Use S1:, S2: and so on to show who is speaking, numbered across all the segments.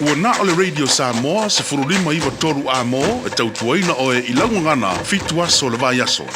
S1: Ua na o le Radio Samoa se furulima iwa toru a mo e tautuaina o e ilaungangana fitu aso le vai aso.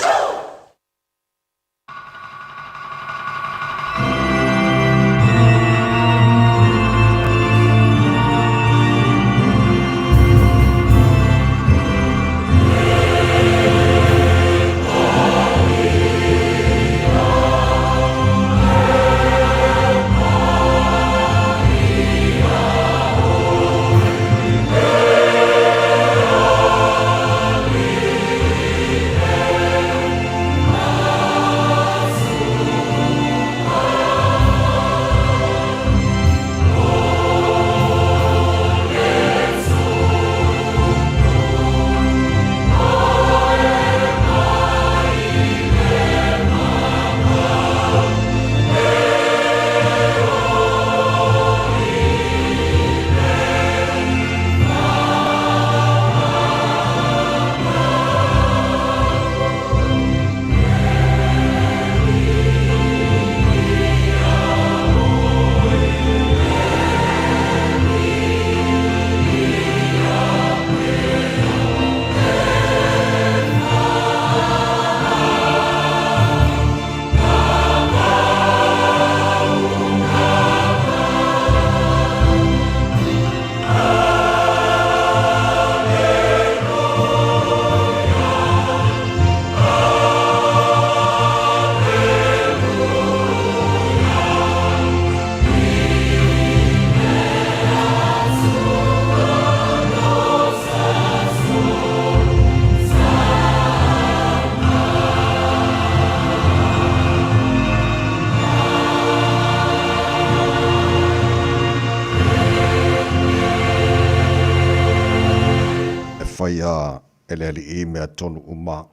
S2: ia ele I mea tonu uma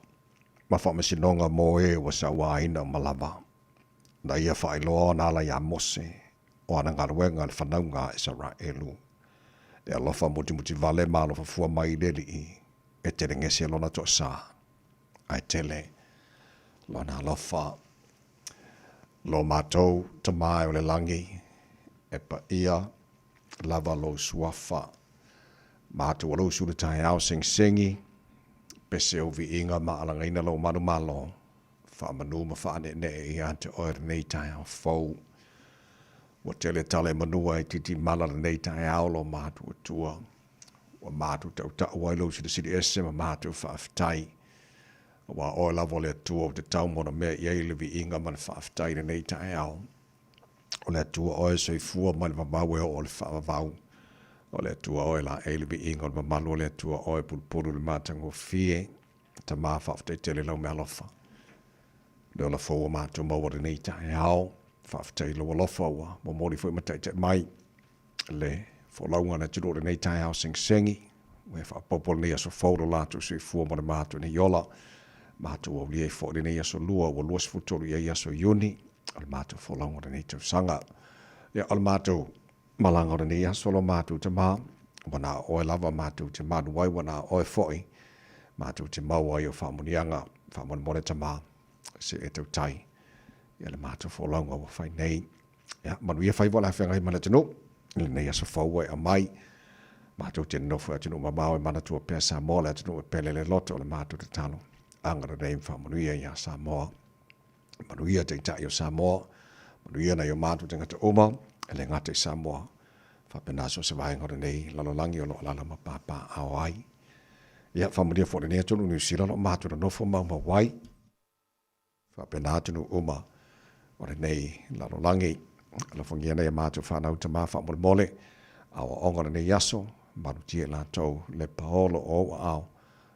S2: ma whamasinonga mo wa sa waina malava. Na ia whailoa na ala ia mose o ana ngaruenga le whanaunga Israelu. E alofa muti vale ma alofa fua mai leli e te rengesi alona to sa. Ai tele lona alofa lo mātou ta mai o le langi e pa ia lava lo suafa mātou alo su le Taeao sengi pese o vi inga ma alangaina lo manu malo fa manu ma fa ne e ante o nei Taeao fou o tele tale manua e titi mala nei Taeao lo mātou tua o mātou tau ta wailo si le CDS ma mātou fa aftai wa o la vole tua o te tau mona mea iei le vi inga man fa aftai nei Taeao o le tua o e soi fua ma le mamawe o le fa vau o le tua o la e le vi inga o le mamalu o le tua o e pulpulu le mātango fie ta maa fa aftai tele lau mea lofa le o la fau o mātou maua le nei Taeao fa aftai lo lofa ua mo mori fui matai te mai le fo launga na tiro le nei Taeao sengi we fa popol nei aso fau lo latu sui fua mo le mātou ni yola mātou au liei fo le nei aso lua o luas futolu iei aso yuni al mātou fo launga le nei tau sanga ia al mātou malanga le nei aso lo mātou te maa wana oe lava mātou te maa nuai wana oe foi mātou te maua i o whamunianga whamunimone te maa se e tau tai ia le mātou fo launga o whai nei ia manu ia whai wala whengai mana tino le nei aso fau e a mai mātou te nofu a tino mamau e mana tua pia Samoa le tino e pele le loto o le mātou te talo angara nei whamunuia ia Samoa manuia te tai o Samoa manuia na i o mātou te ngata oma e le ngata i Samoa whapenaso se vahenga nei lalolangi o lo alala ma papa ao ai ia whamunia fo le nea tonu New Zealand o mātou na nofo mau mawai whapenatunu oma o le nei lalolangi alafongia nei mātou whanau ta maa whamule mole au onga nei yaso marutia la tau le paolo o au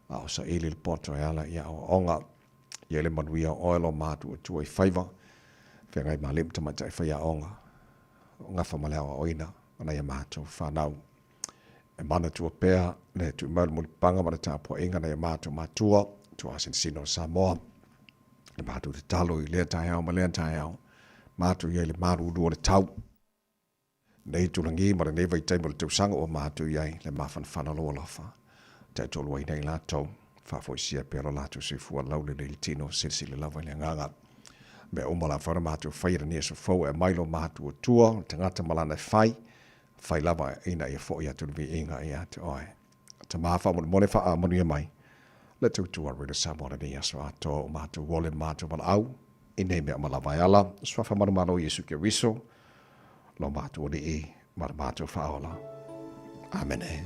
S2: au sa ili le poto e ala ia au onga ia le manuia oelo mātou tua i whaiva whengai malim ta mata i whaia onga o ngafa malea oina ana ia mātou whanau e mana tua pēa le tu malu muli panga mana tāpua inga na ia mātou mātua tua asin sino Samoa le mātou te talo i lea Taeao ma lea Taeao mātou iai le maru uru o le tau nei tulangi ma le nei vaitai ma le tausanga o mātou iai le mawhanwhana loa lafa te tolu ai nei lātou whafoisia pēro lātou se fua laule le tino sisi le lawa le nganga me o mala whara mātou whaira nia so fau e mailo mātou o tua te ngata malana whai lava ina ia fo ia tulu vi inga ia te oe te mawha mone wha a manu ia mai le tautua rida Samoa ni aso ato o mātou wole mātou mala au i nei mea malawa ala swafa manu malo Yesu ke riso lo mātou o i mara mātou whaola Amen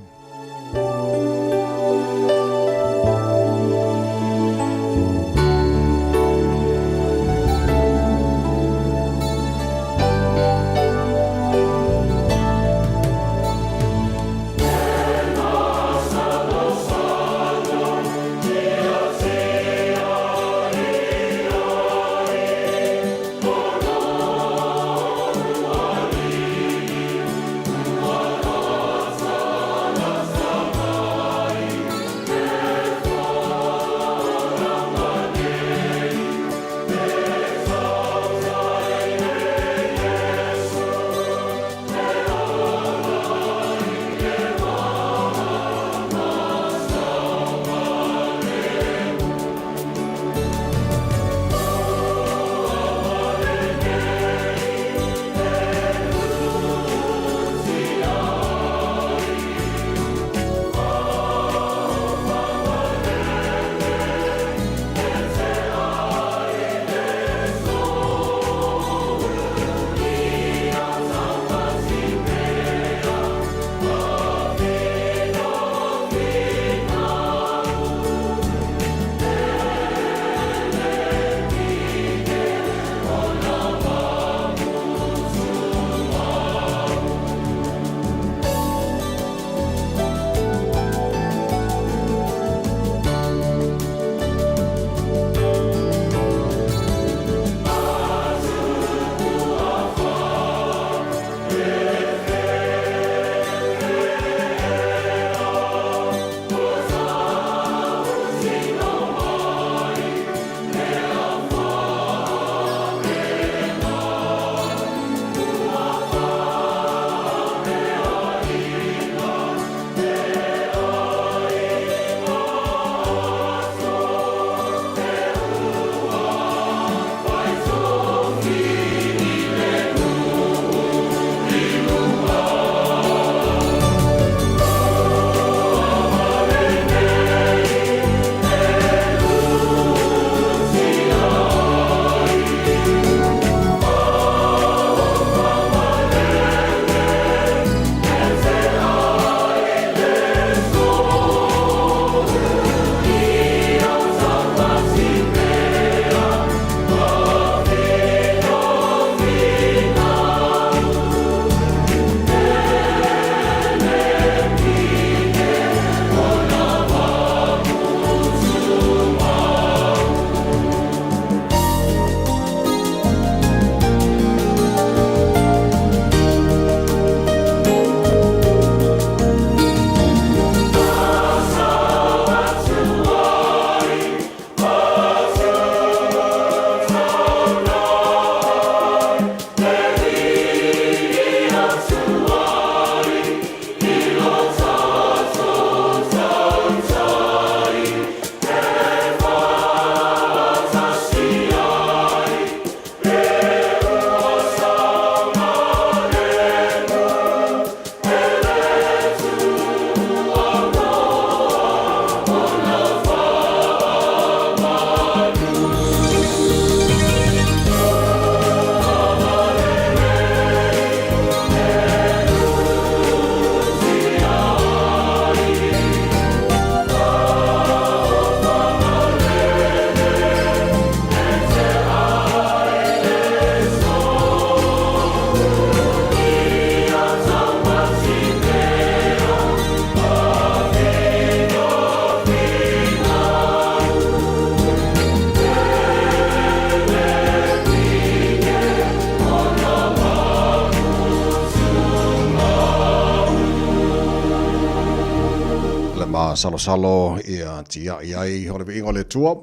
S2: Salo ia tia iai hore vi ingole tua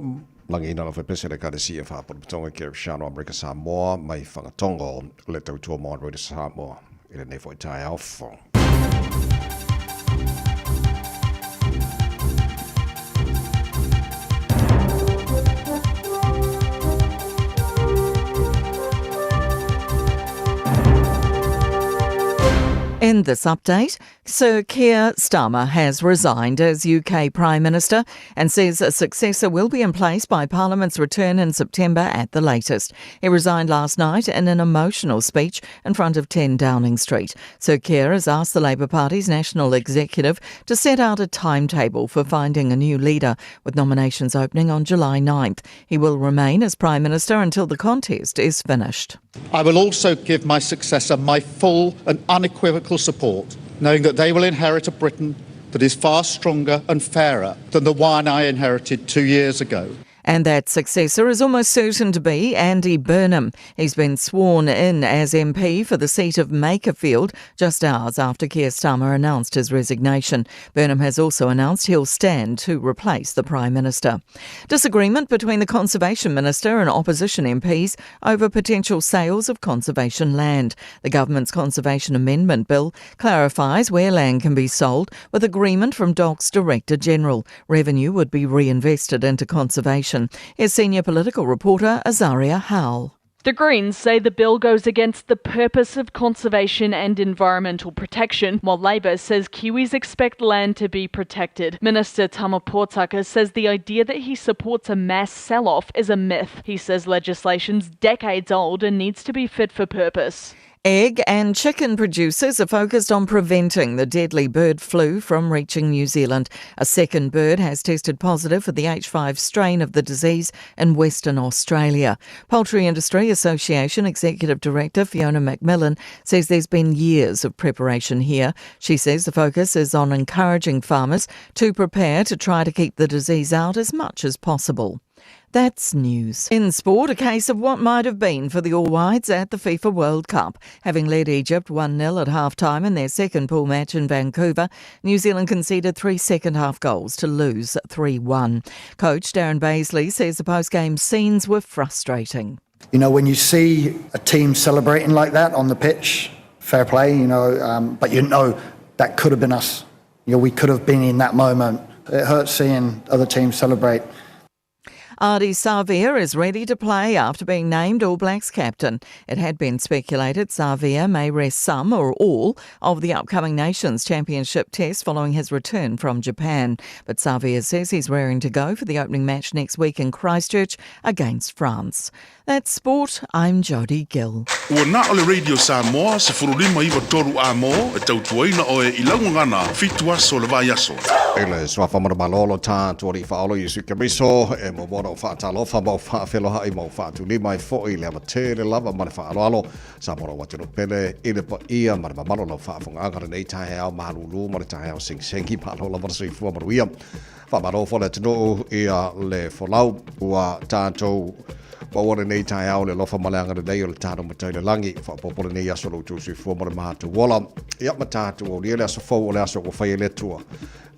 S2: langi ina fa pese le kada si fa por tonga ke Shano America Samoa mai whangatongo le tau tua mo Roida Samoa ile nei foi Taeao fo.
S3: In this update, Sir Keir Starmer has resigned as UK Prime Minister and says a successor will be in place by Parliament's return in September at the latest. He resigned last night in an emotional speech in front of 10 Downing Street. Sir Keir has asked the Labour Party's national executive to set out a timetable for finding a new leader, with nominations opening on July 9th. He will remain as Prime Minister until the contest is finished.
S4: I will also give my successor my full and unequivocal support, knowing that they will inherit a Britain that is far stronger and fairer than the one I inherited 2 years ago.
S3: And that successor is almost certain to be Andy Burnham. He's been sworn in as MP for the seat of Makerfield just hours after Keir Starmer announced his resignation. Burnham has also announced he'll stand to replace the Prime Minister. Disagreement between the Conservation Minister and opposition MPs over potential sales of conservation land. The government's Conservation Amendment Bill clarifies where land can be sold, with agreement from DOC's Director General. Revenue would be reinvested into conservation. Here's senior political reporter Azaria Howell.
S5: The Greens say the bill goes against the purpose of conservation and environmental protection, while Labour says Kiwis expect land to be protected. Minister Tama Potaka says the idea that he supports a mass sell-off is a myth. He says legislation's decades old and needs to be fit for purpose.
S3: Egg and chicken producers are focused on preventing the deadly bird flu from reaching New Zealand. A second bird has tested positive for the H5 strain of the disease in Western Australia. Poultry Industry Association Executive Director Fiona McMillan says there's been years of preparation here. She says the focus is on encouraging farmers to prepare to try to keep the disease out as much as possible. That's news. In sport, a case of what might have been for the All Whites at the FIFA World Cup. Having led Egypt 1-0 at half-time in their second pool match in Vancouver, New Zealand conceded 3 second-half goals to lose 3-1. Coach Darren Baisley says the post-game scenes were frustrating.
S6: You know, when you see a team celebrating like that on the pitch, fair play, but that could have been us. We could have been in that moment. It hurts seeing other teams celebrate.
S3: Ardie Savea is ready to play after being named All Blacks captain. It had been speculated Savea may rest some or all of the upcoming Nations Championship test following his return from Japan. But Savea says he's raring to go for the opening match next week in Christchurch against France. That's sport. I'm Jodie Gill.
S1: Ua na ole Radio Samoa se furulima iwa toru amo e tautuaina o e ilaungangana fitua so le vai aso.
S2: Ele swafa mara malolo ta tori faolo Yesu Keriso e mo mono fa talofa mo fa felo hai mo fa tu lima i fo i le amatere lava mara fa alo sa moro watero pele ile pa ia mara malo lo fa fonga ngara nei Taeao Malu mara Taeao sing palo la mara sui fu mara ia fa maro fo le tino ia le folau ua tatou wa ora nei Taeao le lofa malanga de dei o le tano matai le langi fa popole nei aso lo tu sui fu mara mahatu wala ia matatu o le aso fo o le aso o fai le tua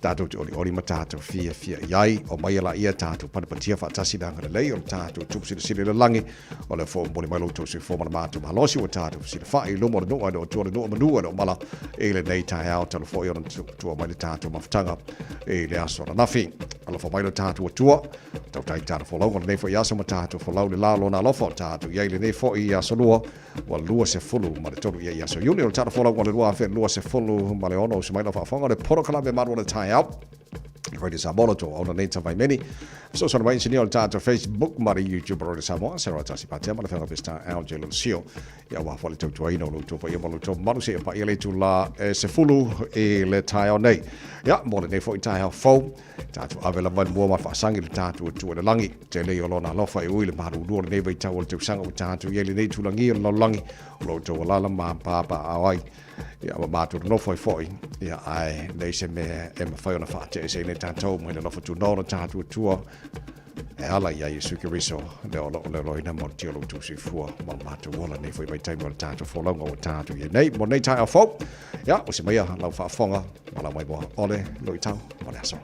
S2: tātou te ori matātou fia iai o mai ala ia tātou panapatia whaatasi nanga lei o tātou tupusira sire le langi o le fō mboni mai loutou si fō mana mātou mahalosi o tātou sire whai lomo re noa o tuare noa manua o mala e le nei Taeao talo fō i ona tua mai le tātou mawhatanga e le aso na nafi ala fō mai le tātou atua tau tai tātou fō launga nei fō i aso ma tātou fō lau le lalo na alofa o tātou iai le nei fō i aso lua wa lua se fulu ma le tolu i aso iuni o le tātou fō lau le lua afe lua se fulu ma le ono o se mai la whaafonga le poro kalame maru le Taeao Radio Samoa to ona nei tawai meni so so mai sini o tata Facebook mari YouTube Radio Samoa se rata si patia ma fenga pesta ao jelo sio ya wa fole to ino lo to pa yelo to maru se pa ile tu la se fulu e le Taeao nei ya mo le nei fo Taeao fo tatu avela van mo ma fa sangi le tatu tu le langi te le yo na lo fa e uile maru do nei vai tau te sanga tatu yele nei tu langi lo langi lo to la ma pa awai ya ma tu no foi ya ai nei se me e ma fa ona fa te se nei tatu mo le no fa tu no tatu tua E ala ia Yesu Kiriso, le loina mo te alo tusi fua, mo matu wala nei foi mai taimo le tātou wholonga o tātou i nei, mo nei tai a fau. Ia, o se maia, lau whaafonga, ma lau mai boa ole, loi tau, mo le aso.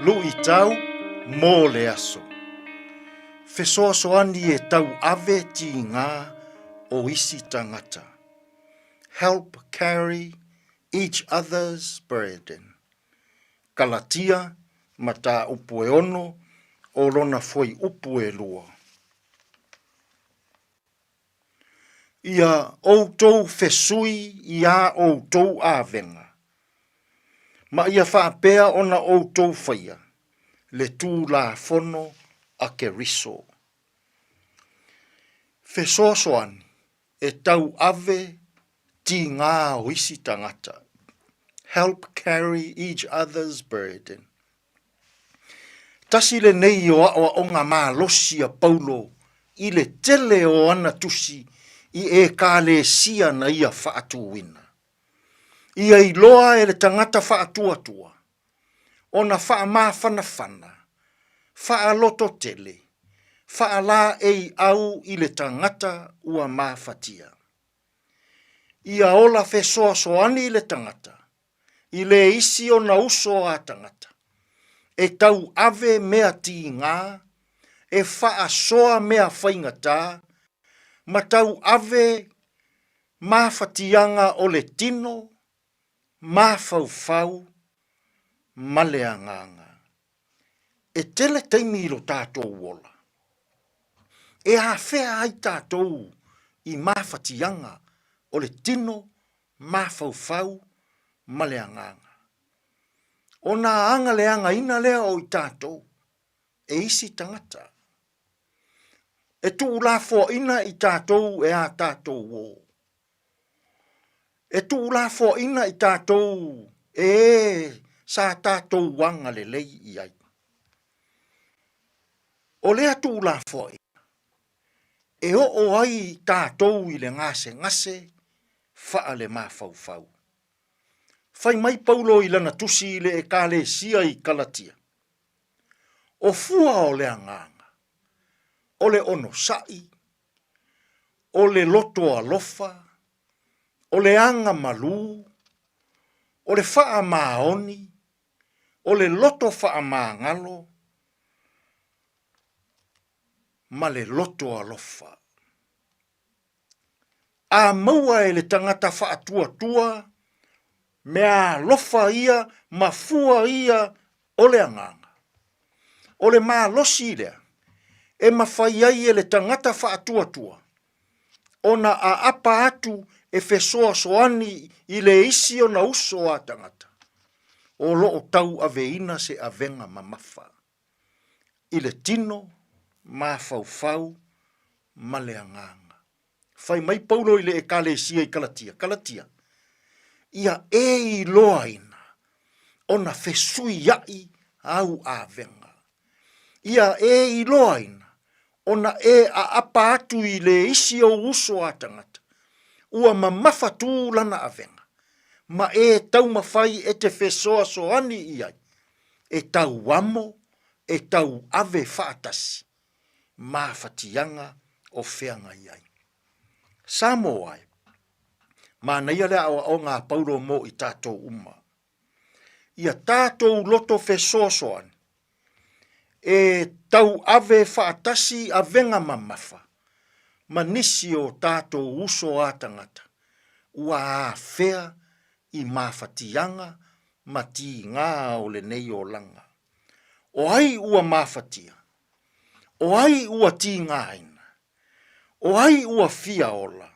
S7: Lui tau mō le aso. Fesoasoani e tau ave ti ngā o isi tangata. Help carry each other's burden. Kalatia mata upu e ono o rona foi upu e lua. Ia outou fesui ia outou avenga. Ma ia whaapea ona outou whaia, le tū la fono a ke riso. Fesoasoani e tau ave ti ngā o isi tangata. Help carry each other's burden. Tasi le nei o awa o ngā mā losi a Paulo i le tele o ana tusi i e ka le sia na ia whaatuwina. Ia i loa e le tangata whaatuatua, o na whaamāwhanawhana, whaaloto tele, whaala ei au i le tangata ua māwhatia. Ia ola fesoasoani i le tangata, i le isi o na uso a tangata, e tau ave mea ti ngā, e whaasoa mea whaingata, ma tau ave māwhatianga o le tino, māwhauwhau, maleanganga. E tele teimi ilo tātou wola. E a whea ai tātou i māwhatianga o le tino, māwhauwhau, maleanganga. O nā anga leanga ina lea o i tātou, e isi tangata. E tu la fo ina i tātou e a tātou wō. E tu la fo ina i tātou sa tātou wanga le lei i ai. O lea tu la fo ina. E o ai tātou i le ngase, faa le mawhauwhau. Fai mai Paulo i lana tusi i le e kāle sia i Kalatia. O fua o le anganga. O le ono sai. O le loto alofa. O le anga Malu, o le wha maoni, o le loto wha maangalo, ma le loto alofa. A maua e le tangata wha atua, mea lofa ia, ma fua ia o le anganga. O le maa losi lea, e mawhai ai e le tangata wha atua. Ona a apa atu e fesoasoani i le isi o na uso a tangata. O loo tau aveina se avenga mamafa. I le tino, mawhauwhau, maleanganga. Fai mai Paulo i le e kale sia i Kalatia. Ia e i loaina, ona fesui iai au avenga. Ia e i loaina, ona e a apa atu i le isi o uso a tangata. Ua mamawhatu lana avenga. Ma e tau mawhai e te fesoasoani i ai. E tau wamo, e tau ave whaatasi. Mawhatianga o whianga i ai. Samoa, ma naia lea o ngā Paulo mo i tātou uma. Ia tātou loto fesoasoani. E tau ave whaatasi avenga mamafa. Ma nisi o tātou uso a tangata. ua fea I mawhatianga ma ti ngā o le nei o langa. O ai ua mawhatia. O ai ua ti ngāina. O ai ua fia ola.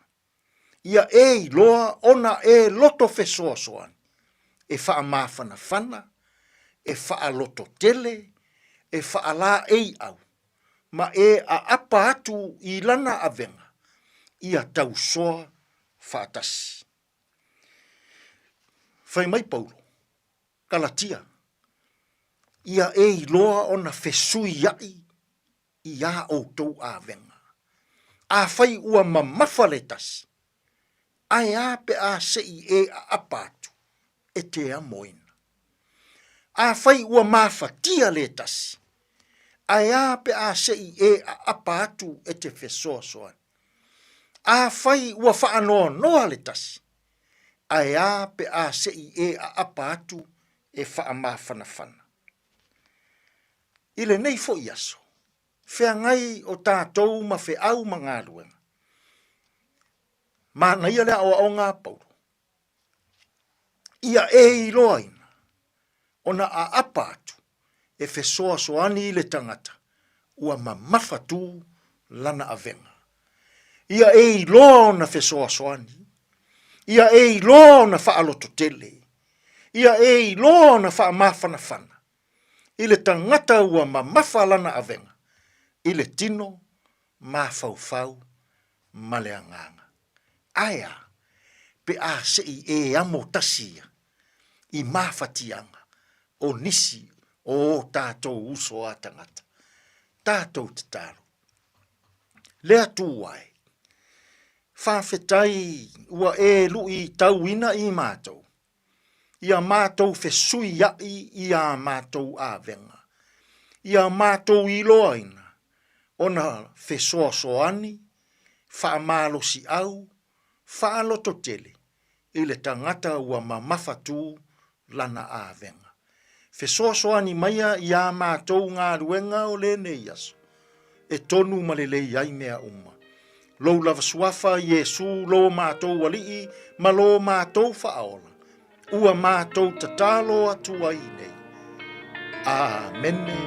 S7: Ia e loa ona e loto fesoasoan. E wha mawhana whana. E wha loto tele. E wha la ei au. Ma e a apa atu I lana avenga. Ia tau soa whaatasi. Whai mai Paulo. Galatia. Ia e loa ona fesui iai. Ia o tau avenga. A whai ua mamawhaletasi. Ai a pe a sei e a apatu. E te amoina. A whai ua mawhatia letasi. Ai a pe a sei e a apatu e te fesoa soan. A whai ua whaanoa noa letasi. Ai a pe a sei e a apatu e wha mawhanawhana. Ile nei fo iaso. Whea ngai o tātou ma whe au mangaruenga. Ma na ia lea o ngā Paulo. Ia e I loaina. Ona a apatu e whesoa soani I le tangata. Ua mamawhatu lana avenga. Ia e I loa ona whesoa soani. Ia e I loa ona whaaloto tele. Ia e I loa ona wha mawhanawhana. I le tangata ua mamafa lana avenga. I le tino, mawhauwhau, maleanganga. Aia, pe a sei e amo tasia. I mawhatianga. O nisi, o tātou uso a tangata. Tātou te tāro. Lea tūwai. Whawhetai ua e lui tauina I mātou. Ia mātou fesui iai ia mātou āvenga. Ia mātou I loaina. Ona fesoasoani, whaamalosi au, whaaloto tele. I le tangata ua mamawhatu lana āvenga. Fesoasoani maia ia mātou ngā ruenga o le nei aso. E tonu malelei ai mea uma. Lou lava suafa Yesu lo mātou walii, ma lo mātou whaola. Ua mātou tatalo atua I nei. Āmene.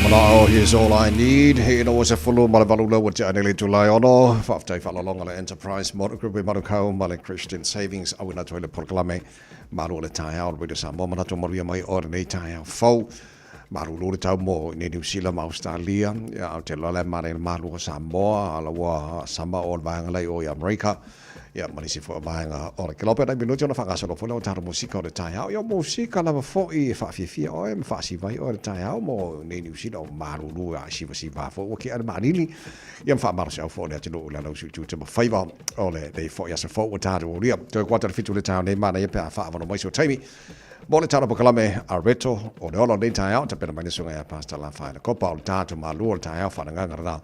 S2: Malao, here's all I need. He knows a full Malavalula, which I nearly July ono. Fafte Falalonga Enterprise, Motor Group, Maruko, Malik Christian Savings, I will not toilet proclame, Malu the Taeao, with the Samoa to Maria, my ordinary Taeao foe. Malu Lutao mo in New Zealand, Australia, I'll tell Marin Malu Samoa, Alawa, Sama or Bangalay or America. Ya manisi fo banga ora ke lope na minuto na fanga solo fo na tar musika o Taeao yo musika la fo I fa fi o em fa si vai o Taeao mo ni ni si do maru lu a si va fo o ke ar manili ya fa mar sa fo le tilo la su tu te fa va o le dei fo ya sa fo o tar o ria to kwata fitu le Taeao nei mana ya pa fa va no mai so taimi mo le tar po kalame a reto o le olo dei Taeao ta pe na so ya pasta la fa ko pa o tar malu o Taeao fa nga ngara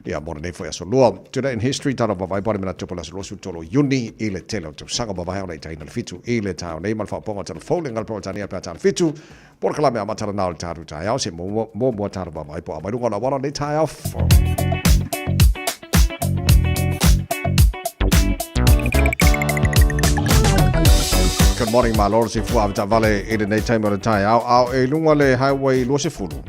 S2: ia mo nei foi aso lua today in history tara ba vai bora mena topola so su tolo uni ile telo to sanga ba vai ona itaina fitu ile tao nei mal fa ponga tala folding ngal po tania pa tala fitu por kala me amatara na taru Taeao se mo tara ba vai po mai lunga na wala nei Taeao Good morning my lords if wa vale ile nei time o Taeao au e lunga le highway lo se furu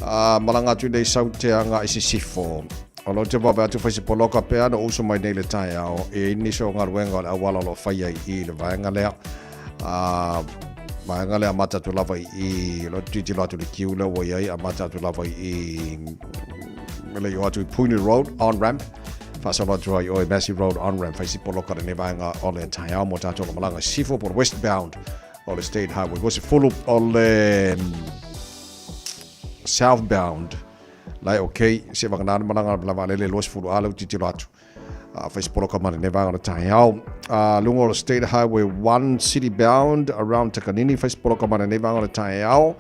S2: malanga tu dei sauteanga isi sifo o lo te baba tu fai poloka pe no uso mai nei le Taeao e ni so ngaruenga a wala lo fai ai I le vaenga lea vaenga lea mata tu lava I lo titi lo tu le kiu le wo ai a mata tu lava I le yo tu Puni Road on ramp fa so lo tu ai o massive road on ramp fai poloka nei vaenga o le Taeao mo tato lo malanga sifo por westbound o le state highway go se follow o le southbound lai okay se vangana mananga lava le los fulu alo titilo atu Facebook kamane neva on Taeao lungo state highway 1 city bound around Takanini Facebook kamane neva on Taeao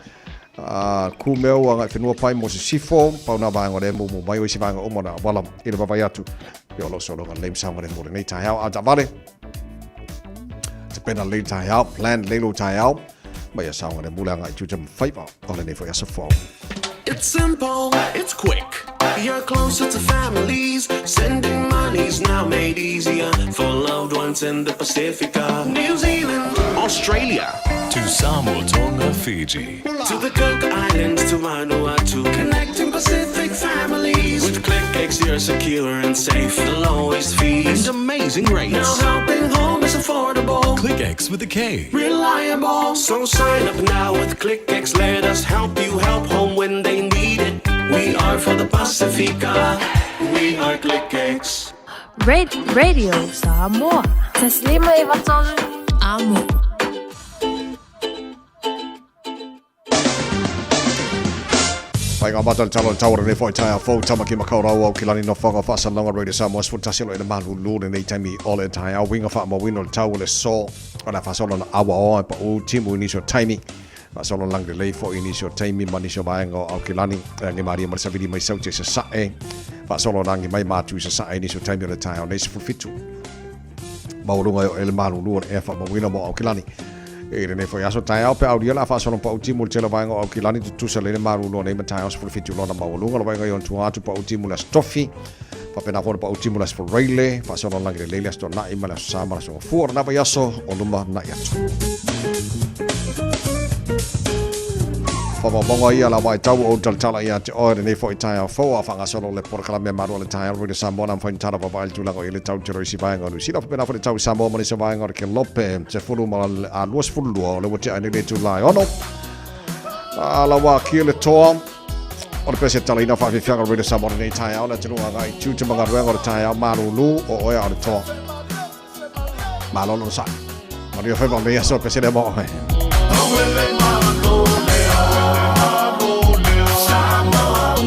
S2: kumeo anga fenua pai mo sifo pauna banga le mo mai o sivanga o mona wala ina baba yatu yo lo solo ga lem sanga mo nei Taeao a vale te pena le Taeao plan le lo Taeao mai sanga le mulanga tu jam faiva o le nei fo yasa fo.
S8: It's simple, it's quick. You're closer to families. Sending money's now made easier for loved ones in the Pacific. New Zealand, Australia,
S9: to Samoa, Tonga, Fiji,
S8: to the Cook Islands, to Vanuatu. Connecting Pacific families. With ClickX, you're secure and safe. The lowest fees
S9: and amazing rates.
S8: Now helping home is affordable.
S9: ClickX with a K.
S8: Reliable. So sign up now with ClickX. Let us help you help home when they need it. We are for the Pacifica. We are ClickX.
S10: Radio Samoa. تسليمة يبطل عمو.
S2: Painga matal talo tawara nei foi Taeao fo tamaki makaura o kilani no fonga fa salonga radio Samoa fu tasilo ina malu lu nei taimi ole Taeao winga fa mo wino tawale so ona fa solo na awa o pa u timu ni so taimi fa solo lang de lei fo ini so taimi mani so baenga o kilani ngi mari mar savidi mai sauti se sae fa solo nang mai matu se sae ni so taimi ole Taeao nei fu fitu maulunga o ele malu lu e fa mo wino mo o kilani e ne foi aso Taeao pe audio la fa solo pa ultimo tele vaenga o kilani tu se le maru lo nei Taeao fu fitu lo na maulunga lo vaenga yon tu atu pa ultimo la stoffi fa pena for pa ultimo la for raile fa solo lang de leile sto na imala sama so for na va yaso o luma na yato fa bonga ia la vai tau o tala ia te o nei foi Taeao fo a fanga solo le por kala me maru le Taeao ro de Samoa na foi tara va vai tu la o ile tau tiro si vaenga no si la pena for tau Samoa mo se vaenga ke lope se fulu mal a los fulu le wote ani le tu la ono ala wa ki le to o le pese tala ina fa fi fianga ro de Samoa nei Taeao la tino ga i tu te manga ro Taeao maru lu o ya o to malo lo sa Mario fa me so pese le mo
S8: Samoa,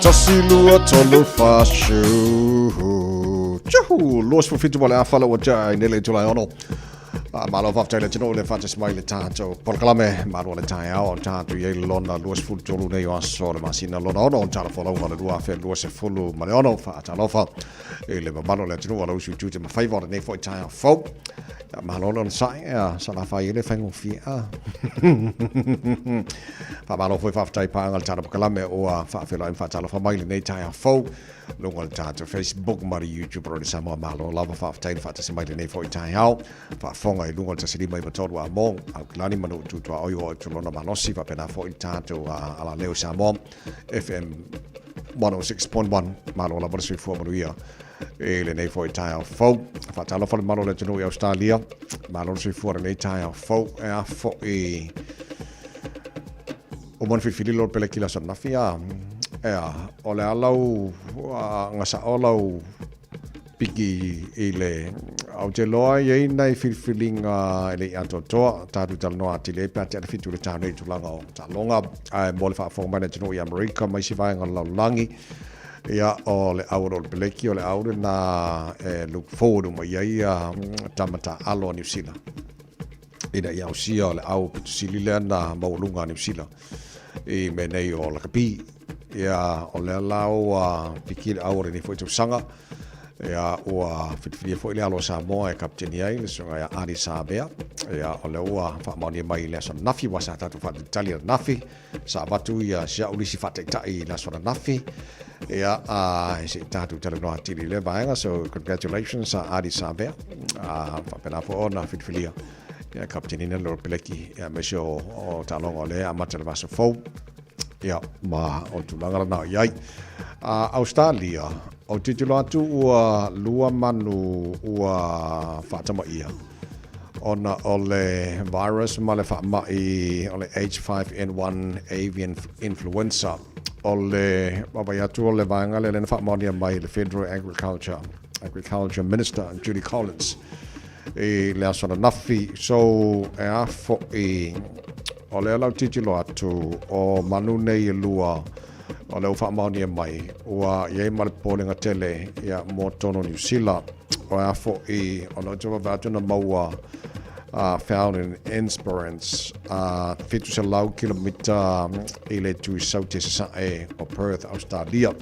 S2: Tasilua tolu fashu. Juhu, los for fitu wale afala waja nele tulai ono. Malo fafta le tino le fata smile tato. Polkalame malo le Taeao tato ye lona los fu tolu ne yaso le masina lona ono tala fola wale dua fe los fulu male ono fata lofa. Ele malo le tino wale usu tute ma favor ne fo Taeao fo. Malo lon sai sala fa ile fango fia. Fa malo foi fafta pa ngal tala polkalame o fa fe lo fata lo fa maile ne Taeao fo. Lungal tata Facebook mari YouTube ro Samoa malo lava fafta fata smile ne fo Taeao. Fa fonga lungal ta sidi mai batodu a mong lani manu tu to oyo to lona malosi fa pena fo tato ala leo Samoa FM 106.1 malo la versi fo manuia ele nei fo Taeao fo fa talo fo malo le tunu Australia malo si fo nei Taeao fo fo o mon fi lo pele kila sana fia ole alau ngasa olau piki ile au te loa ye nei filfilinga ele atotoa tatu talno atile pate ala fitu le tano itu langa o talonga mole fa fo mana tino ya America mai si vai ngala langi ya ole auro peleki ole auro na look forward mai ya tamata alo New Zealand ida ya usia ole au silile na maulunga New Zealand e menei o la kapi ya ole lao piki auro ni fo tu sanga ya ua fitfia foi le alo Samoa e kapteni ai le sunga ya ari sabea ya ole ua fa moni mai le son nafi wasa tatu fa Italia nafi sa batu ya sia ulisi fa tai la son nafi ya se tatu tele no atili le baenga so congratulations ari sabea fa pena fo ona fitfilia ya kapteni ne lo peleki ya mesho o talong ole amata le vaso fo ya ma o tulanga na yai Australia o titulo atu ua lua manu ua whaatama ia. Ona ole virus ma le whaamai ole H5N1 avian influenza. Ole wabai atu ole vaenga le lena whaamaonia mai le Federal Agriculture Minister Judy Collins. E le asona nafi so e afo ole alau titulo atu o manu nei lua o leo whaamaonia mai ua iei malipolinga tele ia mo tono New Zealand o afo o leo tuwa vātuna maua found in Esperance, 56 kilometer i le tui sauti sa e o Perth, Australia.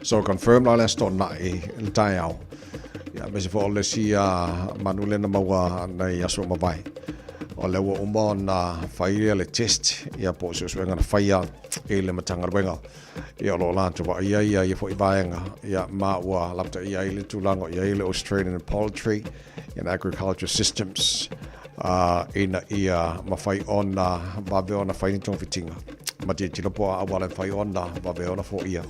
S2: So confirmed la sto na e Taeao. Ya me se fo le si Malu le na maua na yaso mavai. O le wa umba na whaia le test ia po se suenga na whaia e le matanga wenga ia lo lanto wa ia fo i vaenga ia ma ua lapta ia le tulango ia le Australian Poultry and Agriculture Systems ina ia mawhai ona wawe ona whaini tong fitinga ma te tila po a wale whai ona wawe ona fo ia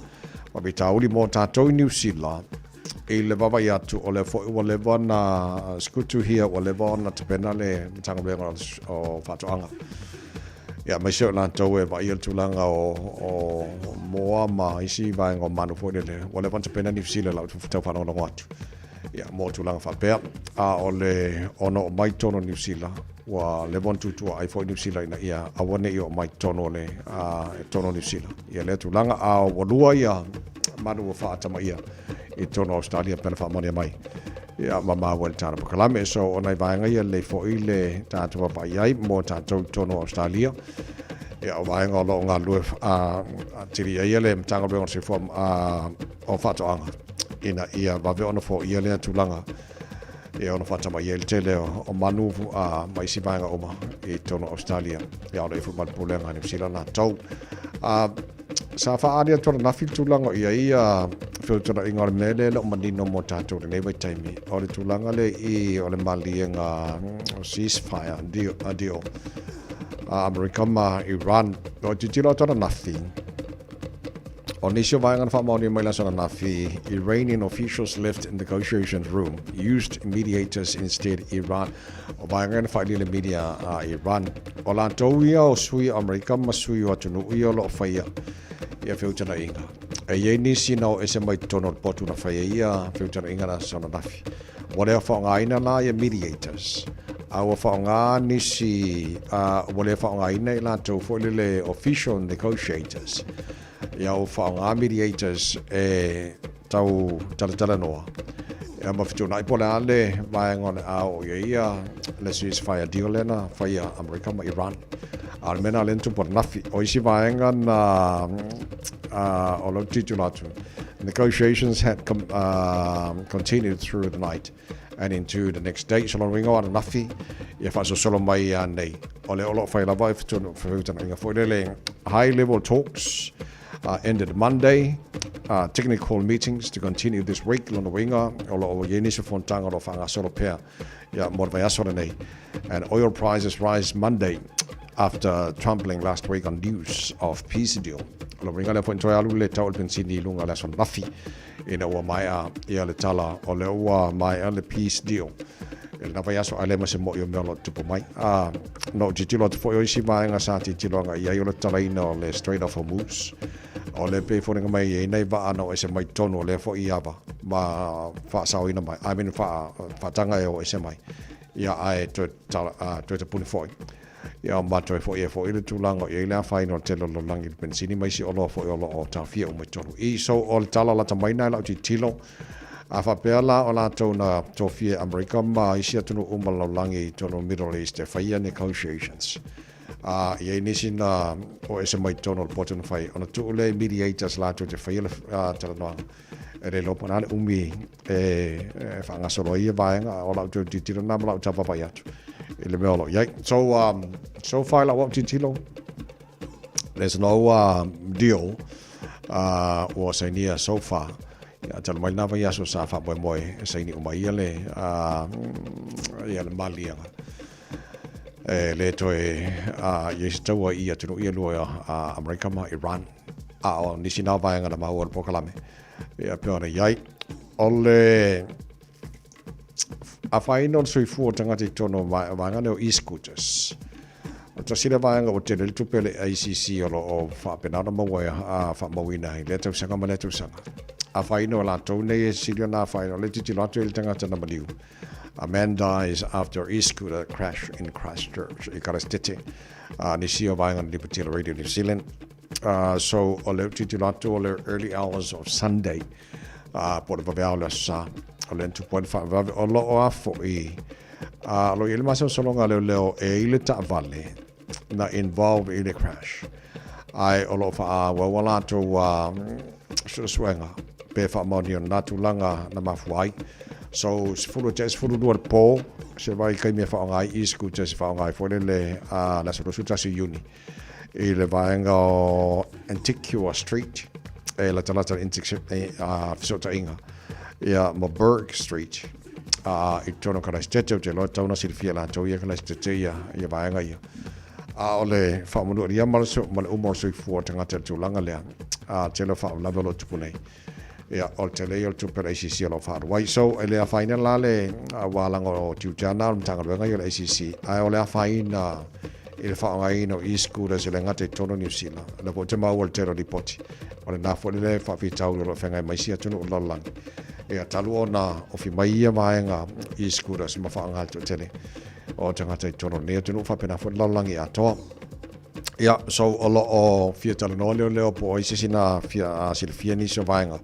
S2: wa bi tauli mo tātou New Zealand e le wawa atu o le fo o le wana skutu hia o le wana te pena le matanga wenga o whatoanga ia mai se la tau e vai tulanga o moa ma isi vai ngo manu fo le o le vanta pena ni fsile la tau fa no ngatu ia mo tulanga fa pe a o le ono mai tono ni fsila wa le von tu ai fo ni fsila ina ia a wone io mai tono le tono ni fsila ia le tulanga a o lua ia manu fa tama ia e tono Australia pena fa mani mai ia mama wal tana kalame so onai vaenga ia le fo ile tatu pa ia mo tatu tono Australia ia vaenga lo nga lu tiri ia le mtanga be on se form o fato anga ina ia va ve ona fo ia le tulanga ia ona fata mai ele tele o manu mai si vaenga oma e tono Australia ia le fu mal pulenga ni sila na tau sa fa adia tona na filtulanga ia filtuna ingor mele lo manino mo tatu ne vai taimi o le tulanga le i o le malienga ceasefire dio America ma Iran o titilo tona nothing on issue vaenga fa mo ni mai la sona nafi Iranian officials left in the negotiation room used mediators instead Iran o vaenga fa le media Iran o la toia o sui America ma sui o tunu io lo faia ia feutana inga e ye ni sino ese mai tono potu na faia ia feutana inga na sona nafi wale fa nga ina la ia mediators a fa nga ni si wale fa nga ina la to fo le official negotiators ia o fa nga mediators e tau tala noa ia ma fitu nai pola ale vai ngone au ia le ceasefire deal lena faia America ma Iran almena lento por nafi o isi vaenga na o lo titulatu negotiations had continued through the night and into the next day so long ringo ana nafi ia fa so solo mai nei ole olo fa la vai fitu inga fo le high level talks ended Monday technical meetings to continue this week lona winga olo yenisa fontanga lo fanga solo pair ia mo vai asora nei and oil prices rise Monday after trampling last week on news of peace deal. Lo ringa le fonto alu le tau pensini lunga la son nafi ina wa mai ia le tala o le wa mai le peace deal. El na vai aso ale ma se mo yo melo tupu mai. No titilo fo yo si mai nga sa titilo nga ia yo le tala ina le Strait of Hormuz. O le pe fo mai e nei va ano ese mai tono le fo ia ba ma fa sa ina mai. I mean fa tanga e o ese mai. Ia ai to te puni foi. Ia mato fo ile tulanga ia le final telo lo langi pensini mai si olo fo olo o tafia o metoro I so ol tala la tamaina la tilo a fa pela o la tona tofia America ma isi atunu lo langi tono Middle East e faia negotiations ia nisina o ese mai tono poton fai ona tu le mediators la to te faia tala no e lo ponale umi fa nga solo ia vaenga o la to tilo na la tapa pa yatu ele meolo yeah so far like what tilo there's no deal or say near so far ya tal mai na vai so sa fa boy sai ni umai le ya le malia le to yes to ia to ia lo America ma Iran o ni sina vai nga ma o pokalame ya pena yai ole a fai non sui fu tanga ti tono vanga no e-scooters to sila vanga o te le tupele ICC o fa pena no mo a fa mo wina le to sanga ma le to sanga a fai no la to ne sila na fai no le ti lo to le tanga tana maliu a man dies after e-scooter crash in Christchurch I got a stitty ni si o vanga ni putila radio New Zealand so o le ti lo to le early hours of Sunday por vaveaula sa o le 2.5 o lo o afo I Lo ili masa solonga leo ili ta vale na involve ili crash. Ai olo fa wala to swenga pe fa moni na tu langa na mafuai. So fulu duar po se vai kai me fa ngai isku se fa ngai fo le la so su tasi uni. Il vaenga Antiqua Street la talata sota inga ia Maburg Street i tono kara stete te lo tona silfia la to ia kala stete ia vaenga ia ole fa mo ria mal umor so fu tanga te tulanga le te lo fa la velo tupune ia ol te le tu per ICC lo fa wai so ele a final la le walang o tu jana tanga venga ia ICC ai ole a faina il fa ngai no isku se le ngate tono New Zealand le po te mau o te ro dipoti o le na fo le fa fi tau lo fenga mai sia tono la lang e talu ona o fi mai ia maenga isku se ma fa ngai to tele o te ngate tono ne tono fa pena fo la lang ia to ia so o lo o fi tala no le po i sina fia silfia ni so vaenga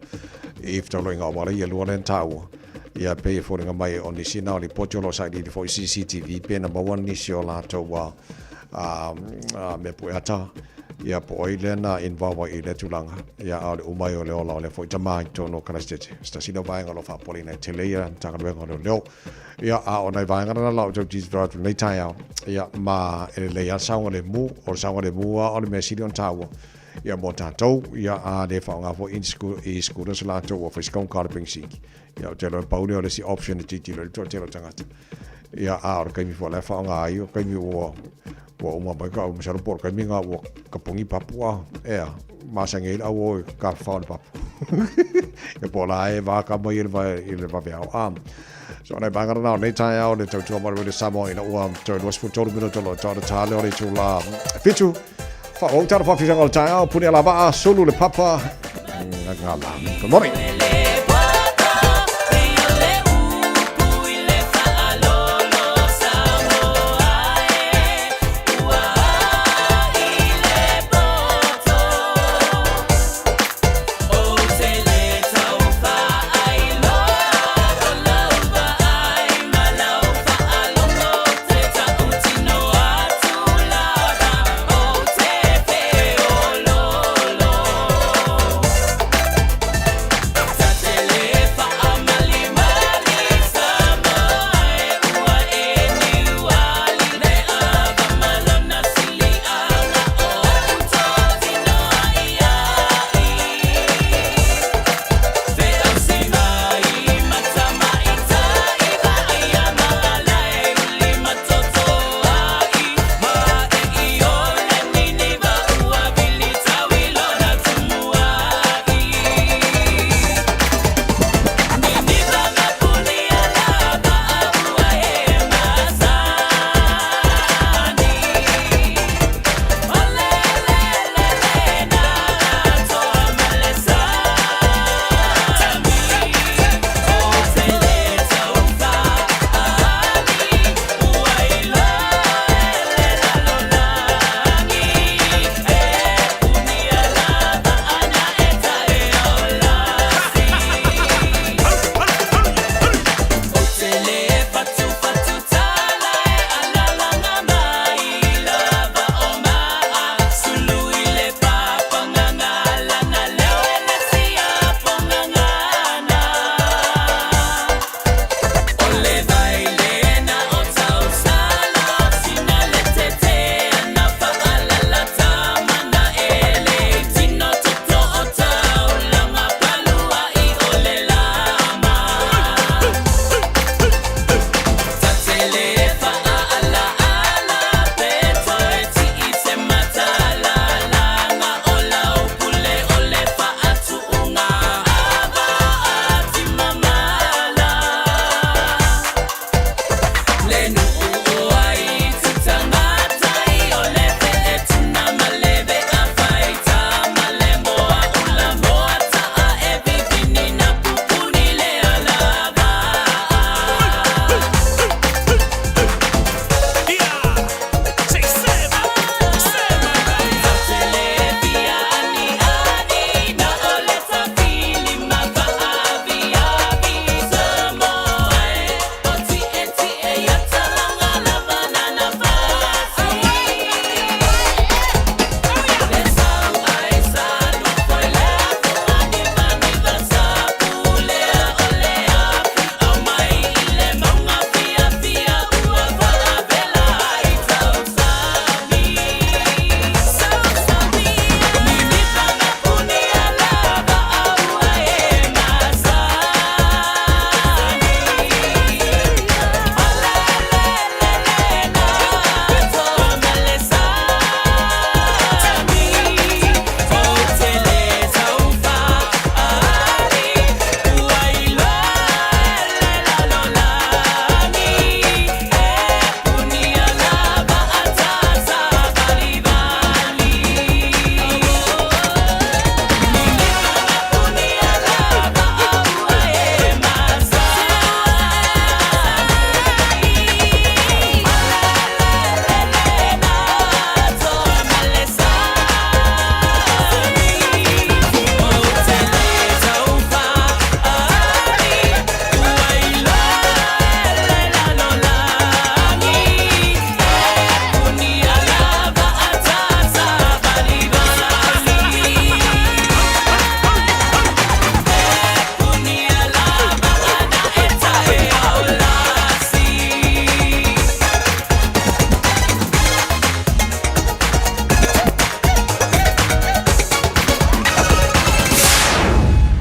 S2: if to loinga wala ia lo len tau ia pe fo nga mai on ni sina o li potolo sai di fo CCTV pe number 1 ni sio la to wa me puata ia po ile na involve ile tulanga ia au umai ole ola ole foi tama tono krastete sta sino vai ngalo fa polina teleia tanga vengo no ia a ona vai ngana la jo dis drive nei Taeao ia ma ele ia saunga le mu o saunga le mu o le mesilion tawo ia mo tatou ia a le fa nga fo in school e school so la to o fa skon carping sink ia te lo pauli ole si option ti lo to te lo tangata ia a or kai mi fo la fa nga io kai mi o uma mai ka mo saro por ka minga o kapungi papua masangel awo ka fa papu e pola e va ka mo il va via so na banga na nei Taeao le to mo le Samoa ina o to was fu todo minuto lo to tale ore to la fitu fa o tar fa fi al Taeao puni la va solo le papa ngala good morning.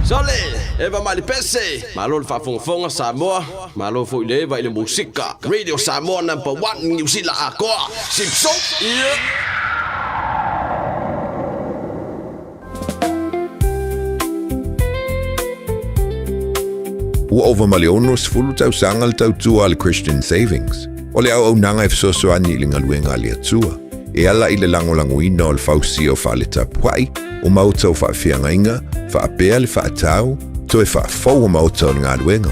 S11: Sole, eva mali pese. Malu fa fonga Samoa. Malu fo ile va ile musika. Radio Samoa #1 New Zealand akoa. Sipso.
S12: Ua over malionos fulu tau sangal tau tua al Christian Savings. Ole au nanga e fsosoani i linga luenga le atua. E ala i le langolanguina o le fausi o wha le tapuai, o mautau wha whiangainga, wha apea le wha atau, to e wha fau o mautau ngā luenga.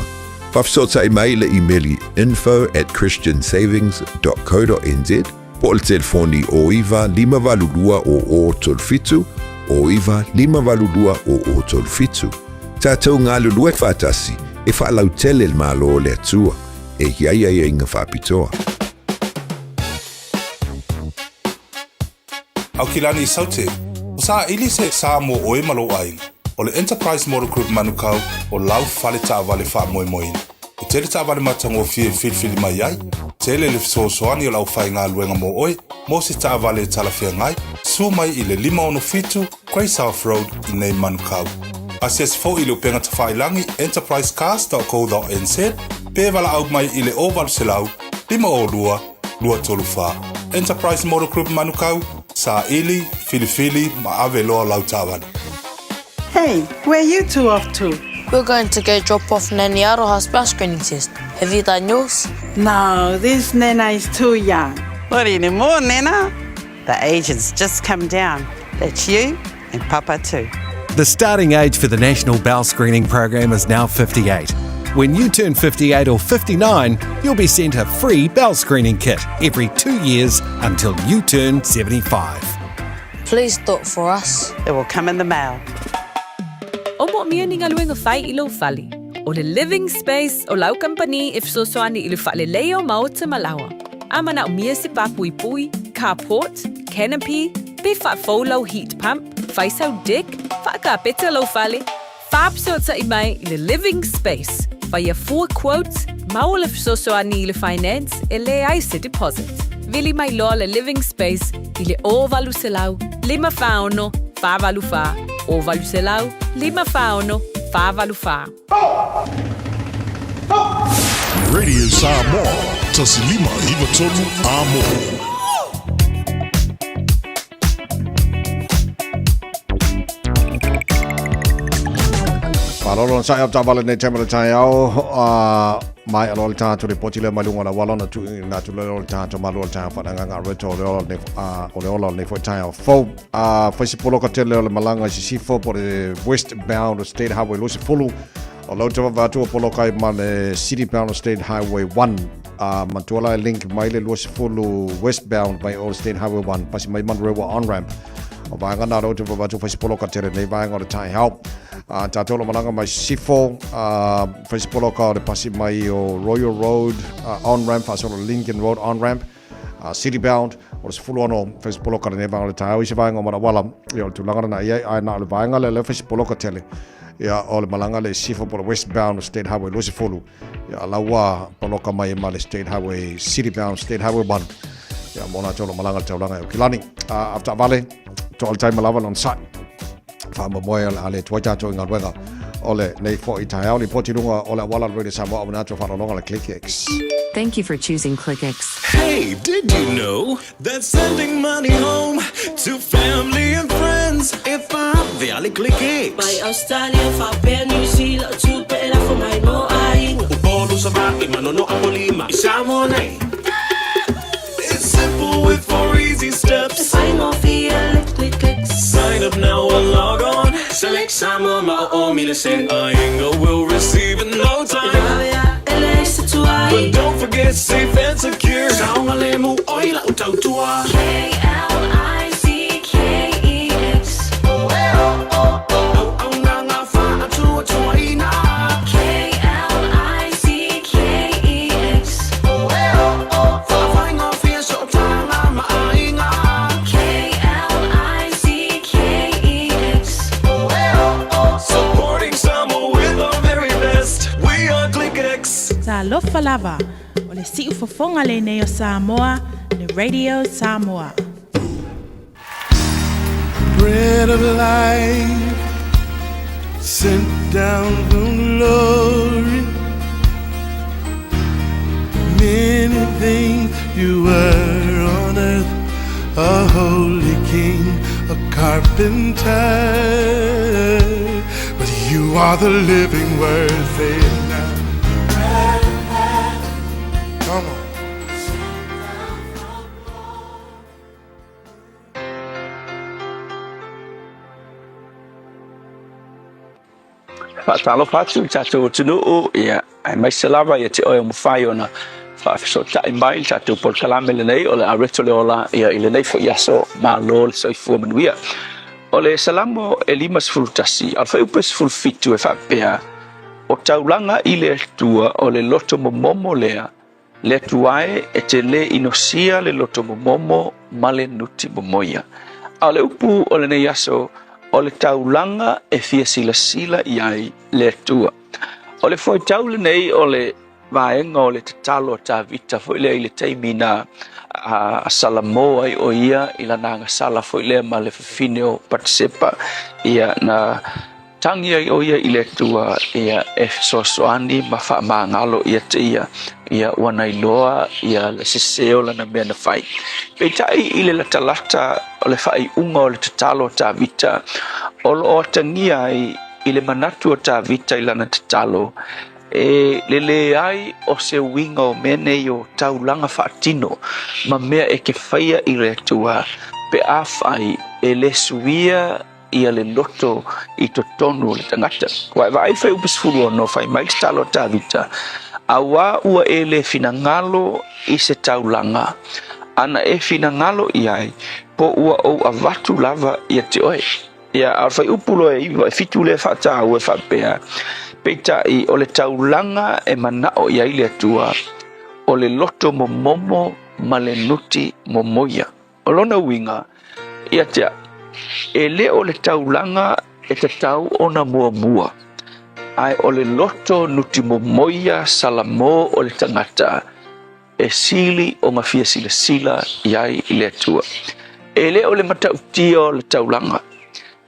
S12: Whafsota i mai le emaili info@christiansavings.co.nz, po le telefoni o iwa 5valulua o tolfitu, o iwa 5valulua o tolfitu. Tātou ngā lulua e whaatasi, e whaalau tele le malo o le atua, e hiai ai inga whaapitoa.
S13: Au kilani I saute, o sa ili se Samoa o e malo ainga, o le Enterprise Motor Group manukau o lau fale taavale wha moe moina. E tele taavale matango fie filfili mai ai, tele le fisosoani o lau whai ngā luenga mo oe, mo se taavale e talafia ngai, su mai I le 5 Grey South Road I nei manukau. Asias fo I le upenga tawhailangi enterprisecars.co.nz, pe wala au mai I le oval selau, 5 lua tolu wha. Enterprise Motor Group manukau, sa ili, filifili, ma ave loa lau tāwani.
S14: Hey, where you two off to?
S10: We're going to go drop off Nanny Aroha's bus screening test. Have you done yours?
S14: No, this Nena is too young.
S15: What anymore, Nena? The age has just come down. That's you and Papa too.
S16: The starting age for the National Bowel Screening Program is now 58. When you turn 58 or 59, you'll be sent a free bowel screening kit every 2 years until you turn 75.
S10: Please do it for us.
S15: It will come in the mail.
S17: O mo mia ni ngaluenga whai I lo whali. O le living space o lau company if so soani I le whale leo mao te malawa. Amana o mia se papui pui, carport, canopy, pe wha faulau heat pump, whaisau deck, whaka peta lo whale. Whaapsota I mai I le living space. Via 4 quotes, mau le fisosoani I le finance e le ai se deposit. Vili mai loa le living space I le o valu se lau, 5 whaono, 5 valu wha. O valu se lau, 5 whaono, 5 valu wha.
S1: Radio Samoa, tasilima iwa tonu amo.
S2: Malolo sa ya tabale ne temele Taeao mai alol ta to report le malunga la wala na tu na tu le ta to malol ta fa nga reto le ole ne for Taeao fo fa si polo ka tele le malanga si fo por westbound state highway lo se fulu o lo to va to polo kai man city bound state highway 1 matuala link mai le lo se fulu westbound by all state highway 1 pasi mai man rewa on ramp o va nga na ro to va to fa si polo ka tele ne va nga le Taeao Tātolo malanga mai sifo Whaisipolo ka o pasi mai o Royal Road on-ramp, Whaisolo Lincoln Road on-ramp, city bound, o se fulu ano Whaisipolo ka ne vanga le Taeao I se vaenga o marawala I o tulangana na iai ai na le vaenga le Whaisipolo ka tele ia o le malanga le sifo po le westbound State Highway lo se fulu ia laua poloka mai ma le State Highway city bound State Highway 1 ia mona tolo malanga le taulanga o kilani after vale to all time malawa on site Fama moel ale tuaita to inga wega ole nei fo I Taeao li potirunga ole wala really Samoa o nato fa longa le ClickX.
S18: Thank you for choosing ClickX.
S9: Hey, did you know that sending money home to family and friends if I really ClickX?
S19: By Australia fa pe New Zealand tu pe la for my mo ai.
S9: Upolo sa ba imano no apolima Samoa nei. It's simple with 4 easy steps.
S19: Sign off here ClickX.
S9: Sign up now or log on. Select Samoa mao mila sen ainga will receive in no time. But don't forget safe and secure. Saunga lemu oila utautua.
S19: KLICKEX.
S20: Alofa lava, o le si'u fofonga le nei o Samoa, le Radio Samoa.
S21: Bread of life,
S9: sent down from glory. Many things you were on earth, a holy king, a carpenter, but you are the living word. Say it now. Come on.
S21: Talo patu tato tunu ia ai mai salava ia te o mo fai ona fa so ta mai tato por kalame le nei o le areto le ola ia ile nei fo yaso Malu so fu manuia o le salamo e limas frutasi al fa upes ful fitu e fa pea o taulanga ile tua o le loto momo lea le tuae e te le inosia le loto momo male nuti momoia ale upu o le nei yaso o le taulanga e fia sila iai le tua. O le foi taule nei o le vaenga o le tatalo ta vita foi le ile taimina a Samoa o ia ila nanga sala foi le ma le fineo participa ia na tangi o ia ile tua ia e sosoani ma fa mangalo ia te ia wana iloa ia le seseo la na mena fai. Peitai ile la talata o le fai unga o le tatalo ta vita o lo tangia ile manatu o ta vita ila na tatalo e lele ai o se winga o mene o taulanga fatino ma mea e ke faia ile tua pe a fai e le suia ia le loto i totonu le tangata. Wai vai fai upesfulu no fai mai talo ta vita. Awa ua e le finangalo i se taulanga. Ana e finangalo iai po ua o avatu lava ia te oe. Ia al fai upulo e iwa fitu le fata ua fapea. Peita i o le taulanga e manao ia ile tua o le loto momomo ma le nuti momoia. O lona winga ia tea e le o le taulanga e te tau ona mua. Ai o le loto nuti momoia salamo o le tangata e sili o ngafia sila iai i le tua. E le o le matautia o le taulanga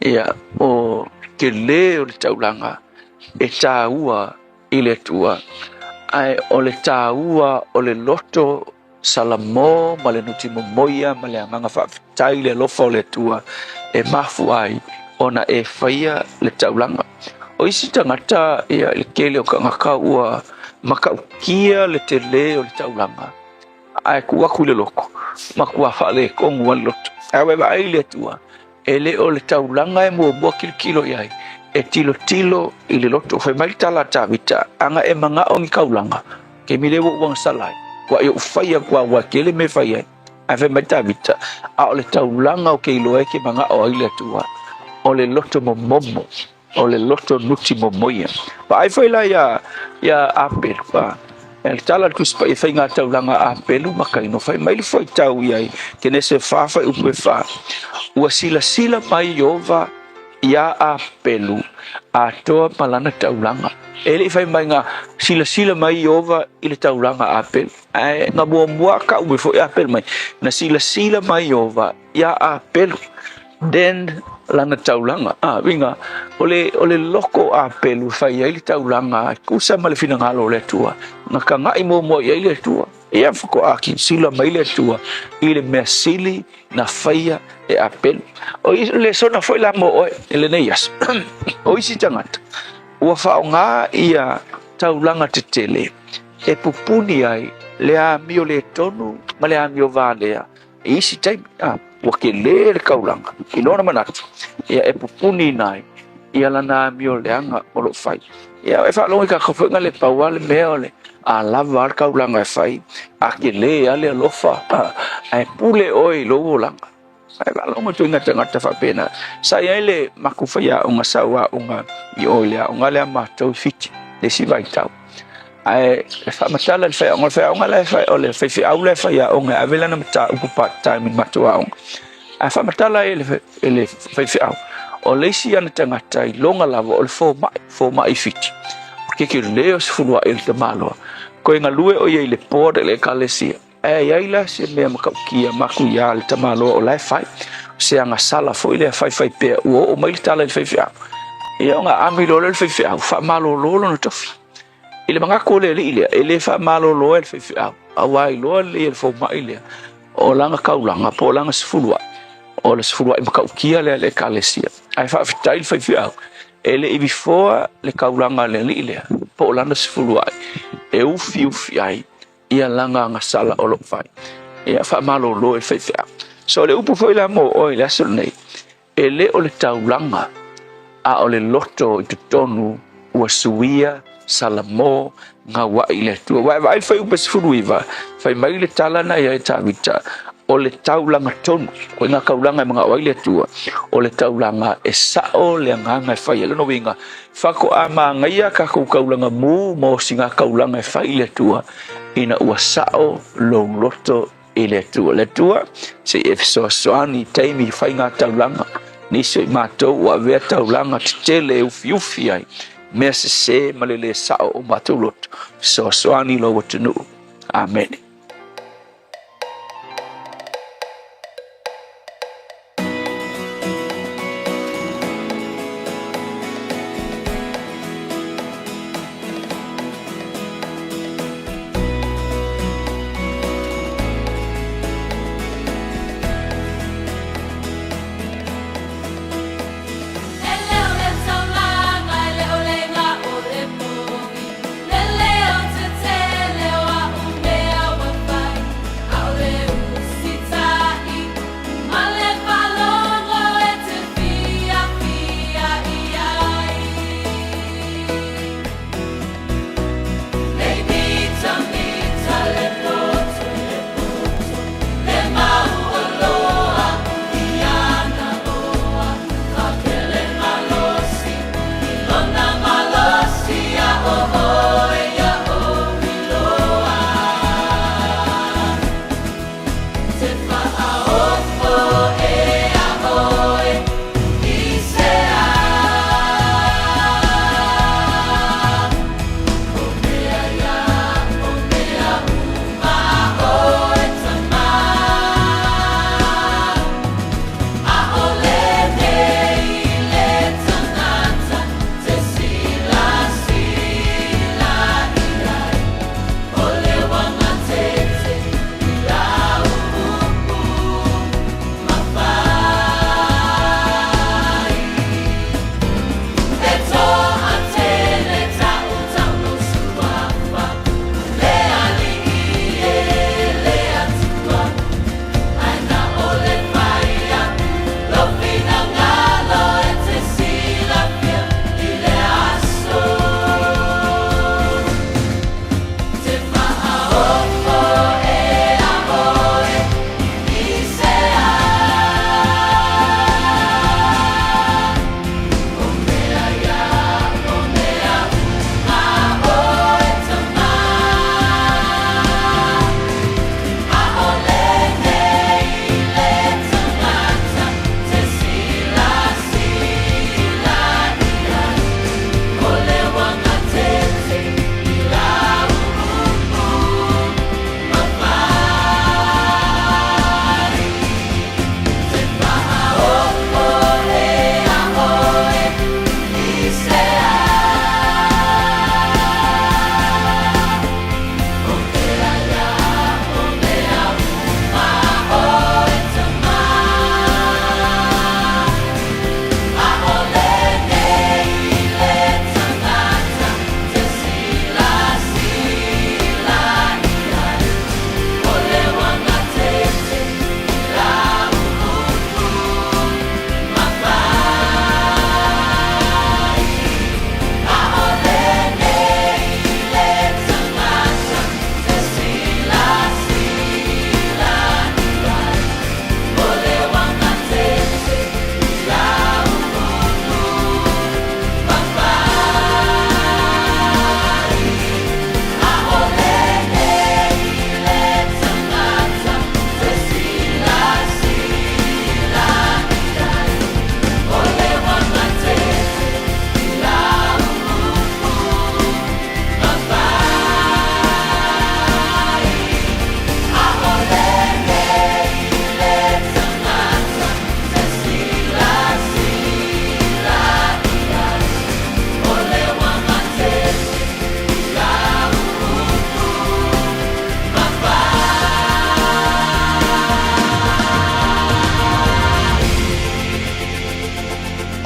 S21: ia o ke le o le taulanga e taua i le tua. Ai o le taua o le loto salamo ma le nuti momoia ma le anganga whaafitai le lofa o le tua e mafu ai ona e whaia le taulanga. O isi tangata ia le kele o ka ngaka ua makaukia le te le o le taulanga. Ai kua kule loko, makua whale kongu an loto. Awe wa ai le tua, e le o le taulanga e mua kilo iai, e tilo i le loto. Whai mai tala tawita, anga e manga o ngi kaulanga, ke mi lewo uang salai. Kwa i ufaya kwa wakele me whai ai. Ai whai mai tawita, a o le taulanga o ke ilo e ke manga o ai le tua. O le loto momomo. O le loto nuti momoia. Pa ai foi la ia apel pa. El tala kuspa i fai ngā taulanga apelu makai no fai mai foi tau iai ke nese fafa upe fa. Ua sila mai iova ia apelu a toa malana taulanga. Ele fai mai ngā sila mai iova i le taulanga apelu. Ai ngā mua ka upe foi apelu mai. Na sila mai iova ia apelu. Den lana taulanga winga ole loko a pelu fai ai taulanga kusa male finangalo le tua na kanga i mo ai le tua ia foko aki sila mai le tua ile mesili na faia e a pelu o le sona foi la mo ele neias o isi tangata ua faonga ia taulanga tetele e pupuni ai le a mio le tonu ma le a mio valea isi time wakele le kaulanga ilona manatu ia e pupuni nai ia lana mio leanga o lo fai ia e fa longa ka fenga le pauale meole a lava al kaulanga e fai a ke le ale lofa ai pule oi lo langa ai va longa tu ngata fa pena sa ia le makufaya unga sawa unga i olia unga le ma to fiti le si vai tau ai fa matala le fa unga le fa ole fa fi aule fa ia unga avela na mata upu part time matua a fa matala ele fa au o le si ana tangata i longa lava o le fo mai fiti porque que leo se fulua el te malo ko inga lue o ye le pore le kalesia ia ila se me makakia maku ya le te malo o le fai se anga sala fo ile fai pe o mai tala le fai ia nga amilo le fefea fa malolo no tofi ile manga kole ile ele fa malolo le fefea awai lo le fo mai o langa kaulanga po langa sfulwa o le sfulwa i makaukia le kalesia ai fa fitai fefea ele i before le kaulanga le ile po langa sfulwa e ufi ai ia langa ngasala o lo fai ia fa malolo le fefea so le upu foi la mo o ile aso nei ele o le taulanga a o le loto i te tonu ua suia salamo nga wa ile tu vai fai upa sfuruiva fai mai le tala na ia tavita o le taulanga tonu ko nga kaulanga mga wa ile tu o le taulanga e sao le nganga fai le no winga fako ama ngai ka ku kaulanga mu mo singa kaulanga fai le tu ina ua sao lo loto ile tu le tu se if so soani taimi fai nga taulanga niso i mātou wa vea taulanga tele ufi ai mea se malele sao o mātou loto so soani lo watunu amen.
S4: Leo te te leo a umea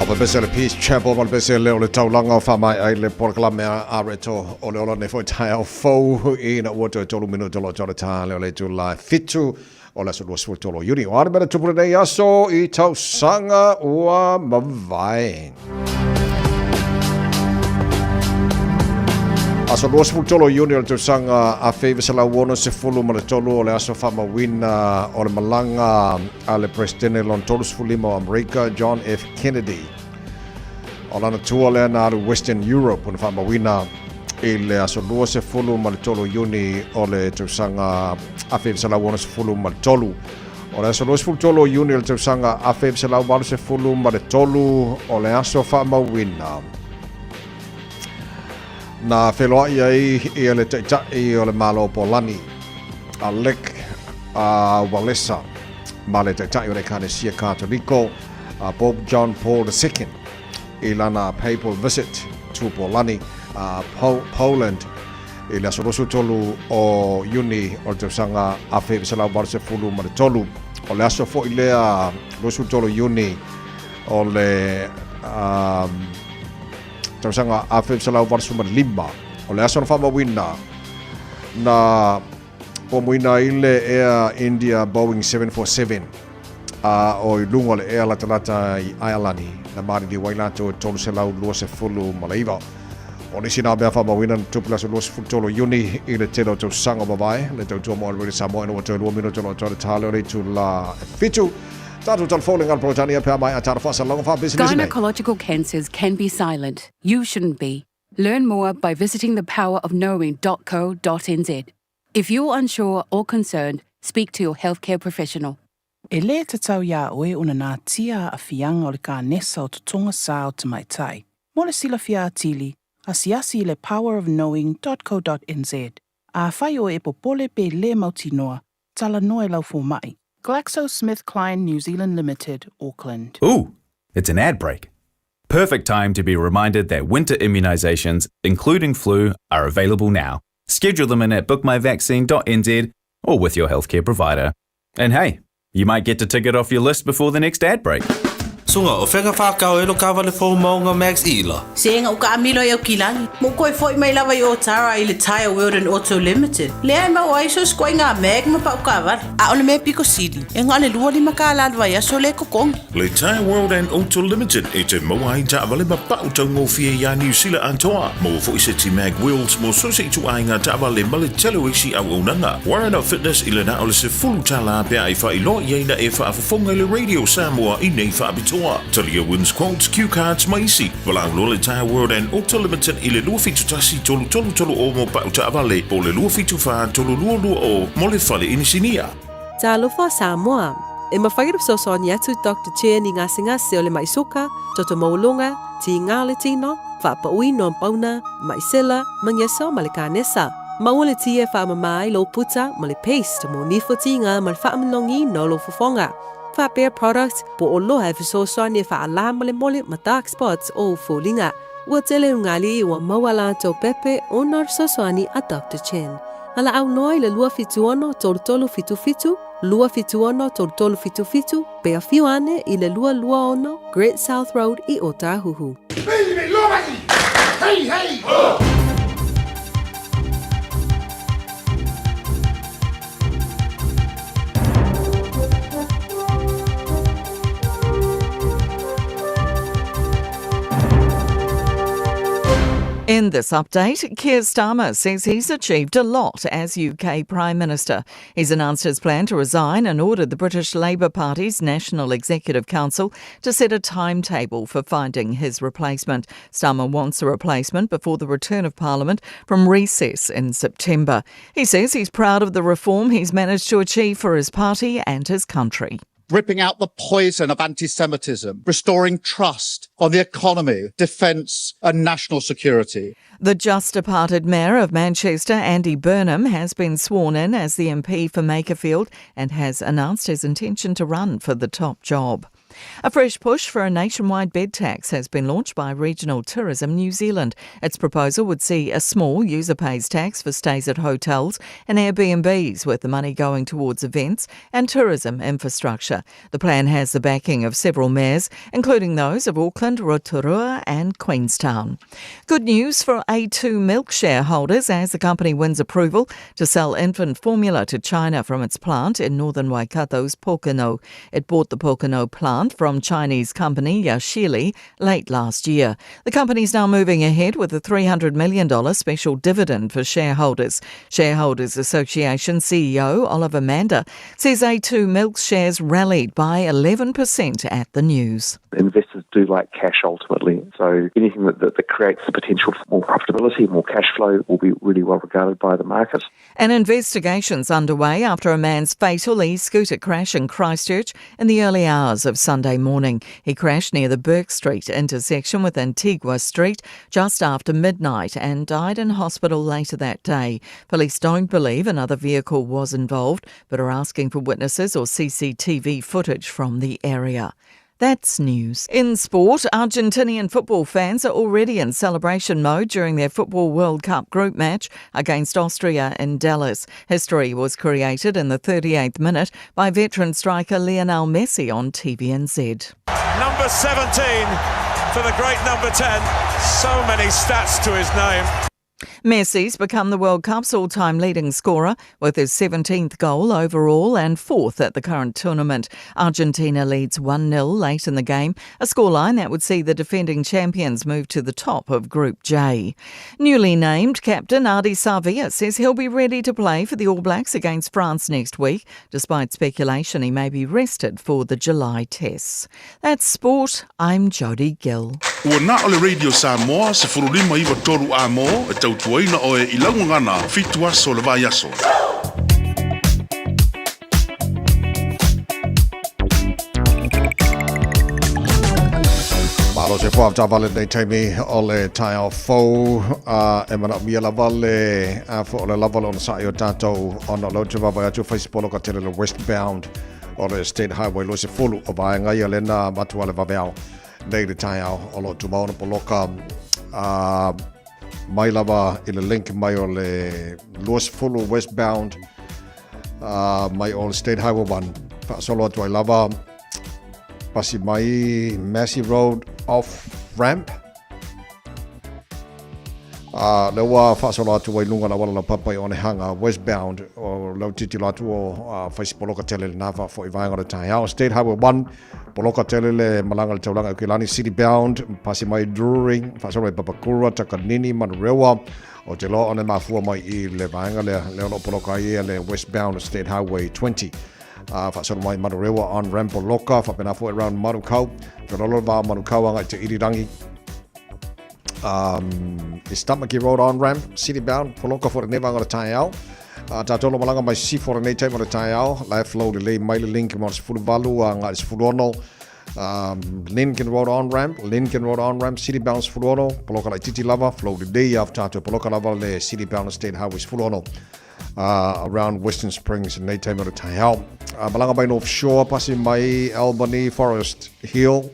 S2: Opa bese le Peace Chapel mal bese le o le taulanga o whamai ai le porklame a reto o le ola ne foi Taeao fou I na ua tolu minuto lo tole tā le o le tula fitu o le sulu sulu tolo yuri. O ana mera tupure nei aso I tausanga ua mawai. Aso lua sulu tolo yuri o le tausanga a feiva se la uono se fulu ma le tolu o le aso whamawina o le malanga a le presidente lon tolu sulu lima o Amerika John F. Kennedy. O lana tua lea na alu Western Europe una whamawina I le aso lua se fulu ma le tolu yuni o le tausanga a feiva se la uono se fulu ma le tolu. O le aso lua se fulu tolo yuni o le tausanga a feiva se la uono se fulu ma le tolu o le aso whamawina. Na wheloa I le teitai o le malo Polani, a Lek, a Walesa, ma le teitai o le Kanesia Katoliko, a Pope John Paul II, I lana papal visit to Polani, Poland, I le asorosu tolu o Yuni o le tausanga a whewesala warse fulu ma le tolu, o le aso fo I lea rosu tolu Yuni o le tausanga a whewesala warse ma le lima, o le aso na whamawina na pomuina I le Air India Boeing 747 o I lunga le Air Latalata I Ialani na mari di wailato tolu se lau lua se fulu ma le iwa. O nisi nā mea whamawina na tupula se lua se fulu tolu yuni I le telo tausanga mawai le tautua mo already Samoa ina wato lua minuto lo tole tale o le tu la fitu. Tatu talfoling al protania pia mai atara fasa longa fa business.
S18: Gynecological cancers can be silent. You shouldn't be. Learn more by visiting thepowerofknowing.co.nz. If you're unsure or concerned, speak to your healthcare professional.
S4: E le te tau ia oe una nā tia a fianga o le ka nesa o tutonga sā o te mai tai. Mo le sila fia atili, a siasi le powerofknowing.co.nz. A whai o e popole pe le mautinoa, tala noe lau fō mai. GlaxoSmithKline New Zealand Limited, Auckland.
S22: Ooh, it's an ad break. Perfect time to be reminded that winter immunisations, including flu, are available now. Schedule them in at bookmyvaccine.nz or with your healthcare provider. And hey, you might get to tick it off your list before the next ad break.
S23: Sunga o whenga whakao e lo kawa le fō maunga Max Ila.
S19: Senga o ka amilo i au kilangi. Mo koe fwoi mai lawa I o Tara I le Taeao World and Auto Limited. Lea ma o aiso skoi ngā meg ma pa o kawa. A o le mea piko sidi. E ngā le lua lima ka alalwa ia so le kokong.
S7: Le Taeao World and Auto Limited e te maua I taawale ma pa o tau ngofie ia New Zealand antoa. Mo fo I se ti mag wheels mo so se tu ai ngā taawale ma le telo isi au unanga. Warren Up Fitness I le na o le se fulu tala pia I wha I lo i eina e wha afafonga le Radio Samoa I nei wha abitoa. Talia wins quotes, cue cards, maisi. Walau lo le Taeao World and Auto Limited I le lua fitu tasi tolu o mo pa o taawale. Po le lua fitu wha tolu lua o mo le whale inisinia.
S24: Ta alofa Samoa. E mawhagirap sosoni atu Dr. Chen I ngase o le maisoka, toto maulonga, ti ngā le tino, whaapawui no pauna, maisela, mangyeso ma le kānesa. Maua le tia whaamamai lo puta ma le paste mo nifotinga ma le whaamanongi no lo fufonga. Whapea products po o loha e whasosoni e whaala ma le mole ma dark spots o fulinga. Ua tele ungali ua mawala tau pepe o nar sosoni a Dr. Chen. Ala au noi le lua fituono tolu fitu fitu, lua fituono tolu fitu fitu, pe a fiuane I le lua ono, Great South Road I Otahuhu.
S7: Hey, hey!
S3: In this update, Keir Starmer says he's achieved a lot as UK Prime Minister. He's announced his plan to resign and ordered the British Labour Party's National Executive Council to set a timetable for finding his replacement. Starmer wants a replacement before the return of Parliament from recess in September. He says he's proud of the reform he's managed to achieve for his party and his country.
S25: Ripping out the poison of anti-Semitism, restoring trust on the economy, defence and national security.
S3: The just-departed Mayor of Manchester, Andy Burnham, has been sworn in as the MP for Makerfield and has announced his intention to run for the top job. A fresh push for a nationwide bed tax has been launched by Regional Tourism New Zealand. Its proposal would see a small user pays tax for stays at hotels and Airbnbs, with the money going towards events and tourism infrastructure. The plan has the backing of several mayors, including those of Auckland, Rotorua and Queenstown. Good news for A2 Milk shareholders as the company wins approval to sell infant formula to China from its plant in northern Waikato's Pokeno. It bought the Pokeno plant from Chinese company Yashili late last year. The company is now moving ahead with a $300 million special dividend for shareholders. Shareholders Association CEO Oliver Mander says A2 Milk's shares rallied by 11% at the news.
S5: Investors do like cash ultimately, so anything that creates the potential for more profitability, more cash flow will be really well regarded by the market.
S3: An investigation's underway after a man's fatal e-scooter crash in Christchurch in the early hours of Sunday morning. He crashed near the Burke Street intersection with Antigua Street just after midnight and died in hospital later that day. Police don't believe another vehicle was involved, but are asking for witnesses or CCTV footage from the area. That's news. In sport, Argentinian football fans are already in celebration mode during their Football World Cup group match against Austria in Dallas. History was created in the 38th minute by veteran striker Lionel Messi on TVNZ.
S6: Number 17 for the great number 10. So many stats to his name.
S3: Messi's become the World Cup's all-time leading scorer with his 17th goal overall and 4th at the current tournament. Argentina leads 1-0 late in the game, a scoreline that would see the defending champions move to the top of Group J. Newly named captain Adi Sarvia says he'll be ready to play for the All Blacks against France next week, despite speculation he may be rested for the July tests. That's sport. I'm Jodie Gill.
S1: Ua na ole Radio Samoa se furulima iwa toru a mo e tautuaina o e ilangungana fitua so le vai aso.
S2: Malo se fua ta vale nei taimi ole Taeao fo e mana mia la vale fo le lava on sa yo tato on lo te vava atu Facebook ka tele le westbound ole State Highway lo se fulu o vai ngai le na matua le vaveo nei le Taeao o lo tumauna poloka mai lava i le link mai o le Luas Fulu westbound mai o le State Highway 1 fa solo atu ai lava pasi mai Massey Road off ramp le wa fa solo atu ai lunga la wala la papai o ne hanga westbound o lau titi latu o faisi poloka tele le nafa fo i vaenga le Taeao State Highway 1 poloka tele le malanga le taulanga Kilani City bound pasi mai Drury fa solo i Papakura Takanini Manurewa o te loa one mafua mai i le vaenga le ono poloka i le westbound State Highway 20 fa solo mai Manurewa on ramp poloka fa pena fo around Manukau te lolo va Manukau anga te irirangi Istamaki Road on ramp city bound poloka for the nevanga le Taeao Tatolo malanga mai si for nei time le Taeao live flow le mai le link mo se fulu valu nga se fuluono Lincoln Road on ramp city bound se fuluono poloka le titi lava flow the day after to poloka lava le city bound State Highway se fuluono around Western Springs nei time le Taeao malanga mai North Shore pasi mai Albany Forest Hill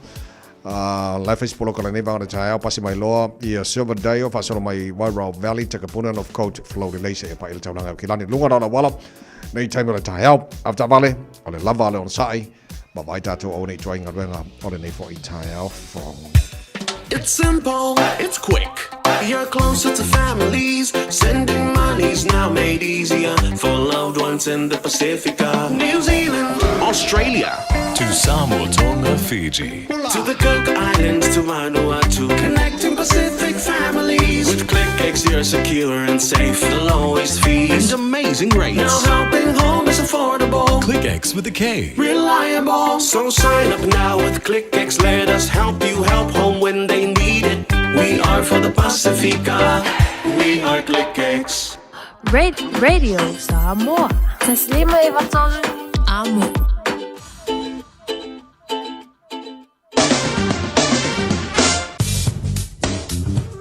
S2: life is poloka le nevanga le Taeao pasi mai loa i Silver Dale fa solo mai Wairau Valley te kapuna of coach flow the lace e pa il taulanga Kilani lunga na wala nei time le Taeao after vale o le lava le on sai ma vai tato o nei toinga renga o le nei fo i Taeao from.
S9: It's simple, it's quick. You're closer to families. Sending money's now made easier for loved ones in the Pacific. New Zealand, Australia,
S8: to Samoa, Tonga, Fiji,
S9: to the Cook Islands, to Vanuatu. Connecting Pacific families. With ClickX, you're secure and safe. The lowest fees
S8: and amazing rates.
S9: Now helping home is affordable.
S8: ClickX with a K.
S9: Reliable. So sign up now with ClickX. Let us help you help home when they need it. We are for the Pacifica. We are ClickX.
S11: Radio Samoa. Taslima ivatol amo.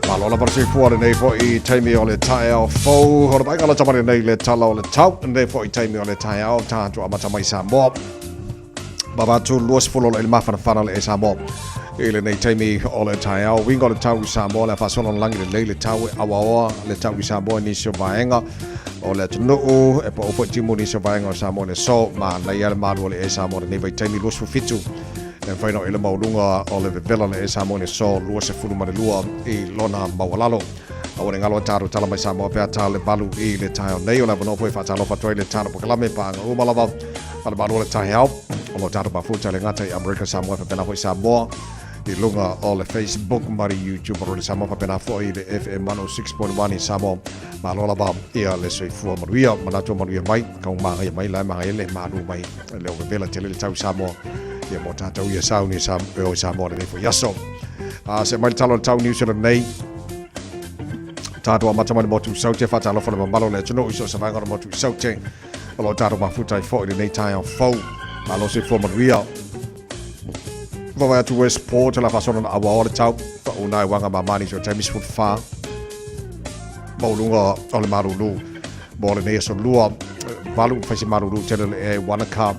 S2: Malola par se fuare nei fo i taimi o le Taeao fo hora mai kala tamani nei le tala o le tau nei fo i taimi o le Taeao tātua amata mai Samoa Baba tu luas fulo le mafana fana le Samoa. Ele nei taimi o le Taeao wingo le tau Samoa le fasolo langi le tau awaoa le tau Samoa ni so vaenga o le tunu e po fo timu ni so vaenga Samoa le so ma na ia le malu le Samoa nei vai taimi luas fu fitu e fai no ele maulunga o le vela le Samoa le so luas fu ma le lua I lona mawalalo o le ngalo taru tala mai Samoa pe ata le balu I le Taeao nei o le no foi fa talo fa le taru po kalame pa o malava para balu le Taeao o lo taru pa futa le ngata I America Samoa pe pena foi Samoa I lunga o le Facebook mari YouTube o le Samoa pa pena foi le FM 106.1 I Samoa ma lo lava ia le soi fu maruia manato maruia mai ka ma mai la ma ele malu mai le o vela tele le tau Samoa ia mo tata ia sauni o Samoa le foi yaso se mai talo tau New Zealand nei tato amata mai mo tu saute fa talo fa le malo le tuno iso sa vai mo tu saute o lo tato ma futai foi le nei tai fo ma lo se fu maruia Vava tu Westport la fasona na awa le tau pa una wanga mamani so tamis foot fa Maulunga o le marulu mo le nei so lua valu fa si marulu tele e wanaka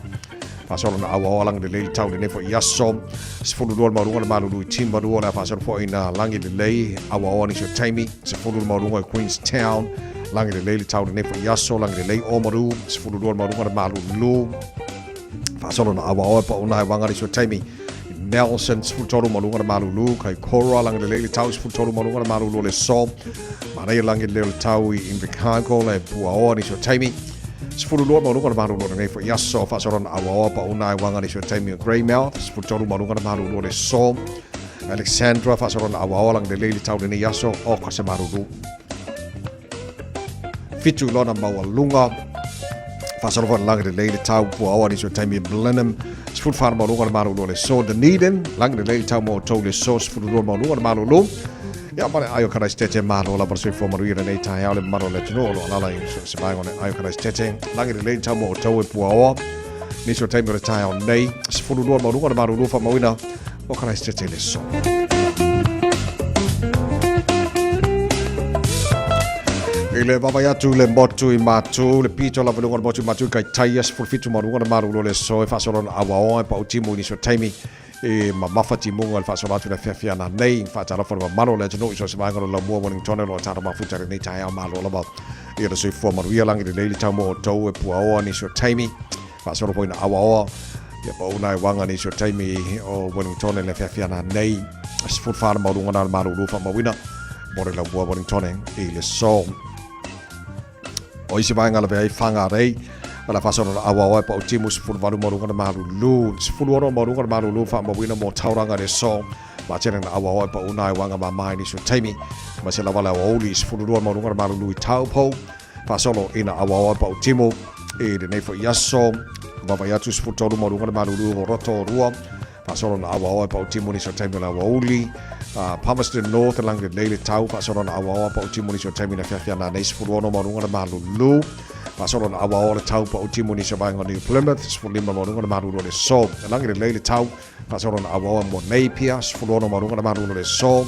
S2: fasona na awa lang le tau le nei fo yaso se fulu lua marunga le marulu team marulu la fasona fo ina langi le lei awa ni so taimi se fulu marunga Queenstown langi le lei tau le nei fo yaso langi le lei o maru se fulu lua marunga le marulu fasona na awa pa una wanga ni so taimi Nelson sfutoro malunga malulu kai Cora lang le le tau sfutoro malunga malulu le so mana lang le tau in Chicago le puao ni so taimi sfutoro malunga malulu nei for yaso fa soron awa pa una wanga ni so taimi Greymouth sfutoro malunga malulu le so Alexandra fa soron awa lang le tau ni yaso o ka se malulu fitu lona mawalunga fa soron lang le tau puao ni so taimi Blenheim Sfut far malunga malulu le so Dunedin lang le tau mo to le so sfut malunga malulu ya pare ayo kana stete malo la perso fo maruira nei Taeao le malo le tino lo ala se vai on ayo kana stete lang le tau mo to e puao ni so taimi le Taeao nei sfut malunga malulu fa mawina o kana stete le so Ile baba ya tu le motu I matu le pito la velunga motu matu kai taias for fitu marunga maru le so e fasoron awa pa utimu ni so taimi e mafati munga le fasoron tu le fia na nei fa tala for mano le no so se manga la mo morning tone lo tara ma futa nei Taeao malo la ba e le so fo maru ya lang le tamo to e puao ni so taimi fasoron po na awa ya pa una wanga ni so taimi o morning tone le fia na nei as for far marunga maru fa mawina more la mo morning tone e le so O isi vai ngala vei fanga rei ala fasona awa pa utimu sfulu valu morunga malulu sfulu oro morunga malulu fa mawina mo tauranga le so ma tena awa pa unai wanga ma mai ni so taimi ma se lavala oli sfulu morunga malulu taupo fasolo ina awa pa utimu e de nei fo yaso baba yatu sfulu morunga malulu roto rua fasolo awa pa utimu ni so taimi la oli Palmerston North lang le lele tau fa soron awa pa utimu ni so taimi na fia na nei sfulu no morunga malulu fa soron awa le tau pa utimu ni so bang on New Plymouth sfulu morunga malulu le so lang le lele tau fa soron awa mo nei pia sfulu no morunga malulu le so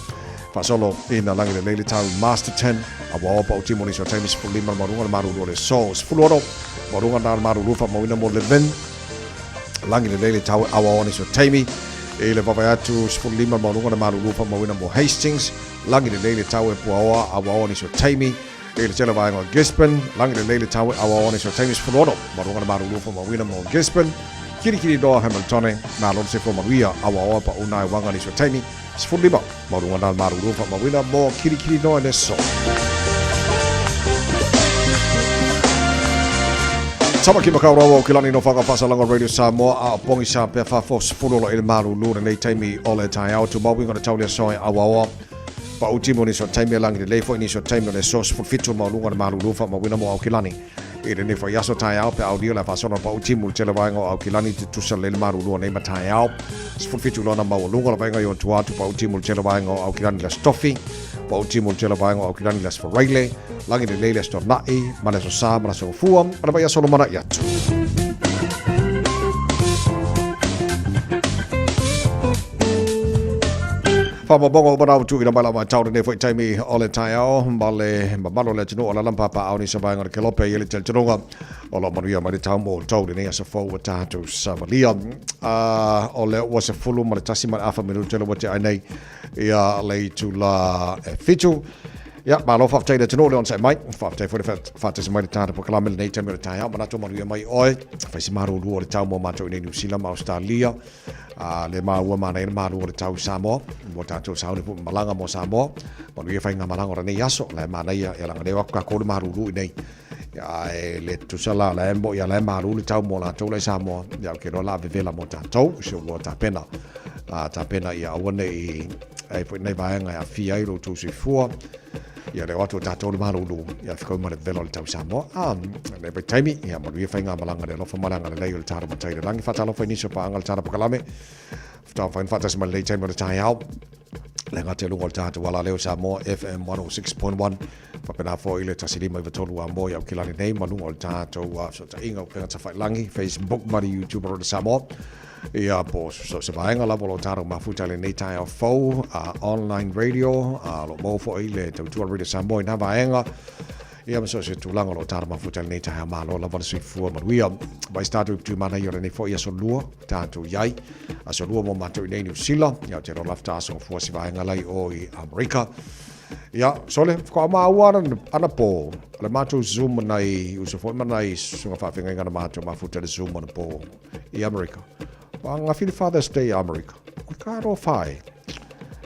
S2: fa solo ina lang le lele tau Masterton awa pa utimu ni so taimi sfulu morunga malulu le so sfulu no morunga malulu fa mo ina mo le ven lang le lele tau awa ni so taimi e le papa atu sfulu morunga malulu fa mo ina mo Hastings lang le lele tau e puawa awa ni so taimi e le tele vai ngo Gisborne lang le lele tau awa ni so taimi sfulu morunga malulu fa mo ina mo Gisborne kiri do Hamilton na lo se fo maria awa pa una wanga ni so taimi sfulu morunga malulu fa mo ina mo kiri do ne so Sama ki makau rawa o kilani no whakawhasalanga Radio Samoa a pongi sa pe whafos fulolo il maru luna nei taimi o le Taeao tu mau inga na tau lea soe awawa pa utimo ni so taimi langi le leifo ni so taimi le sos fulfitu mau lunga na maru lufa ma wina mo au kilani e le nefo yaso Taeao pe au dio la whasona pa utimo tele wainga au kilani te tusa le maru lua nei ma Taeao fulfitu lona mau lunga la wainga yon tuatu pa utimo tele wainga au kilani la stoffi pa utimo tele wainga au kilani la sforeile langi le leile sto nai ma le so sa ma so fuam ana ba yaso lo mana yatu Bongo Banau to Inabala Town in for time all the Taeao, Male, Malo Legend, or Lampa, Auni Sabang or Kelope, Yelita Jonga, or Maria Maritamo, told in as a forward to Savalia. Ole was a full Matasima Alpha Minutel, what I nay, lay to La Fitu. Ja, maar of afte dat no on sai mai, afte for the fact is mai tata po kalamel nei teme tai ma to maru mai oi, fa si maru lu tau mo ma to nei New Zealand ma Australia. Le ma wa ma nei maru tau Samoa, mo tatu sau ni malanga mo Samoa. Mo ye fa nga malanga ora nei yaso, le ma nei ya la nei wa ka ko maru lu nei. Ya le tu sala la embo ya le maru le tau mo la to le Samoa. Ya ke no la vela mo tatu, so wo ta pena. Ta pena ya wone ai po nei ba nga fi ai ro tu si fu. Ya le watu tato le malu ya fiko ma le velo le tau Samoa le pe taimi ya mo ye fainga malanga le lofa malanga le le tara matai le langi fatalo fa iniso pa angal tara pokalame fta fa fatas ma le taimi le Taeao le ngate lu gol tato wala le Samoa FM 106.1 fa pena fo ile tasili mai vetolu ambo ya kilani nei malu gol tato wa so ta inga pe ta fa langi Facebook ma YouTube ro Samoa ia po so se vaenga la volontaro mafuta le nei Taeao fo online radio lo mo fo ile te tu radio Samoa na vaenga ia so se tu langa lo tar mafuta le nei Taeao malo la vol sui fu ma wia vai start up tu mana yore nei fo ia so lua tanto yai a so lua mo mato nei New Zealand ia te ro lafta so fo se vaenga lai o i America ia so le ko ma wana ana po le mato zoom nai uso fo manai sunga fa finga ngana mato mafuta le zoom na po i America. Nga fili Father's Day America. Karo fai.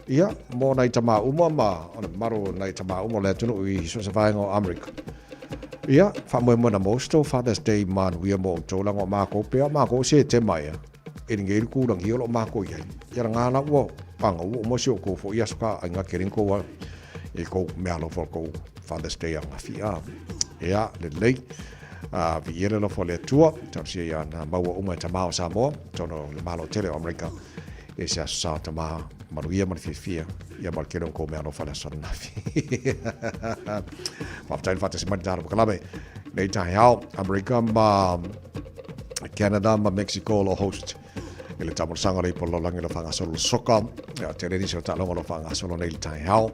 S2: Ia, mo nai tama uma ma, maro nai tama uma le tunu I so se vai ngo America. Ia, fa mo na mosto Father's Day man we mo to la ngo ma ko pe ma ko se te mai. Ngei ku dang hiolo ma ko ia. Ia nga na wo panga wo mo sio ko fo ia ska nga kerin ko wa. E ko me alo fo ko Father's Day nga fia. Ia, le lei. Vi lo fo le tua tasi ya na maua uma tamao Samoa tono le malo tele America e sia sa tama maruia man fifia ya mal kero ko me ano fala son na fi faftain fata se mandar ko labe nei Taeao America ma Canada ma Mexico lo host ele tamo sangare por lo langi lo fanga solo soka ya tele ni so ta lo fanga solo nei Taeao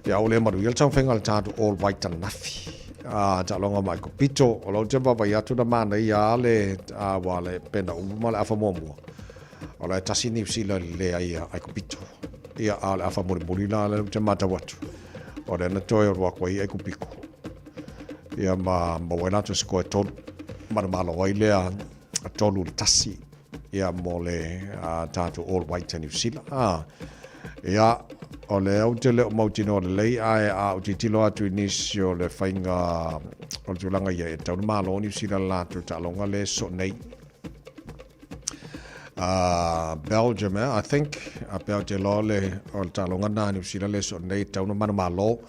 S2: ya ole maruia tang fengal tatu all white and nafi ta longa mai ko pito o lo te baba ya tu na mana ya le wale pena uma le afa momo o le tasi ni sila le ai ko pito ia ale afa mo bolila le te mata watu o le na toy ro ko ai ko piko ia ma wena to sko to malo ai le a tolu tasi ia mo le tatu all white and sila ia o le au te leo mautino le lei ai a o te tilo atu inisio le whainga o te langa ia e tau na malo ni sila latu ta longa le so nei Belgium I think Belgium lo le o ta longa na ni sila le so nei tau na malo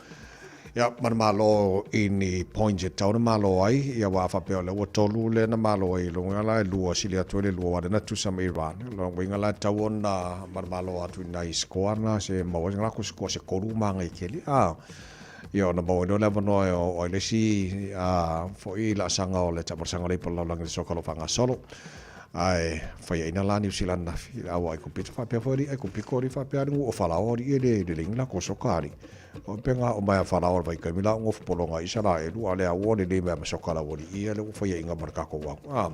S2: ia malo ini point e tau na malo ai ia wa fa pe le o tolu le na malo ai longa la lua sila atu le lua na tu sam Iran lo winga la tau na malo atu na iskoana se mo nga ko sko se koru manga ikeli ia na mo no le no o le si fo I la sanga o le tamo sanga le por la lang so ko fanga solo ai fa ina la New Zealand na fi awa ko pito fa pe fori ko pikori fa pe o fala ori ele de lingla ko sokari o penga o mai fala ori vai kamila ngof polonga isara e lu ale awoni de me sokala ori ia le fa inga marka ko wa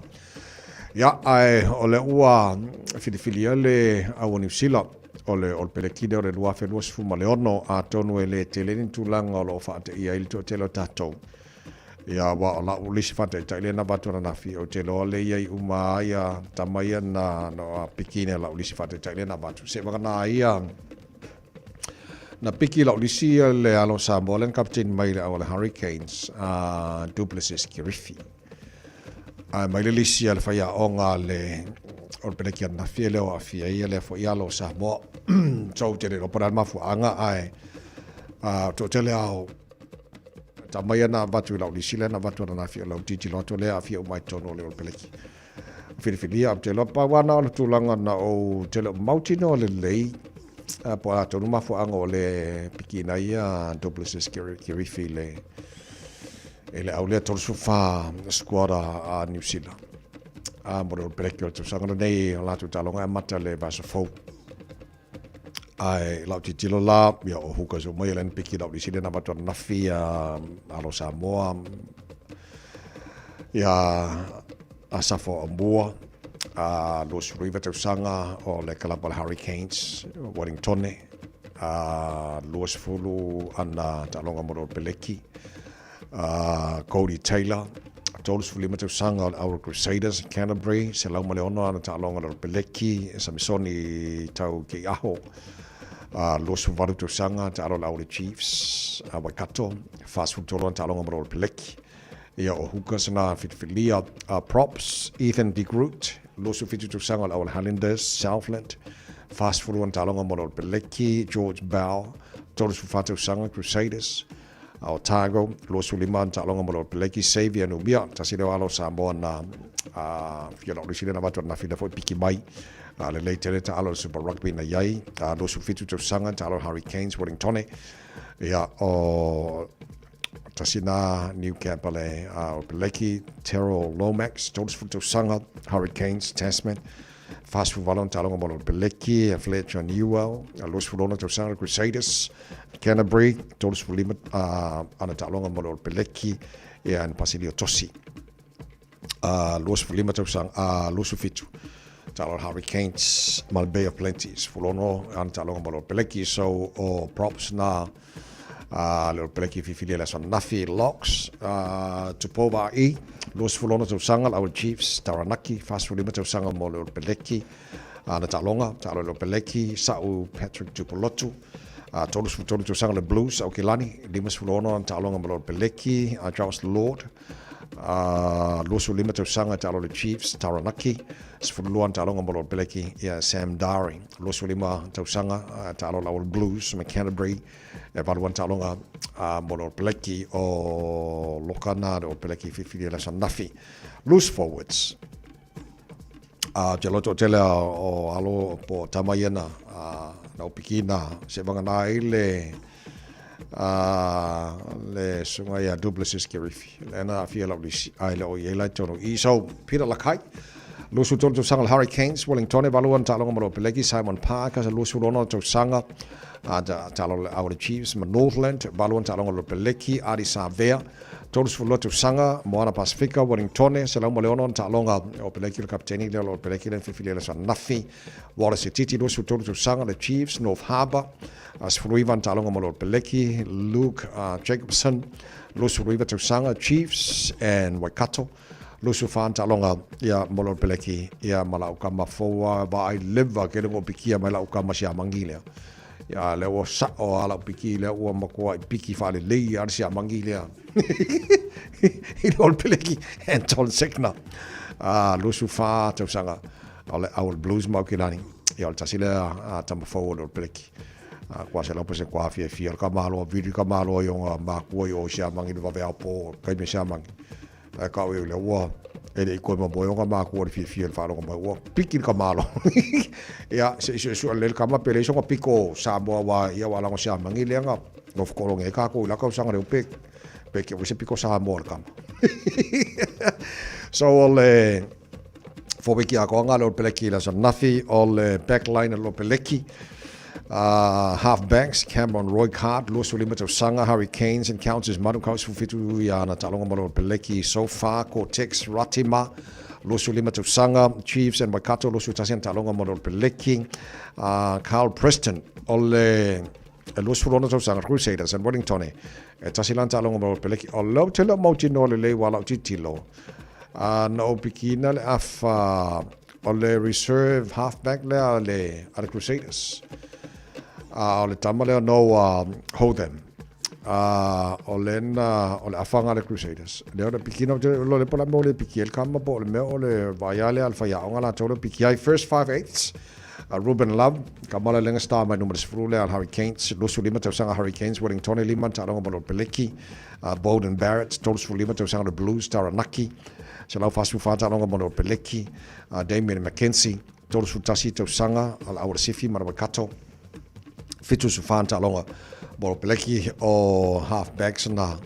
S2: ya ai ole ua fili le awa New Zealand ole ol pelekide o le lua fe luas fu maleono a tonu ele teleni tulanga o lo fa te ia il to telo tato ia wa la ulisi fa te tele na batu na fi o telo le ia uma ia tamaya na no pikine la ulisi fa te tele na batu se va na ia na piki la ulisi le alo Samoa le captain mai le awale Hurricanes Duplessis Kirifi mai le lisi al fa ia onga le o peleki na fiele o afia ia le fo ia lo Samoa so te ro para mafu anga ai to tele au tamaya na batu la ulisile na batu na fia lo titi lo to le afia o mai tono le o peleki filifilia te lo pa wana o tulanga na o tele mautino le lei po a tonu mafu anga o le pikina ia Duplessis Kirifi le ele au le tolu fa squad a New Zealand mo le peleki o sanga nei la tu talonga mata le baso fo ai lau ti tilo la ya o huka so mai len piki lau di sile na baton nafi alo Samoa ya asafo ambua los river te sanga o le kalapal Hurricanes Wellington los fulu ana talonga moro peleki Cody Taylor Todos fulima te sanga our Crusaders in Canterbury se lau maleono ana talonga moro peleki samisoni tau ke aho los varu te sanga talo lau the Chiefs Waikato fast food tolo talonga moro peleki ia o hukas na fitfilia props Ethan de Groot los fitu tu sanga al Highlanders Southland fast food talonga moro peleki George Bow todos fatu sanga Crusaders Otago los liman talonga moro peleki Xavier Nubia tasilo alo Samoa na fiona risile na batu na fida foi piki mai le later ta Super Rugby na yai los fitu tu sanga talo Hurricanes Wellington ia o Tasina New Kapale Peleki Terrell Lomax todos futu sanga Hurricanes Tasman fast food valon talonga moro Peleki Fletcher Newell los fulona to sanga Crusaders Canterbury todos fulima ana talonga moro Peleki e an Pasilio Tosi los fulima to sanga los fitu talon Hurricanes Malbay of Plenties fulono ana talonga moro Peleki so o props na le peleki fifilia la son nafi locks Tupova los fulona to sanga our Chiefs Taranaki fast food to sanga mo le peleki na talonga talo le peleki Sau Patrick Tupolotu todos fulona to sanga le Blues Okilani limas fulona talonga mo le peleki Charles Lord los fulima to sanga talo le Chiefs Taranaki fulona talonga mo le peleki Sam Dari los fulima to sanga talo le Blues Canterbury Evaluan talonga moro peleki o lokana o peleki fifilia la sanafi loose forwards jaloto tele o alo po tamayena na opikina se bangana ile le sunga ya Duplessis Kirifi lena fiela ile o yela tono iso Peter Lakai Lusu tono to sanga Hurricanes Wellington evaluan talonga moro peleki Simon Parker lusu rono to sanga talo our Chiefs Northland balon talonga lo peleki Adi Savea todos for lot of sanga Moana Pacifica Wellington salamo leonon talonga o peleki kapteni lo peleki le fifilia la nafi Wallace Titi lusu tono to sanga the Chiefs North Harbour as fruivan talonga lo peleki Luke Jacobson lusu river to sanga Chiefs and Waikato lusu fan talonga ia molo peleki ia malauka mafoa ba I live ke ngo pikia malauka masia mangile ya le o sa o ala piki le o mako piki fa le ar sia mangile i ol peleki Anton Sekna lusu fa to sanga our Blues Maukilani ia ol tasila tamafo ol peleki kwa se lopo se kwa fia kamalo vidi kamalo yo ma ko yo sia mangile va ver po kai me sia mang ka we le wa ele ko mo boyo ka ma ko fi fa lo mo wa piki ka malo ya se le ka ma pele so ko piko Samoa wa ya wala ko sia mangile nga no ko lo nge ka ko la ka sanga le pe ke we se piko Samoa ka so ole fo be ki a ko nga lo peleki la so nafi ole backline lo peleki half backs Cameron Roy Card Luis Limit of Sanga Hurricanes encounters Manu Kaus Fufitu Yana Talonga Moro Peleki so far Cortex Ratima Luis Limit of Sanga Chiefs and Waikato Luis Utasian Talonga Moro Peleki Carl Preston Ole Luis Fulona of Sanga Crusaders and Wellington Tasilan Talonga Moro Peleki Olo Telo Motino Le Wala Titilo no Pikina Afa Ole reserve halfback le Crusaders ole tamale no hold them ole afanga le Crusaders le ole pikino lo le pola mo le pikiel kama po le me ole vayale alfa ya ngala tolo pikiai first 5/8 Ruben Love kamala lenga star my number frule al Hurricanes lusu lima to sanga Hurricanes Wellington lima talonga bolo peleki Bowden Barrett todos for lima to sanga the Blues Taranaki Salau fasu fata longa bolo peleki Damien McKenzie todos for tasi to sanga al our sifi marabakato fitu su fanta longa bolo peleki o half backs na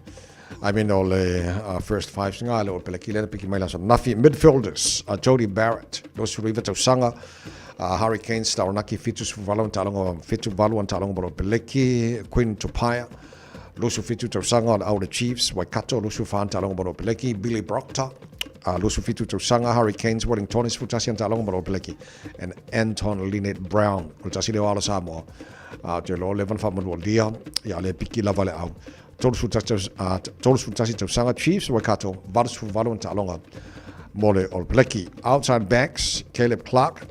S2: I mean, all the first five singa le peleki le piki mai la so nafi midfielders, Jody Barrett, those Riva Tausanga, Hurricanes Taranaki Fitus Valon Talongo Fitu Valuan Talongo Peleki, Queen Tupaya, Lusu Fitu Tausanga out the Chiefs, Waikato, Lusu Fan Talongo Peleki, Billy Proctor, Lusu Fitu Tausanga, Hurricanes, Wellingtonis Futasian Talongo Peleki, and Anton Lynette Brown, Utasile Wala Samoa, Jelo 11 Faman Waldia, Yale Piki Lavale out. Todos Futasi Tausanga Chiefs, Waikato, Varsu Valon Talonga, Mole or Peleki, outside backs, Caleb Clark.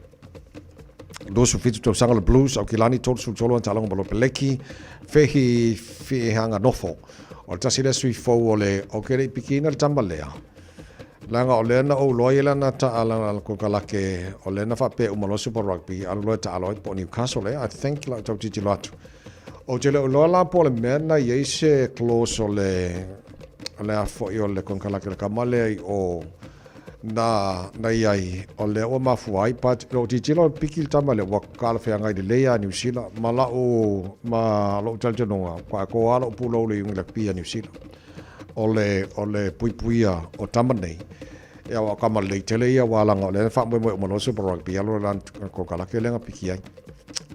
S2: Those who fit to Sangala Blues, Okilani, Tosu Jolo and Talong Bolo Peleki, Fehi Fihanga Nofo, or Tassila Sui Fowole, Okere Pikina Tambalea. Langa Olena O Loyalana Ta'alan Kokalake, Olena Fape Umalo Super Rugby, Alota Aloy, Newcastle, I think like Titilato. Ojele Lola Polemena, Yese, close ole for your Conkalaka Kamale or. Na yai ole o mafuai pat lo titilo pikil tamale wakala fe ngai de leia New Zealand mala o ma lo taljonga kwa ko ala pulo le yung lakpia New Zealand ole puipuia o tamane ya wa kamal le teleia wala ngole fa mo mo super rugby alo lan ko kala ke lenga pikiai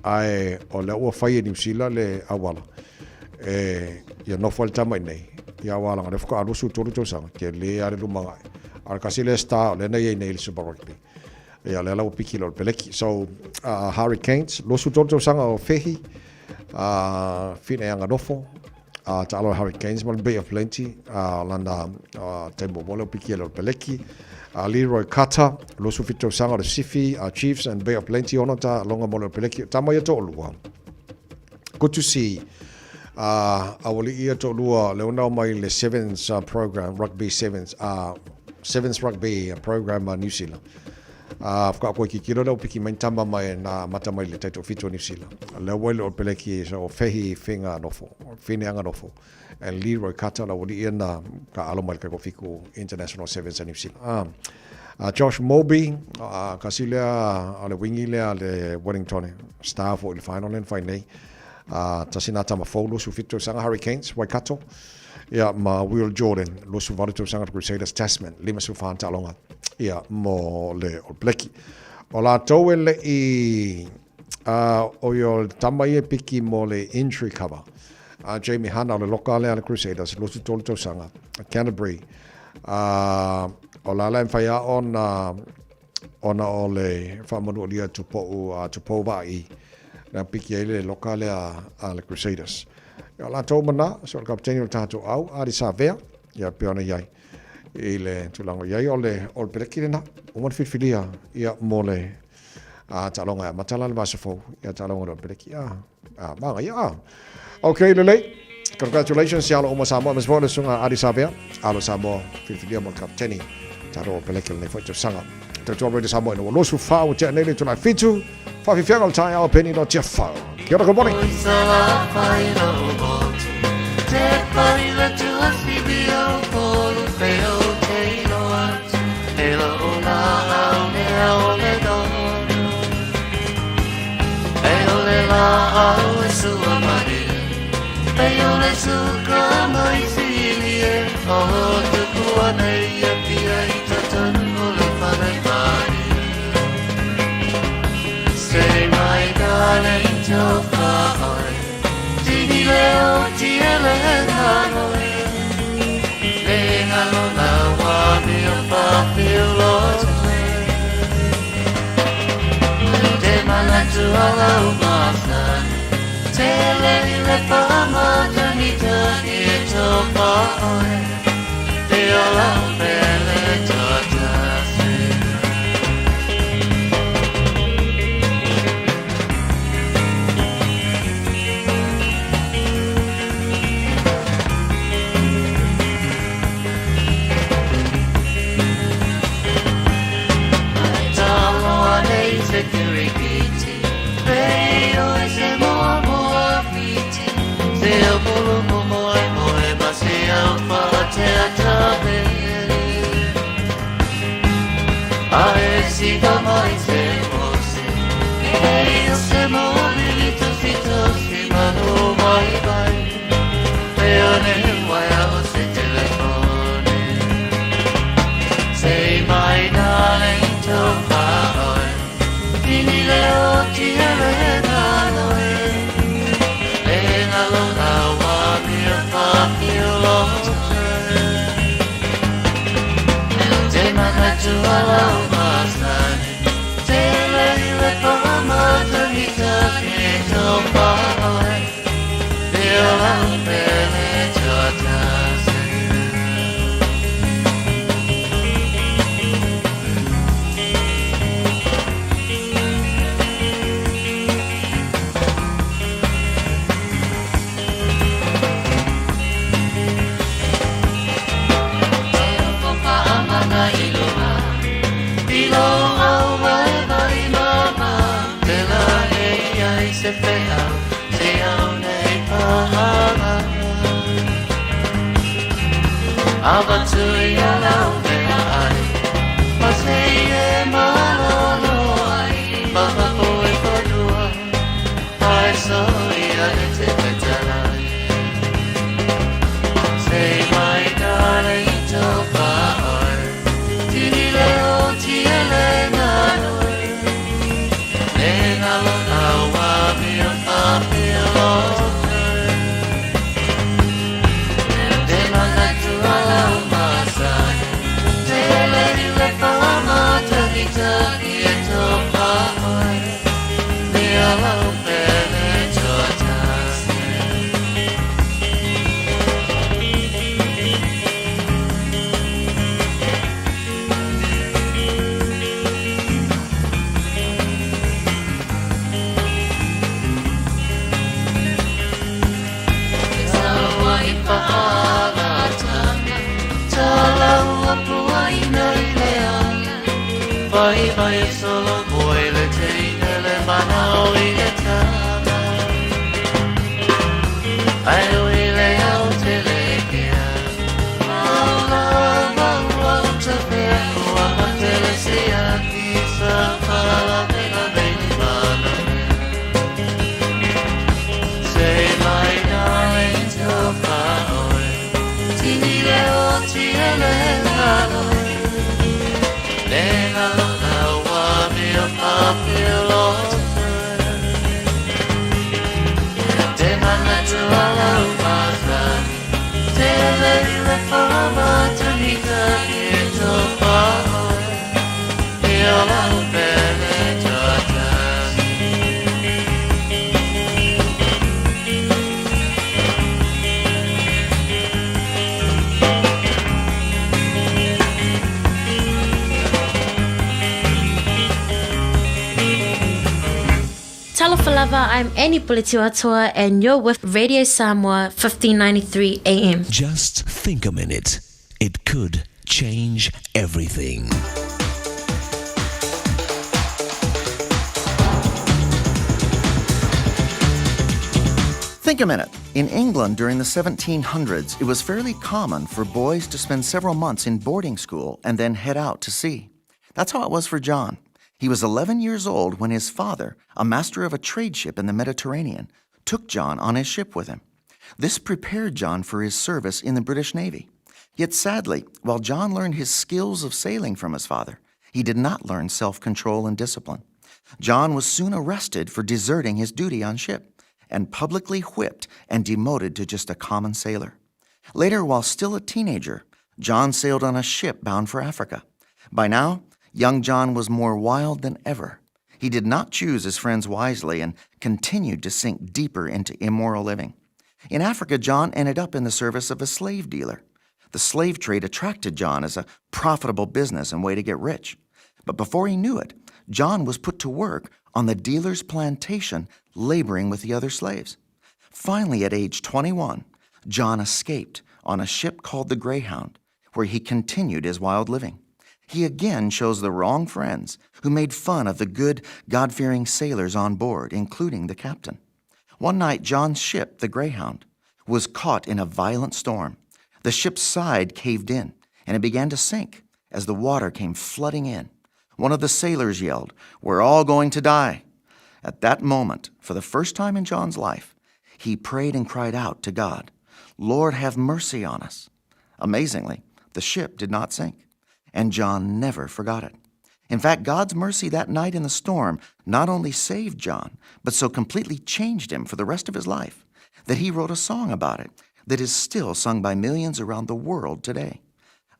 S2: ai ole o fai New Zealand le awala ya no falta mai ya wala ngale fa alu su tolu tosang ke le are lumanga Arcasile sta le nei nei Super Rugby. Ya le la piki lo peleki. So Hurricanes lo su toto sanga o fehi fine anga nofo talo Hurricanes mal Bay of Plenty landa tembo bolo piki lo peleki. Leroy Carter lo su fito sanga o Sifi Chiefs and Bay of Plenty onota longa bolo peleki. Tamo ya to lua. Good to see awali ia to lua leona mai le sevens program rugby sevens rugby program New Zealand. I've got quite a kilo piki maintamba mai na mata mai le taito fito New Zealand. Le wele o peleki so fehi finga nofo, finanga nofo. And Leroy Carter la wodi ina ka alo mai ka fiku international sevens New Zealand. Josh Moby, Kasilia ale wingi le Wellington star for the final and final. Tasinata Mafolo su fito sanga Hurricanes Waikato. Ya ma Will Jordan lo su valito sanga Crusaders Tasman lima su fan talonga ya mo le o bleki o la towele I o yo tamaye piki mo le injury cover Jamie Hanna le locale ala Crusaders lo su tolto sanga Canterbury o la la faya ona o le famano dia tupo vai na piki ele locale ala Crusaders. Ya la tau mana, so kapten o tato au, ari sa vea, ya peona iai. Ile tulango iai ole peleki na, umon filfilia, ia mole, talonga, matala le vasafo, ya talonga o peleki, manga, ya. Okay, lele, congratulations, ya lo umo Samoa, mesmo le sunga ari sa vea, alo Samoa, filfilia mo kapteni, tato o peleki le foito sanga. Tato o Samoa, no lo su fa, o te anele tu na fitu, fa fifianga o Taeao penny no te fa. Kia ora, good morning.
S9: Say my darling, so far, Dini leo tiele hanoi, le halo la wa mi pa filo de malatu ala umasa, tele le fama janita ito pa, de ala bele tata. Bye bye.
S10: I'm Annie Pulitiwatua, and you're with Radio Samoa 1593 AM.
S8: Just think a minute. It could change everything.
S12: Think a minute. In England during the 1700s, it was fairly common for boys to spend several months in boarding school and then head out to sea. That's how it was for John. He was 11 years old when his father, a master of a trade ship in the Mediterranean, took John on his ship with him. This prepared John for his service in the British Navy. Yet sadly, while John learned his skills of sailing from his father, he did not learn self-control and discipline. John was soon arrested for deserting his duty on ship and publicly whipped and demoted to just a common sailor. Later, while still a teenager, John sailed on a ship bound for Africa. By now, young John was more wild than ever. He did not choose his friends wisely and continued to sink deeper into immoral living. In Africa, John ended up in the service of a slave dealer. The slave trade attracted John as a profitable business and way to get rich. But before he knew it, John was put to work on the dealer's plantation, laboring with the other slaves. Finally, at age 21, John escaped on a ship called the Greyhound, where he continued his wild living. He again chose the wrong friends, who made fun of the good, God-fearing sailors on board, including the captain. One night, John's ship, the Greyhound, was caught in a violent storm. The ship's side caved in, and it began to sink as the water came flooding in. One of the sailors yelled, "We're all going to die." At that moment, for the first time in John's life, he prayed and cried out to God, "Lord, have mercy on us." Amazingly, the ship did not sink. And John never forgot it. In fact, God's mercy that night in the storm not only saved John, but so completely changed him for the rest of his life that he wrote a song about it that is still sung by millions around the world today.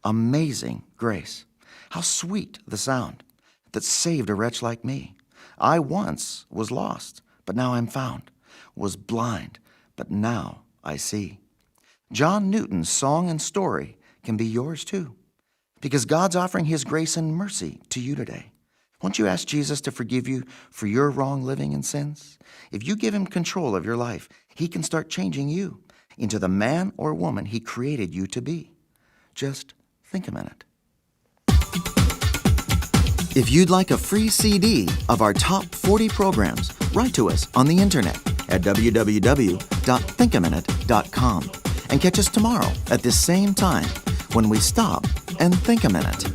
S12: Amazing grace. How sweet the sound that saved a wretch like me. I once was lost, but now I'm found, was blind, but now I see. John Newton's song and story can be yours too, because God's offering his grace and mercy to you today. Won't you ask Jesus to forgive you for your wrong living and sins? If you give him control of your life, he can start changing you into the man or woman he created you to be. Just think a minute. If you'd like a free CD of our top 40 programs, write to us on the internet at www.thinkaminute.com and catch us tomorrow at this same time when we stop and think a minute.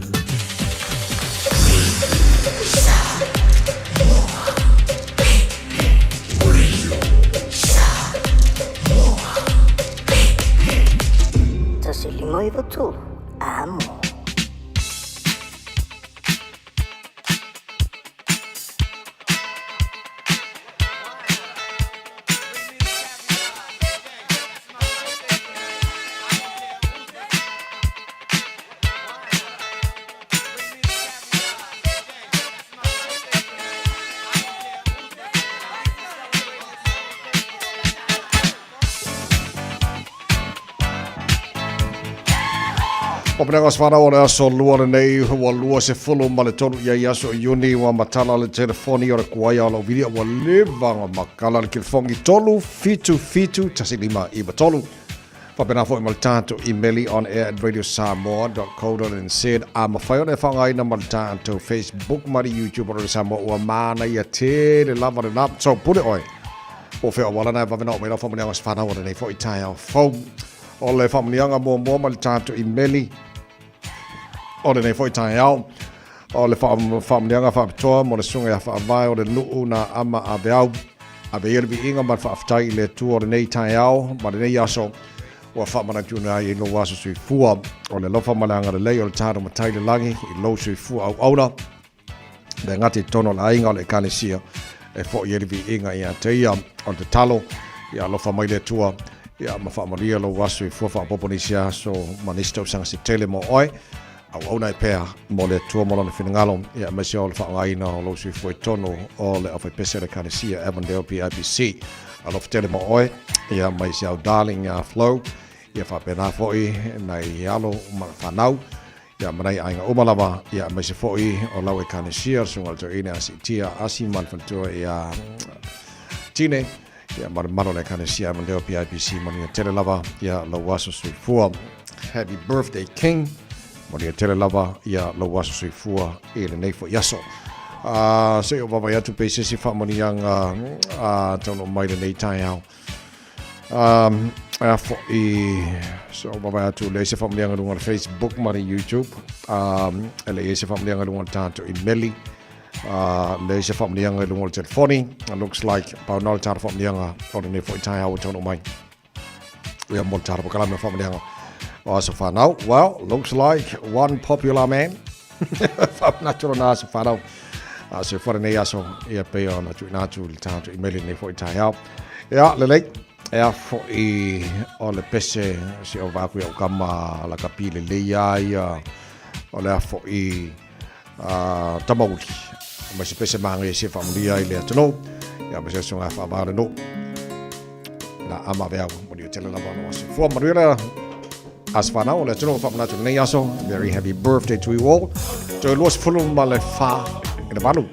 S2: Opinangas whanaora so luare nei hua lua se fulu ma le tolu ia iaso iuni wa matala le telefoni o le kuaia o lau video wa levanga makala le kilfongi tolu fitu tasi lima iba tolu. Whapena fo i mal tātou emaili on air at radiosamoa.co.nz a mawhai o le whangai na mal tātou Facebook mari YouTube o le Samoa ua mana ia te le lava le lap. So put it oi. O whea wala nai wawena o meina whamuniangas whanaora nei fo i Taeao fau. O le whamunianga mua ma le tātou emaili. O le nei fo i Taeao. O le whamunianga whapitoa mo le sunga ia whaavai o le nuu na ama a beau. A beir vi inga ma whaaftai le tu o le nei Taeao. Ma le nei aso. Wa whamana tuna i lo waso sui fua. O le lofa malanga le lei o le tāra matai le langi. I lo sui fua au auna. Le ngati tono la inga o le kanesia. E fo i vi inga i a teia. O te talo. Ia lofa mai le tua. Ia ma whamaria lo waso i fua whapoponisia. So manista o sanga se tele mo oi. Au auna i pēr mo le tua mo le whinangalo. Ia mesi o le whaangaina o lo sui fua i tono. O le awhai pese le kanesia. Avondale PIBC. A lofa tele mo oi. Ia mai se au darling flow. Ia whapena fo'i nei alo ma whanau. Ia manai ainga umalawa. Ia mai se fo'i o lau e kanesia. Sungal to ina asi tia asi manfantua ia tine. Ia maro le kanesia Avondale PIBC mani tele lava. Ia lau waso sui fua. Happy birthday king. Mani tele lava. Ia lau waso sui fua. I le nei fo yaso. Se o wawa yatu pe sisi whamani anga tauno mai le nei Taeao. For so baba tu le se family nga lunga Facebook mari YouTube le se family nga lunga tanto email le se family nga lunga telefoni looks like paunal tar family nga ordine for Taeao tono mai we are more tar bakala me family nga so far now well looks like one popular man fam natural na so far now so for ne yaso ia pe ona tu na tu tanto email ne for Taeao ya le Ea fo'i o le pese si o waku au kama la kapile le ia o le fo'i tamauli ma se pese mangi se familia i le atono ia ma se songa whaabare no na ama vea mo ni tele la bano asi fo maruela as whanau o le atono whamanatu nei aso very happy birthday to you all to los fulu ma le wha i le manu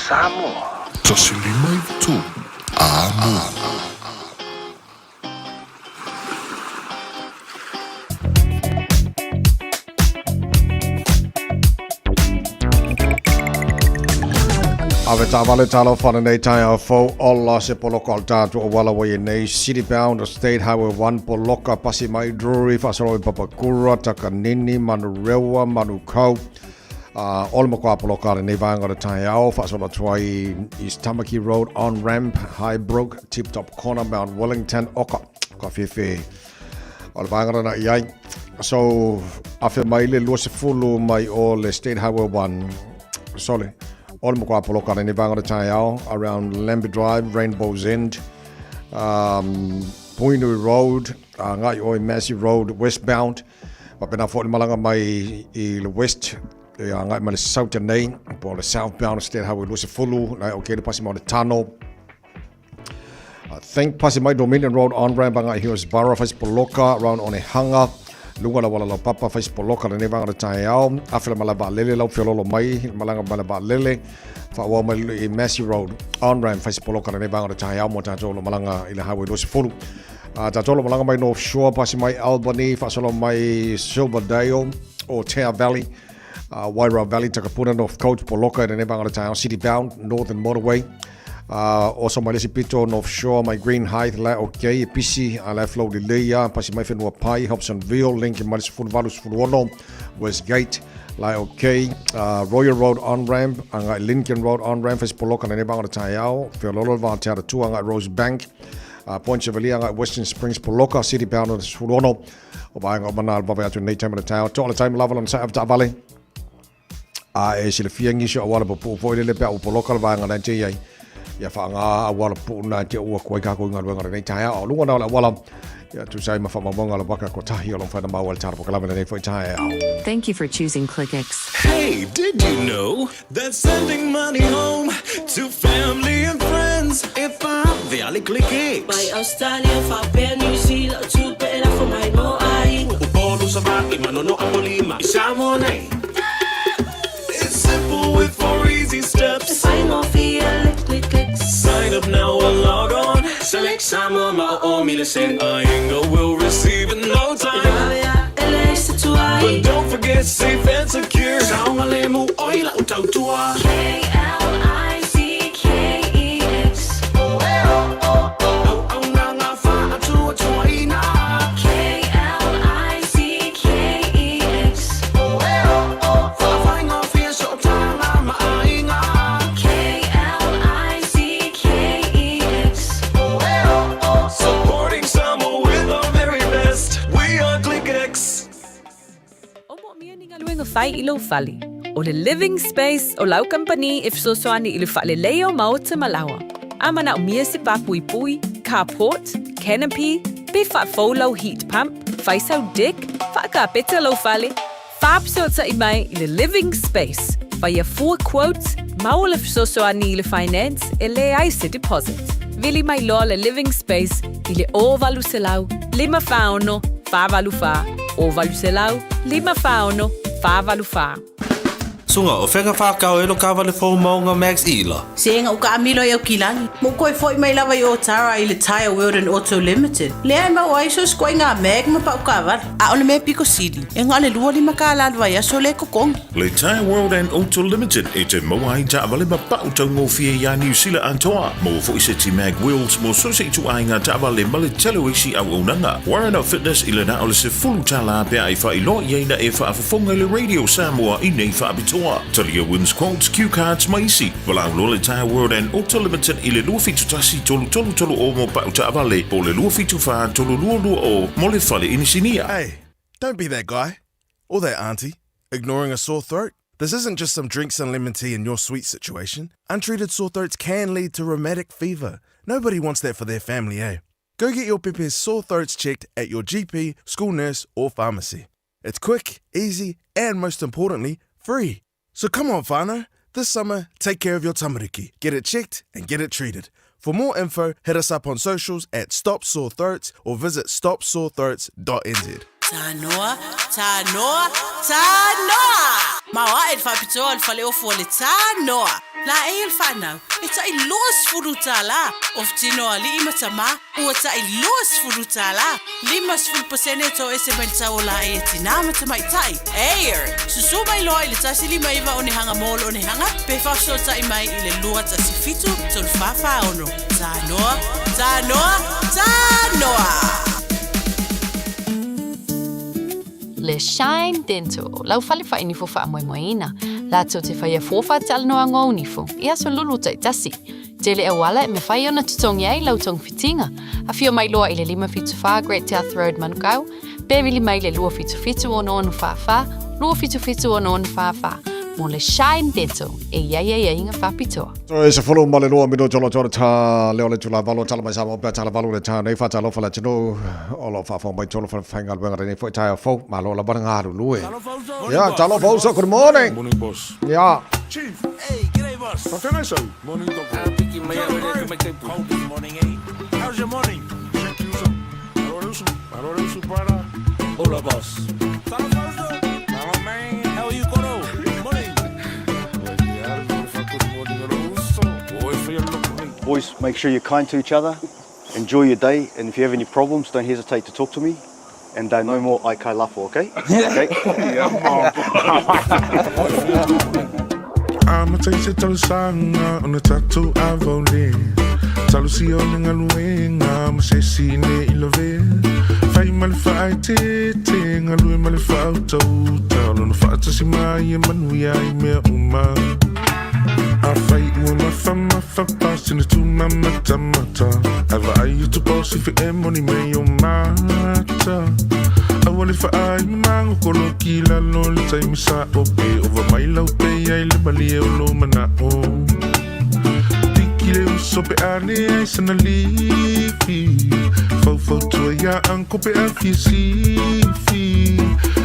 S1: Samoa. Tosilima tu amo.
S2: Ave tavale talo whana nei Taeao fo olla se poloko al tātu o Walawai nei City-bound o State Highway 1 poloka pasi mai Drury whasaroi Papakura, Takanini, Manu Rewa, Manu Kau. Olma kwa polokare nei vangora Taeao whasola tuai East Tamaki Road on ramp, Highbrook, Tip Top Corner, Mount Wellington, Oka, ka whiwhi. Ola vangora na iai. So, awhi mai le lua se fulu mai o le State Highway 1. Sorry. All mo poloka ni vanga Taeao around Lambie Drive, Rainbow's End, Pointer Road, ngai oi Massive Road westbound. Pa pena fo malanga mai I le west ngai mai le south nei, po le southbound instead how we lose fulu, ngai okay le pasi mo le tunnel. I think pasi mai Dominion Road on ramp ngai Hillsborough fas poloka around on a hanga. Lunga la wala la papa fais poloka le nevanga de Taeao afela malaba lele lau fiololo mai malanga malaba lele fa wa mai Massey Road on ramp fais poloka le nevanga de Taeao mo tatolo malanga ila highway dos fulu tatolo malanga mai North Shore pasi mai Albany fa solo mai Silverdale or Taeao Valley Wairau Valley Takapuna North Coast poloka le nevanga de Taeao city bound Northern Motorway also my Lesipito North Shore, my Green Height, la okay, PC, la flow de Leia, pasi mai whenua pai, Hobsonville, Lincoln, Maris Fulvalus Fulwono, Westgate, la okay, Royal Road on ramp, anga Lincoln Road on ramp, fes poloka na nebanga Taeao, Fiololo va te tu anga Rose Bank, Point Chevalier anga Western Springs poloka, City Bound Fulwono, o ba anga manal baba atu nei time Taeao, to all the time level on side of the valley. E sile fiangi sho awala po foile pe o poloka va anga na ye. Ya whaanga awala puna te ua koe kako inga ruenga nei Taeao. Lunga nao la wala ya tu sai mawhamawanga la waka ko tahi along whana mawal tara pokalama nei fo Taeao.
S13: Thank you for choosing ClickX.
S9: Hey, did you know that sending money home to family and friends if I'm the ClickX?
S14: By Australia, for New Zealand, to better for my no eye.
S9: Upolo sa baki manono apolima Samoa nei. It's simple with 4 easy steps.
S14: Sign off here, ClickX.
S9: Sign up now or log on. Select Samoa milisen. Inga will receive in no time. But don't forget safe and secure. Saunga lemu oila utautua.
S15: Fai ilo fali. O le living space o lau company if so soani ilu fale leo mauta malawa. Amana umia se papui pui, carport, canopy, be fa folo heat pump, fai sau dick, fa ka peta lo fale. Fab so ta imai ile living space. Fai a 4 quotes, maul if so soani ile finance, ele aise deposit. Vili mai lo le living space, ile o valu se lau, lima fauno, fa valu fa, o valu se lau, lima fauno, Favalu fa.
S23: Sunga o whenga whakao e lo kawa le fo maunga Max Ila.
S19: Senga uka amilo e o kilangi. Mo koe foi mai lava i o tara I le Taeao World and Auto Limited. Lea ma o aiso skoi ngā meg ma pa uka avar. A ole me piko sidi. E ngā le lua li maka aladwa ia so le kokongi.
S1: Le Taeao World and Auto Limited e te moa i ta avale ma pa utau ngō fia ia New Zealand antoa. Mo fo i se ti mag wheels mo so se tu ai ngā ta avale ma le telo isi au unanga. Warren Out Fitness I le na ole se fulu tala pia I wha I lo i eina e wha afafonga le Radio Samoa I nei wha abitoa. Talia wins quotes, cue cards, maisi. Walau lo le Taeao World and Auto Limited I le lua fitu tasi tolu o mo pa uta avale. Po le lua fitu wha tolu lua o mo le fale inisinia.
S16: Hey, don't be that guy. Or that auntie. Ignoring a sore throat. This isn't just some drinks and lemon tea in your sweet situation. Untreated sore throats can lead to rheumatic fever. Nobody wants that for their family, eh? Go get your Pepe's sore throats checked at your GP, school nurse or pharmacy. It's quick, easy and most importantly, free. So come on, whānau. This summer, take care of your tamariki. Get it checked and get it treated. For more info, hit us up on socials at Stop Sore Throats or visit stopsorethroats.nz.
S19: Tanoa, tanoa, tanoa! Mawa e whapitoa al whale ofu le tanoa. La e il whanau, e ta I loas furutala. Of tinoa li ima tama, ua ta I loas furutala. 5% to ese benta o la e tinama tamai tai. Eir, susu mai loa I le tasi lima iwa o ne hanga molo o ne hanga. Pe whafso ta I mai I le lua tasi fitu, tol whafa ono. Tanoa, tanoa, tanoa!
S17: Le Shine Dental, lau fale fa inifo fa moina. La to te fa ia fofa tal no ngo unifo. Ia so lulu tai tasi. Tele e wala me fa ona tutongi ai lau tong fitinga. A fio mai loa I le 5 fitu fa Great South Road Manukau. Bevili mai le lua fitu fitu ono fa fa. Lua fitu fitu ono fa fa. mo le Shine Dental e ia inga whapitoa.
S2: So e se whulu ma le lua mino tolo tolo tā leo le tula valo tala mai Samoa pia tala valo le tā nei wha talo whala tino o lo wha mai tolo wha whainga luenga rene fwoi Taeao fau ma lo la bana ngāru lue. Yeah, talo fau so good morning.
S1: Morning boss.
S2: Yeah.
S6: Chief. Hey, g'day boss.
S1: What can I say? Morning doctor.
S6: Picking me up cold this morning, eh? How's your morning?
S1: Alora para.
S6: Hola boss. Hello man. How are you, Coro? Morning.
S4: Boys, make sure you're kind to each other. Enjoy your day, and if you have any problems, don't hesitate to talk to me. And no more ai kai lafo, okay? Okay?
S1: I'm a taste talo sanga on the tattoo avole. Talo si o nga luenga ma se sine ilove. Fai mal fai te nga lue mal fai auto. Talo no fai tasi mai e manu ya I me uma. I fight with my pass in the two mata. Ava ai tu boss if e money me yo mata. I want if I mango kolo kila lo le tai misa ope over my low pay ai le bali o lo mana o. Tikile uso pe ane ai sana lifi. Fau tu ya anko pe afi sifi.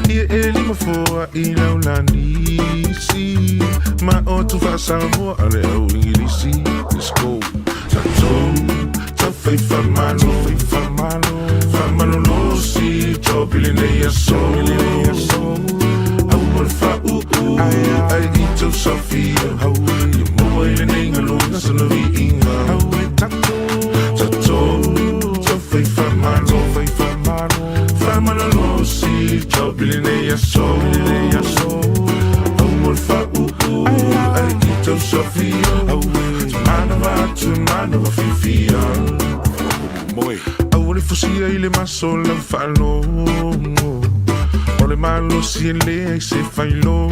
S1: Ia eli ma foa I laulani si. Ma o tu fa Samoa ale au ingilisi. Let's go. Ta fai fa malo. Fa malo lo si. Tobili ne ya so. Au mal fa ai ito Sofia. Ia moa ile ne ngalona sana vi inga. Tato. Ta fai fa malo. Fa malo lo si. Tobili ne ya so. Au mal fa ai ito Sofia. Manava fifia. Boy. Awole fusia ile masola falo. Ole malo si ele se failo.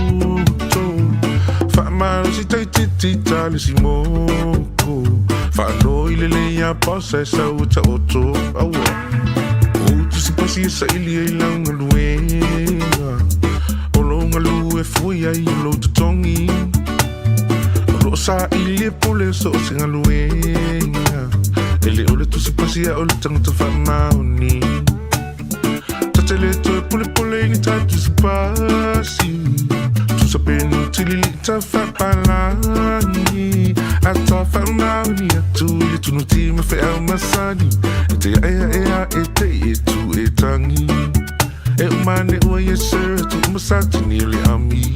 S1: Fa malo si tali si moko. Falo ile le ya posa sa uta oto. Awa. Uti si pasi sa ili ilang luenga. Olonga lu e fuia I lo tutongi. Sa ili pole so singa luenga. Ele ole tu si pasia ole tang tu fa mauni. Tatele to pole ni ta tu si pasi. Tu sa penu tilili ta fa palani. Ata fa mauni atu ili tu nuti me fe au masani. Ete ete tu etangi. E umane ua yeser tu masati nili ami.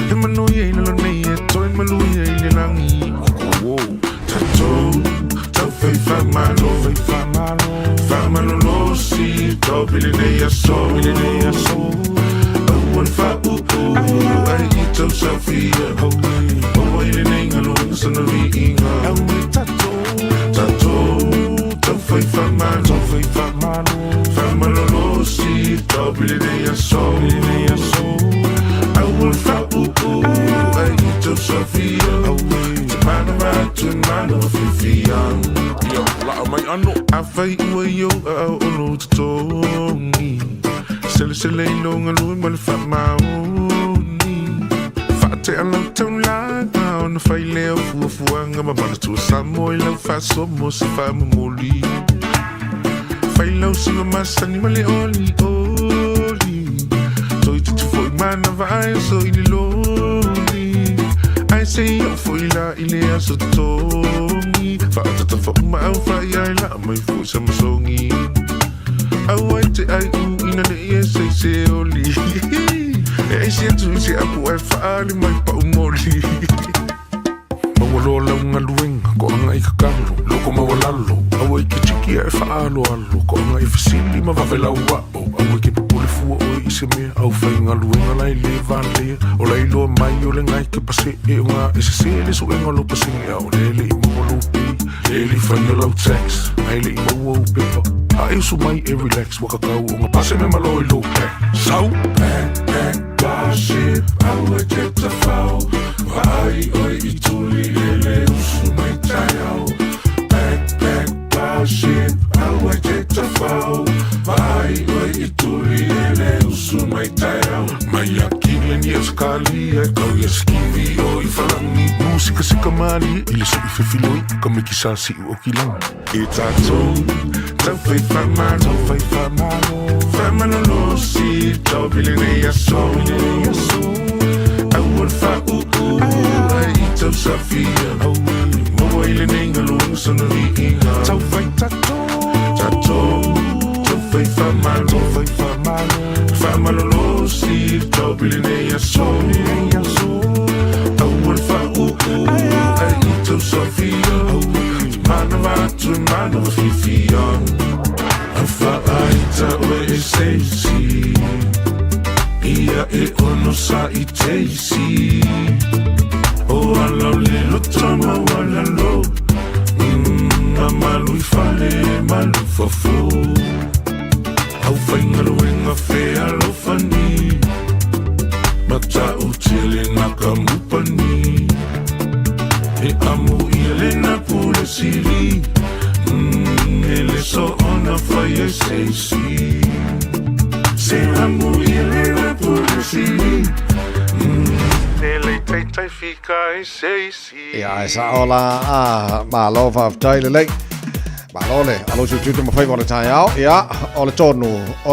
S1: E manu ye ina lo nei e toi malu ye ina langi. Tato fai fa malo. Fa malo lo si. Tobili ne ya so. Awan fa ai ito Sofia. Owa ile ne ngalona sana vi inga. Tato fai fa malo. Fa malo lo si. Tobili ne ya so. I will fight, I eat to Sophia. To man of Fifia. Yo, like my ano. I fight with you, oh, to Tony. Sele long and low, but fat my own. Fat a long time like on the file of one. I'm about to Samoa, love fast so most if I'm a molly. File out some of my sunny male only. Manava I so in lonely. I say yo foila ile aso tomi. Fa tata fa ma fa ya la mai fu sam songi. I want I ina de say oli. I say to say apu I fa ali mai pa umoli. Mawalo la ngaluenga ko ngai kakalo. Loko mawalalo. Awai ki chiki e fa alo. Ko ngai fisili ma vavela wa. Awai ki fu o ise me au fainga luenga lai le vale o lai lo mai o le ngai ke pase e nga ese se le so enga lo pase o le mo lo pe le fainga lo tax ai le mo o pe ai so mai e relax waka ka o nga pase me malo lo pe so back shit I would get the foul vai oi I tu le usu mai Taeao back shit I would get the foul vai oi I tu le usu mai Taeao mai akile ni eskali e kau
S13: sika mali ile so I fefiloi ka me kisa si o kilang e tatou tau fai famano lo si tau bilene ya so au al fa ai tau safia au mo ile ninga lo sana ringa tau fai tatou tau fai famano lo si tau bilene ya so au al fa ai tau safia Mana fifian Afa aita o e seisi Ia e ono sa I teisi O ala lilo tama wala lo A malu I fale malu fafo Au whaingaro inga whea lo fani Mata utile naka mupani E amu ile na pule sili Ele so ona fire say si Se amu ile na pule sili Ele tai fika e say si
S2: Ja, sa ola malo fa taile lei. Malo le, alo su tutu mo fai bona Taeao. Ja, ole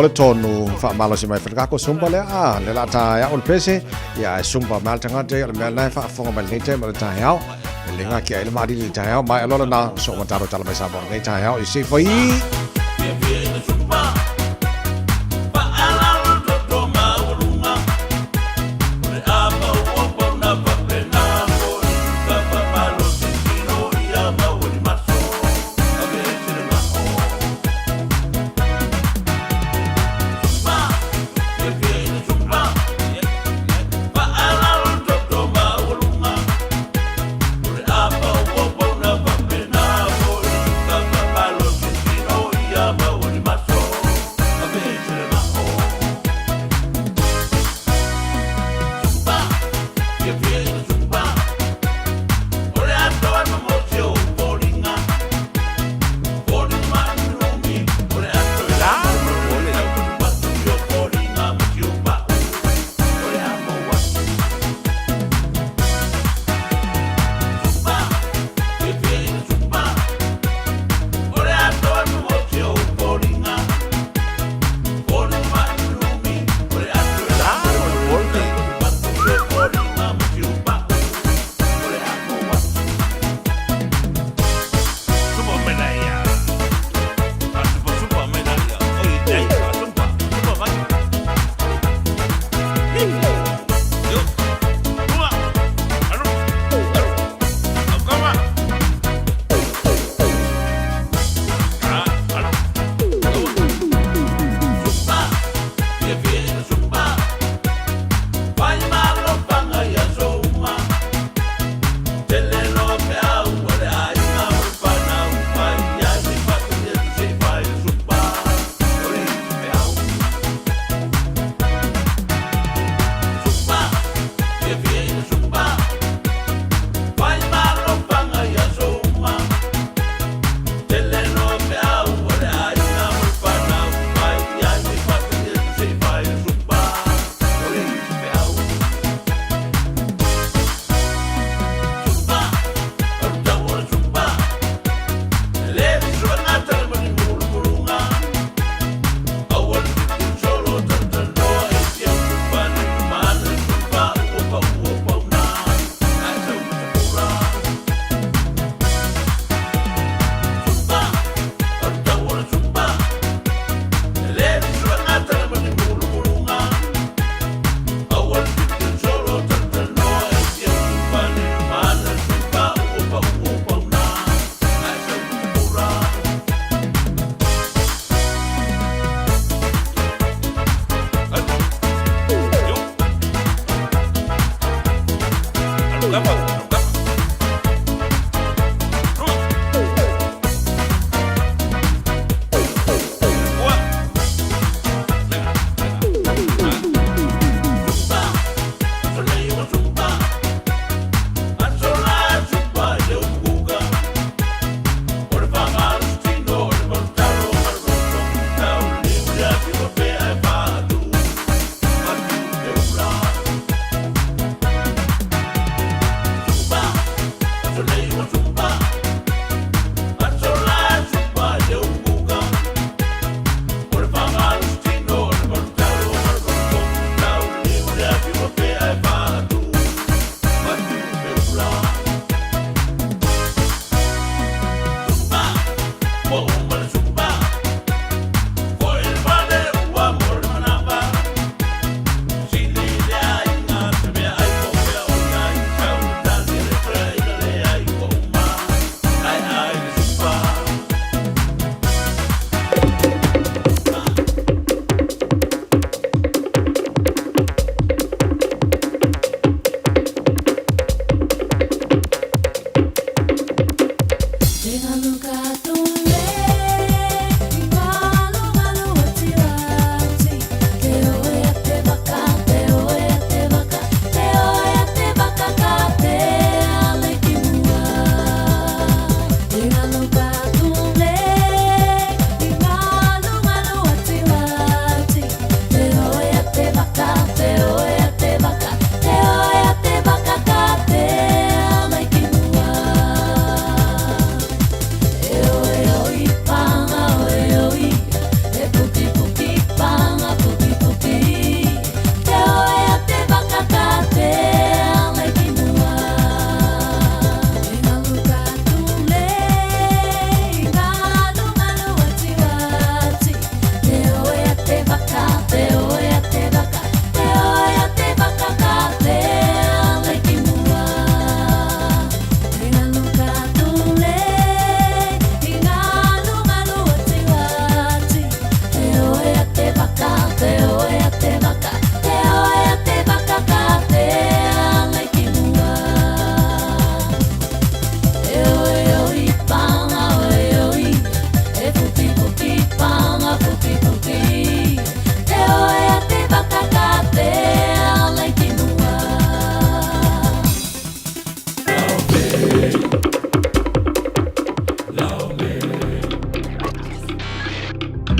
S2: tonu fa malo si mai fa ko sumba le le la Taeao ol pese. Ja, sumba mal tanga de le mel fa fonga mal le te mo Taeao. Le nga ki ai le mari le Taeao mai alo na so mo taro tala mai sa bona le Taeao I se foi.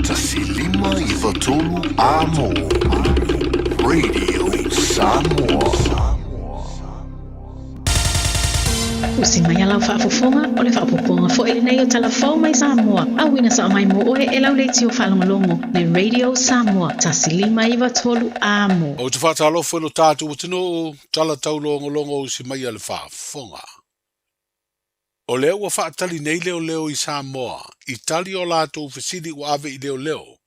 S13: Tasilima i watolu amo. Radio Samoa.
S18: Usi mai alau whaafofonga o le whaapoponga fo ele nei o talafau mai Samoa. Awina sa mai mo oe e lau leiti o whalongolongo le Radio Samoa. Tasilima i watolu amo.
S20: O te whaatalofa no tātu o tino tala taulongolongo usi mai ale whaafonga. O leo wa whaatali nei leo i Samoa. I tali o lātou whesidi o ave i leo.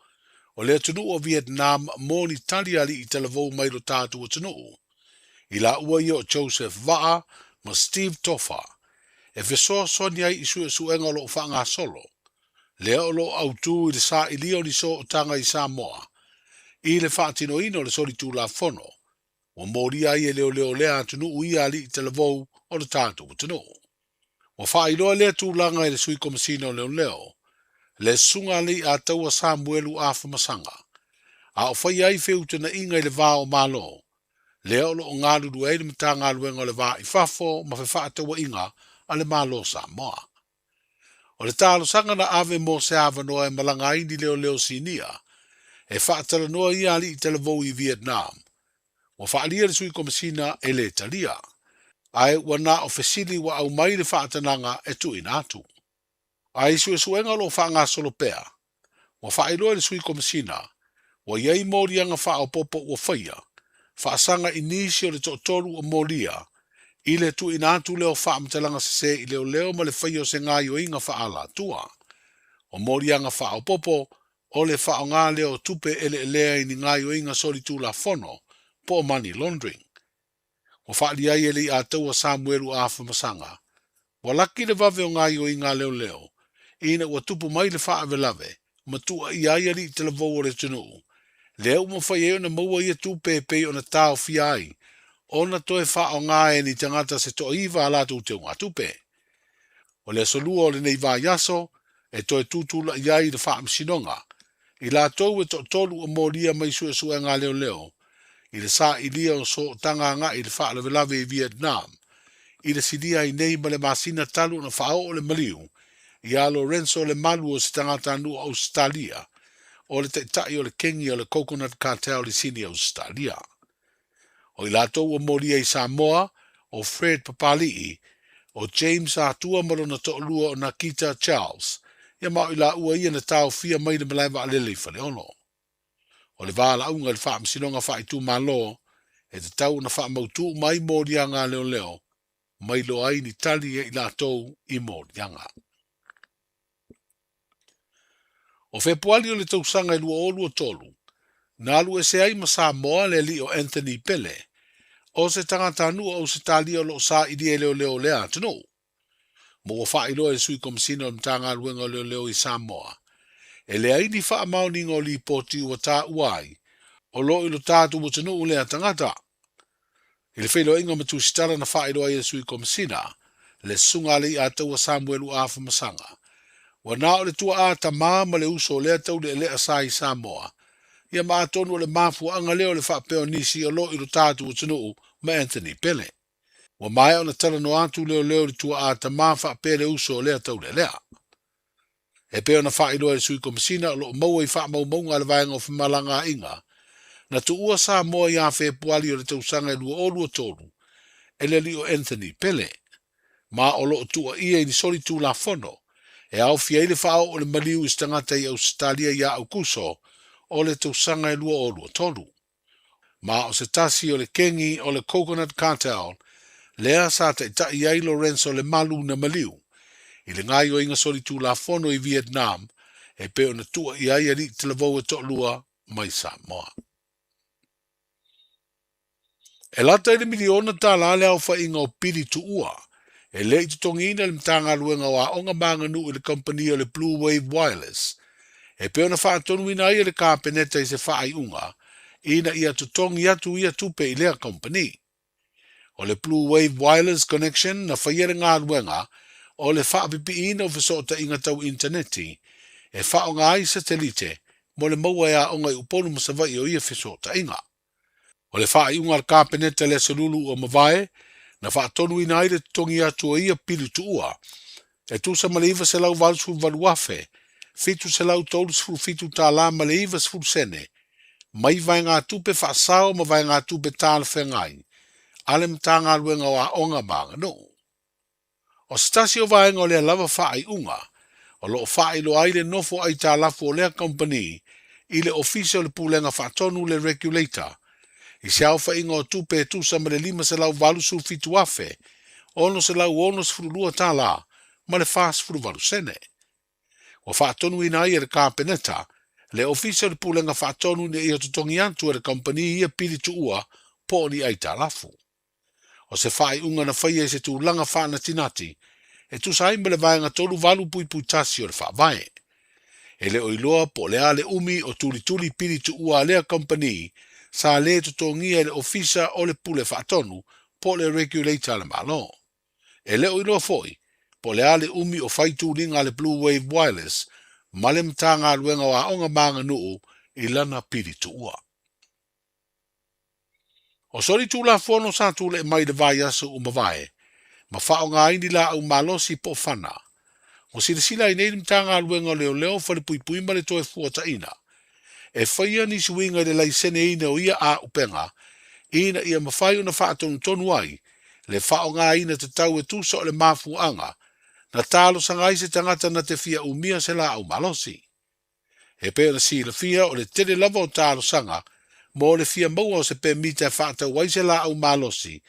S20: O leo tunu o Vietnam mo ni tali ali i talavou mai lo tātu o tunu. I la ua i o Joseph Va'a ma Steve Toffa. E whesoa soni ai i suenga lo whaanga solo. Leo lo autu i le sa i lio ni so o tanga i Samoa. I le whaatino ino le sori tū la fono. O mori ai e leo lea tunu ui ali i talavou o le tātu o tunu. O whailoa lea tūlanga i le sui komisino leo. Le sunga li a taua Samuelu a whamasanga. A o whai ai whiutana inga i le vā o Malo. Leo lo o ngā lulu e le mta ngā luenga le vā i whafo ma whawha taua inga a le Malo Samoa. O le tālo sanga na ave mo se awanoa e malanga indi leo sinia. E whaatala noa i ali i talavou i Vietnam. O whaalia le sui komisina e le talia. Ai wana o fesili wa au mai le whaatananga e tu inatu. Ai suenga lo whaanga solo pea. Wa whaeloa le sui komisina. Wa iei morianga wha o popo ua whaia. Whaasanga inisio le totoru o moria. I le tu inatu leo whaamtalanga se i leo ma le whaio se ngā o inga whaala tua. O morianga wha o popo o le wha o ngā leo tupe ele lea i ni ngā o inga soli tu la fono po money laundering. O whaali ai ele i a taua Samuelu a whamasanga. Wa laki le vave o ngā o inga leo. Ina ua tupu mai le wha avelave. Ma tua i ai ali i te lavou o le tunu. Leo ma whai eo na maua ia tupepe o na tau fiai. O na toe wha o ngā e ni tangata se to iwa ala tu te ngā tupe. O le solua o le nei vā yaso, e toe tutula i ai le wha amsinonga. I la tau e to tolu o moria mai sue ngā leo. I le sa i lia o so tanga ngā i le wha lave i Vietnam. I le sidia i nei ma le masina talu na wha o le maliu. I a Lorenzo le Malu o se tangata anu Australia. O le tai o le kengi o le coconut cartel le sini Australia. O i latou o moria i Samoa, o Fred Papali'i, o James Atua marona to lua o Nakita Charles, ia mao i la ua ia na tau fia mai le malaiva alele i fale ono. O le vāla unga le wha msinonga wha i tu malo, e te tau na wha mautu mai moria ngā leo, mai lo ai ni tali e i latou i morianga. O Februari o le tausanga i lua olu o tolu, na alu e se ai ma Samoa le li o Anthony Pele, o se tangata anua o se talia lo sa i di e leo lea tino. Mo o wha ilo e sui komisina o mtanga luenga leo i Samoa. E lea ini wha amauni ngō li poti ua tā uai, o lo ilo tātu mo tino lea tangata. I le whailo inga matu sitara na wha ilo e sui komisina, le sunga li a taua Samuelu a Whamasanga. Wa nā o le tua a ta māma le uso lea tau le lea sa i Samoa. Ia maa tonu o le mafu anga leo le whapeo nisi o lo ilo tātu o tinu ma Anthony Pele. Wa mai o na tala no atu leo le tua a ta maa whapeo le uso lea tau le lea. E peo na wha ilo e sui komisina o lo maua i wha maunga le vaenga o whamalanga inga. Na tu ua Samoa i a Februari o le tausanga i lua olu o tolu. E le li o Anthony Pele. Ma o lo tua ia i ni soli tu la fono. E au fia ile whao o le maliu i stangata i Australia i a aukuso o le tausanga i lua olu o tolu. Ma o se tasi o le kengi o le coconut cartel, lea sa ta ita i ai Lorenzo le Malu na maliu. I le ngai o inga soli tu la fono i Vietnam, e peo na tua i ai ali te lavou e to lua mai Samoa. E lata i le miliona ta la le au wha inga o pili tu ua, e le i tutongina le mtanga luenga wa onga manga nu i le company o le Blue Wave Wireless. E peo na wha tonu ina ia le kāpeneta i se wha ai unga, ina ia tutongi atu ia tupe i lea company. O le Blue Wave Wireless Connection na whaiere ngā luenga, o le wha pipi ina o whisota inga tau interneti, e wha o ngā i satelite, mo le maua ea o ngai uponu masawai o ia whisota inga. O le wha i unga le kāpeneta le salulu o mawae, Na whaatonu ina ai le tongi atua ia pili tuua. E tu sa male iwa se lau valsu valuafe. Fitu se lau tolu sifuru fitu tā la male iwa sifuru sene. Mai vai ngā tupe whaasao ma vai ngā tupe tāna whengai. Ale mta ngā luenga wa onga maanga no. O stasi o vaenga o lea lava whaai unga. O loo whaai lo aile nofo ai tā lafu o lea company. I le official le pulenga whaatonu le regulator. I se au whainga o tupe tu sa male lima se lau valusu fitu afe. Ono se lau ono sifuru lua tā la. Ma le fast furu valu sene. O whaatonu ina ia le kāpeneta. Le official pulenga whaatonu ne ia tutongi antu le company ia pili tuua po ni ai tā lafu. O se whai unga na whaia e se tu langa whaana tinati. E tu sa imele vaenga tolu valu pui pui tasi o le whaavae. E le oiloa po le ale umi o tuli tuli pili tuua lea company sa le tutongi e le official o le pule whaatonu po le regulator le malo. E le oiloa foi. Po le ale umi o whaitu ringa le Blue Wave Wireless, male mta ngā ruenga wa onga maanga nuu I lana piri tuua. O sori tu la fono sa tu le mai de vai asu umavae, ma whao ngā indi la au malosi po whana. O sila I nei mta ngā ruenga leo leo whare pui pui ma le toe fuata ina. E whaia ni suinga le lai sene ina o ia a upenga, ina ia mawhai una whaatonu tonu ai, le whao ngā ina te tau e tu so le mafuanga, na talo sangai se tangata na te fia umia se la au malosi. E pēra si le fia o le tere lava o talo sanga, mo le fia maua o se pē mita whaata wai se la au malosi,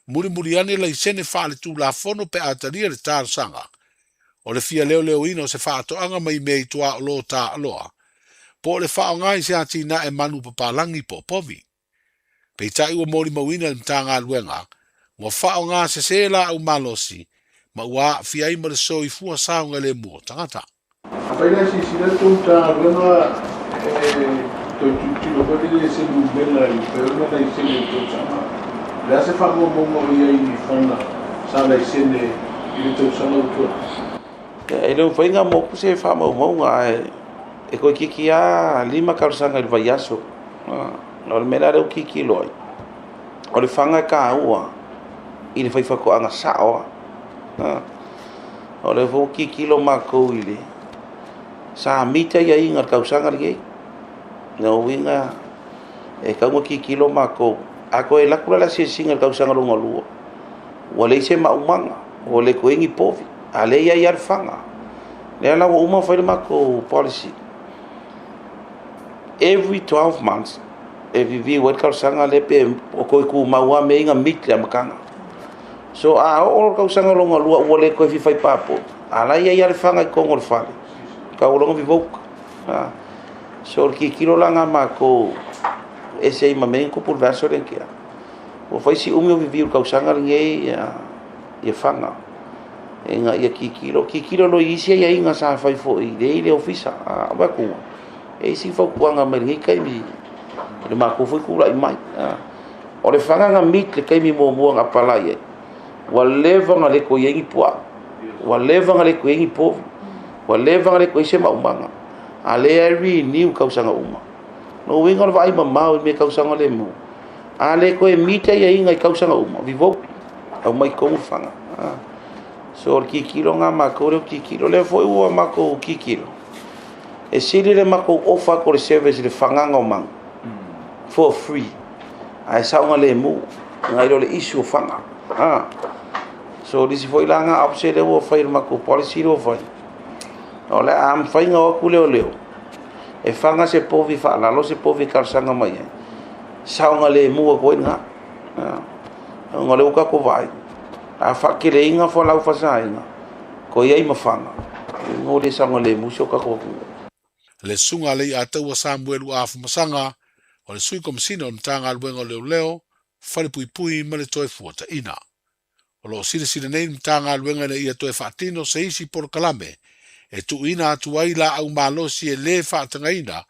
S20: muri ane lai sene whaale tu la fono pe ataria le talo sanga. O le fia leo leo ina o se whaato anga mai mei tua o lo ta aloa. Po le whao ngai se ati na e manu papalangi po povi. Pei tai ua mori mawina le mtanga luenga, mo whao ngā se la au malosi, ma ua fia ima le so I fua saunga le mua tangata. Apaila si sila tūta wena to tūtino pati le se lubela I peona na I sene tōsanga. Le ase whango mongo ia I whana sa la I sene I le tōsanga utua.
S7: E leo whainga moku se whamau maunga e koe kiki a 5 karusanga I vai aso. O le mena reu kiki loi. O le whanga ka ua I le whaiwhakoanga saoa. O le fōki kilo mākou I le sa mita ia inga kausanga ringei na winga e kaunga ki kilo mākou a koe lakura la singa kausanga runga lua o le se maumanga o le koengi povi a le ia iar whanga le ala wa uma whaere mākou policy every 12 months e vivi wet kausanga le pe o koe ku maua me inga mitla makanga. So o kau sanga longa lua o le ko fi fai papo. Ala ia ia fanga I kongo fale. Ka o longa vivok. So ki kilo langa ma ko ese I mamen ko por verso den kia. O fai si umio vivi kau sanga nge ia fanga. Enga ia ki kilo lo isi ia inga sa fai fo I le ofisa. Ba ko. E si fo kuanga me kai mi. Le ma ko foi kula I mai. O le fanga nga mit le kai mi mo nga pala ia. Wa leva nga le ko yengi pua wa leva nga le ko yengi po wa leva nga le ko se maumanga ale every new kausanga uma no winga vai mamau me kausanga le mu ale ko e mita ia inga kausanga uma vivo au mai ko fanga so ki kilo nga ma ko ki kilo le foi o ma ko ki kilo e sili le ma ko offer ko service le fanga nga mang for free ai sa nga le mu ngai le issue fanga so disi foi langa apse le wo fai mako policy lo fai ole am fai nga ku leo e fanga se povi fa la lo se povi karsanga mai sa nga le mu ko nga nga le ka ko vai a fa ke le inga fo la fa sa inga ko ia I mafanga ngo le sa nga le mu so ka ko
S20: le sunga le ata wa Samuel wa afu masanga o le sui komsino mtanga luenga leo fale pui pui ma le toe fuata ina. O lo sila nei mtanga luenga le ia toe whaatino se isi por kalame e tu ina atu ai la au malosi e le whaatanga ina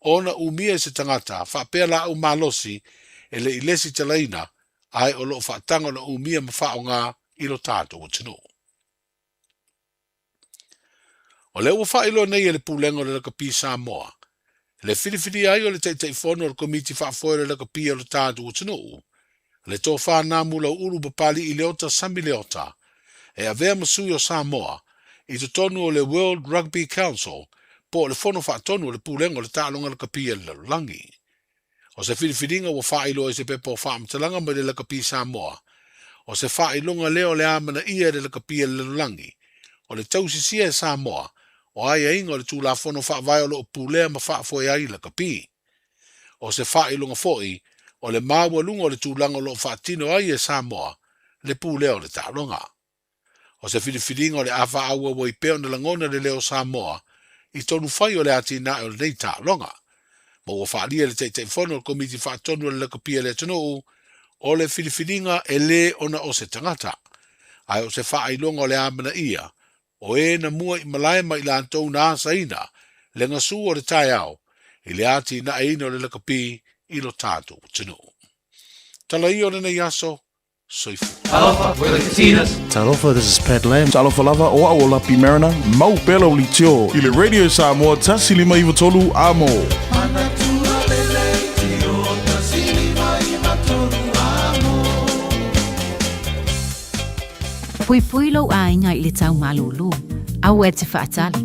S20: ona umia se tangata whapea la au malosi e le ilesi talaina ai o lo whaatanga na umia mawhaonga I lo tātou o tino. O le ua whailo nei e le pulenga le lakapi Samoa. Le whiriwhiri ai o le teitei whono o le komiti whaafoere le lakapi o le tātou o tino. Le tō whānā mula uru papali I leota sami leota. E avea masui o Samoa, I te tonu o le World Rugby Council, po le fono whaatonu o le pūlenga o le tālonga le kapia le langi. O se whiriwhiringa wa whailo e se pepo whaamtalanga ma le kapi Samoa. O se whailonga leo le amana ia le kapia le langi. O le tausisia e Samoa, o aia inga o le tūla fono whaavaiolo o pūlea ma whaafoe ai le kapi. O se whailonga foi, o le maua lunga o le tūlanga lo whaatino ai e Samoa, le pūlea o le tālonga. O se whiriwhiringa o le awha aua wa I peo na langona le leo Samoa, I tonu whai o le ati na o le nei tālonga. Mo o whaalia le teitei whono o komiti whaatonu le kapia le tanu, o le whiriwhiringa e le ona o se tangata. Ai o se whaailonga o le amana ia, o e na mua I malai mai lantou na asaina, le ngasu o le Taeao, I le ati na eina o le kapi I lo tātou tanu. Tala I o le nei aso, soifu.
S5: Talofa, we're the casinas.
S21: Talofa, this is Pat Lam.
S22: Talofa lava o a o lapi marina, mau pelo li tio. I le Radio Samoa, tasi lima iwa tolu amo.
S24: Pui lo ainga I le tau malulu. Au e te whaatali.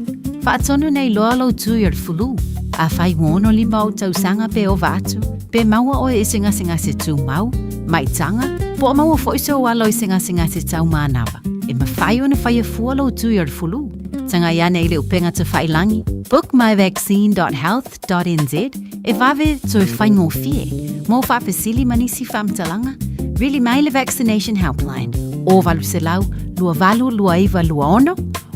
S24: Whaatonu nei loa lo tui ar fulu. A whai ngono li mau tau sanga pe o vatu. Pe maua o e singa se tu mau. Mai tanga. Po maua fo iso o alo I singa se tau manawa. E ma whai o na whai a fua lo tui ar fulu. Tanga iane I le upenga te whai langi. Book myvaccine.health.nz. E vave to e whai ngō fie. Mō whapesili manisi whamtalanga. Really Maile Vaccination Helpline. O valu se lau, lua valu, lua iwa, lua ono.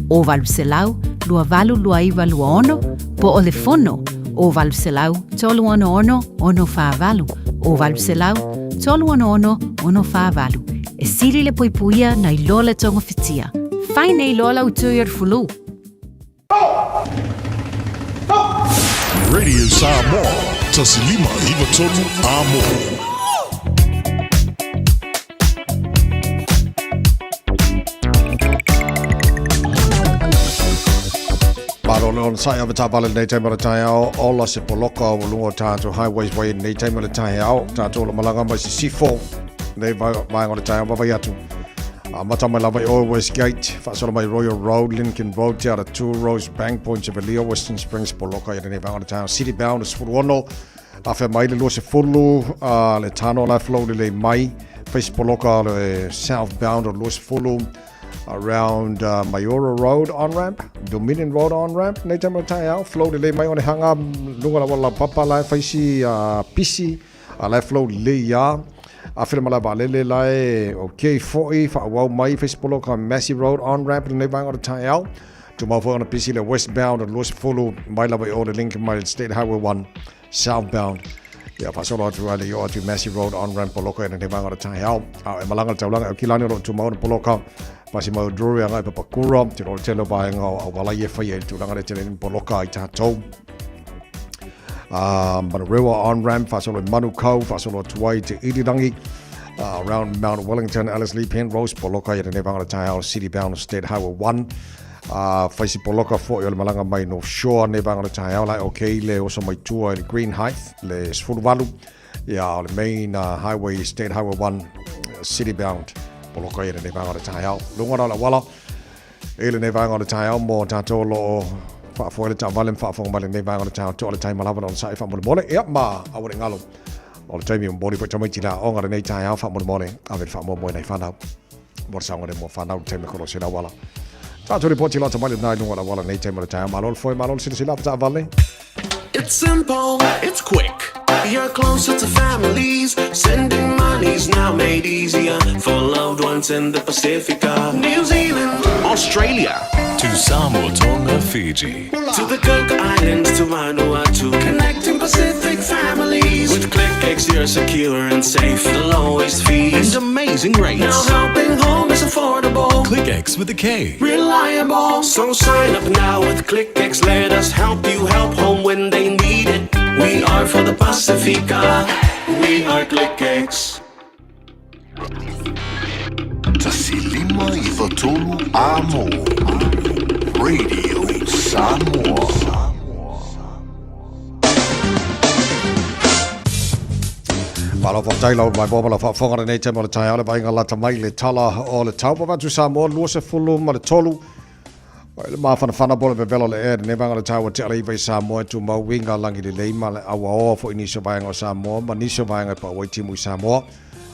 S24: O valu se lau, lua valu, lua iwa, lua ono. Po o le fono. O valu se lau, tolu ono ono, ono wha valu. O valu se lau, tolu ono ono, ono wha valu. E siri le puipuia na I lola tonga fitia. Whai nei lola utui ar fulu.
S22: Radio Samoa, tasi lima iwa tolu amo.
S2: Marolo on sai ava tapale nei taimara Taeao ola se poloka o lungo tātou highways way nei taimara Taeao tātou la malanga mai se sifo nei vai ngore Taeao vai atu mata mai lava Always Gate whaasola mai Royal Road Lincoln Road te ara 2 Rose Bank Point se Leo Western Springs poloka nei vai ngore Taeao City Bound is furuono a fe mai le lo se fulu le tano la flow le mai face poloka le southbound o lo se fulu around Mayora Road on-ramp, Dominion Road on-ramp, nei taimara Taeao, flow le mai o ne hanga, lunga la wala papa lai whaisi pisi, lai flow le ia, a whina mala ba lele lai, okay, foi, whawau mai, whaisipolo ka Massey Road on-ramp, nei vai o Taeao, tu mau whaona pisi le westbound, and losi fulu, mai lawa o le Lincoln Mile State Highway 1, southbound, ia whasolo atu ai le i o atu Massey Road on-ramp poloka, nei vai o Taeao, e malanga le taulanga, e kilani o tu mau na poloka, Masi mau druria ngai papakura, te role telo bai ngā au wala ie whai e tūranga re tene poloka I tātou. Manarewa on-ramp, whasolo Manu Kau, whasolo tuai te Irirangi, around Mount Wellington, Alice Lee Penrose, poloka I te nevanga Taeao, City Bound, State Highway 1. Whaisi poloka fo I o le malanga mai North Shore, nevanga Taeao, lai okay, le oso mai tua le Green Heights, le Sfuruwalu, ia le main highway, State Highway 1, City Bound. Poloka I nei vanga o Taeao. Lunga la wala. E le nei vanga o Taeao mo tātou lo whaafo ele tāwale whaafo mai nei vanga o Taeao to le taima lawa on sai whaamone mole. Ea ma awore ngalo. O le taimi mbori po tamaiti la onga nei Taeao whaamone mole. Awe whaamo moe nei whanau. Mora saunga ne mo whanau taima koro se la wala. Tātou repoti la tamale nai lunga la wala nei taima o Taeao. Malol foi malol sila sila tāwale.
S9: It's simple, it's quick. You're closer to families. Sending money's now made easier for loved ones in the Pacifica. New Zealand,
S8: Australia, to Samoa, Tonga, Fiji,
S9: to the Cook Islands, to Vanuatu. Connecting Pacific families. With ClickX, you're secure and safe. The lowest fees
S8: and amazing rates.
S9: Now helping home is affordable.
S8: ClickX with a K.
S9: Reliable. So sign up now with ClickX. Let us help you help home when they need it. We are for the Pacifica. We are ClickX.
S13: Tasilima iwa tolu amo. Radio Samoa.
S2: Malo fa tailo mai boba la fa fonga nei te mo le Taeao le vainga la tamai le tala o le taupa watu Samoa lua se fulu ma le tolu. Le mawhana bola pe velo le e ne vanga le Taeao te alai vai Samoa tu mau winga langi le leima le awa o fo iniso vainga o Samoa ma niso vainga pa wai timu Samoa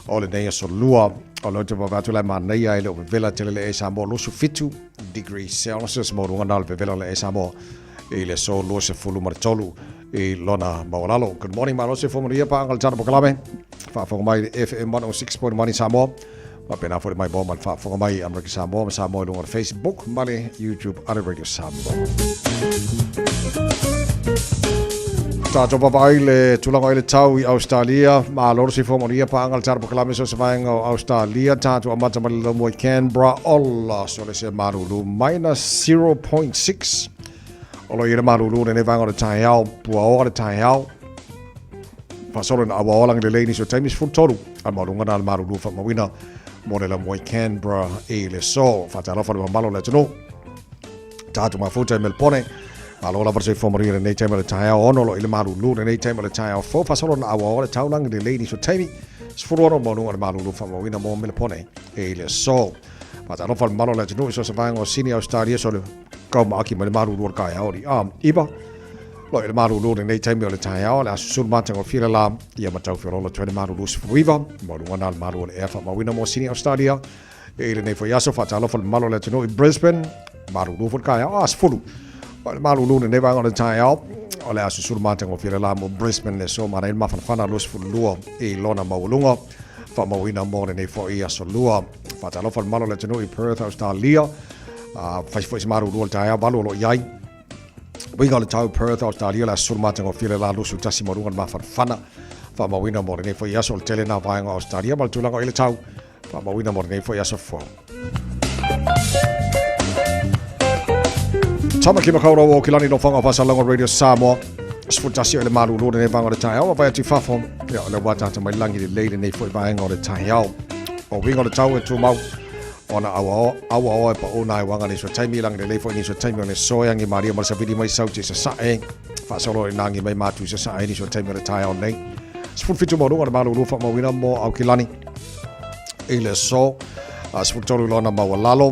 S2: o le nei so lua o lo te watu le ma nei ai le o vela te le e Samoa lusu fitu degree Celsius mo runga nal pe velo le e Samoa e le so lua se fulu ma le tolu. E lona maulalo. Good morning, Malu. Se formaria pa angal tana pokalame. Fa fonga mai FM 106.1 Samoa. Ma pena for mai bom fa fonga mai America Samoa, Samoa lunga Facebook, male YouTube, other radio Samoa. Ta joba bai le tulanga ile tau I Australia. Malu se formaria pa angal tana pokalame so se vai ngo Australia ta tu amata mai lo mo Canberra olla so le se Malu -0.6. Olo ira Malu ne vanga le Taeao pua ora le Taeao fa solo na awa lang le leni so time is full total al Malu ngana al Malu fa mawina mo le mo Canberra e le so fa tala fa Malu le tino tatu ma futa Melbourne alo la verse fo morire nei time le Taeao ono lo ile Malu nei time le Taeao fo fa solo na awa le tau lang le leni so time is full ora mo ngana Malu fa mawina mo Melbourne e le so fa tala fa Malu le tino so se vanga sini Australia so kau maaki mai Malu lua kai aori iba lo ile Malu lua nei time o le Taeao la sul matanga fira la ia matau fira lo twen Malu lua fuiva Malu ngana Malu le efa mawina mo sini Australia e ile nei fo yaso fa talo fa Malu le tino I Brisbane Malu lua kai fulu Malu lua nei vanga le Taeao o le sul matanga fira la mo Brisbane le so mara il mafana lua fulu lua e lona maulunga fa mawina mo nei fo yaso lua fa talo fa Malu le tino I Perth Australia fai Malu lua Taeao balu lo yai winga le tau Perth Australia la surmatanga file la lusu tasi morunga ma fana fa mawina mo nei foi aso tele na vainga Australia mal tulanga ile tau fa mawina mo nei foi aso fo Tama ki makaura o kilani no fanga fa salanga radio Samoa sfutasi ile Malu lua nei vanga le Taeao va ti fafo ya le wata ta mai langi le leile nei foi vainga le Taeao o winga le tau e tu mau ona awa pa ona wanga ni so taimi lang le fo ni so taimi le soya ngi maria ma sabidi mai sauti sa e fa solo nangi mai matu sa e ni so taimi le Taeao nei sfut fitu mo runga Malu fa mo wina mo au kilani ile so sfut tolu lona ma walalo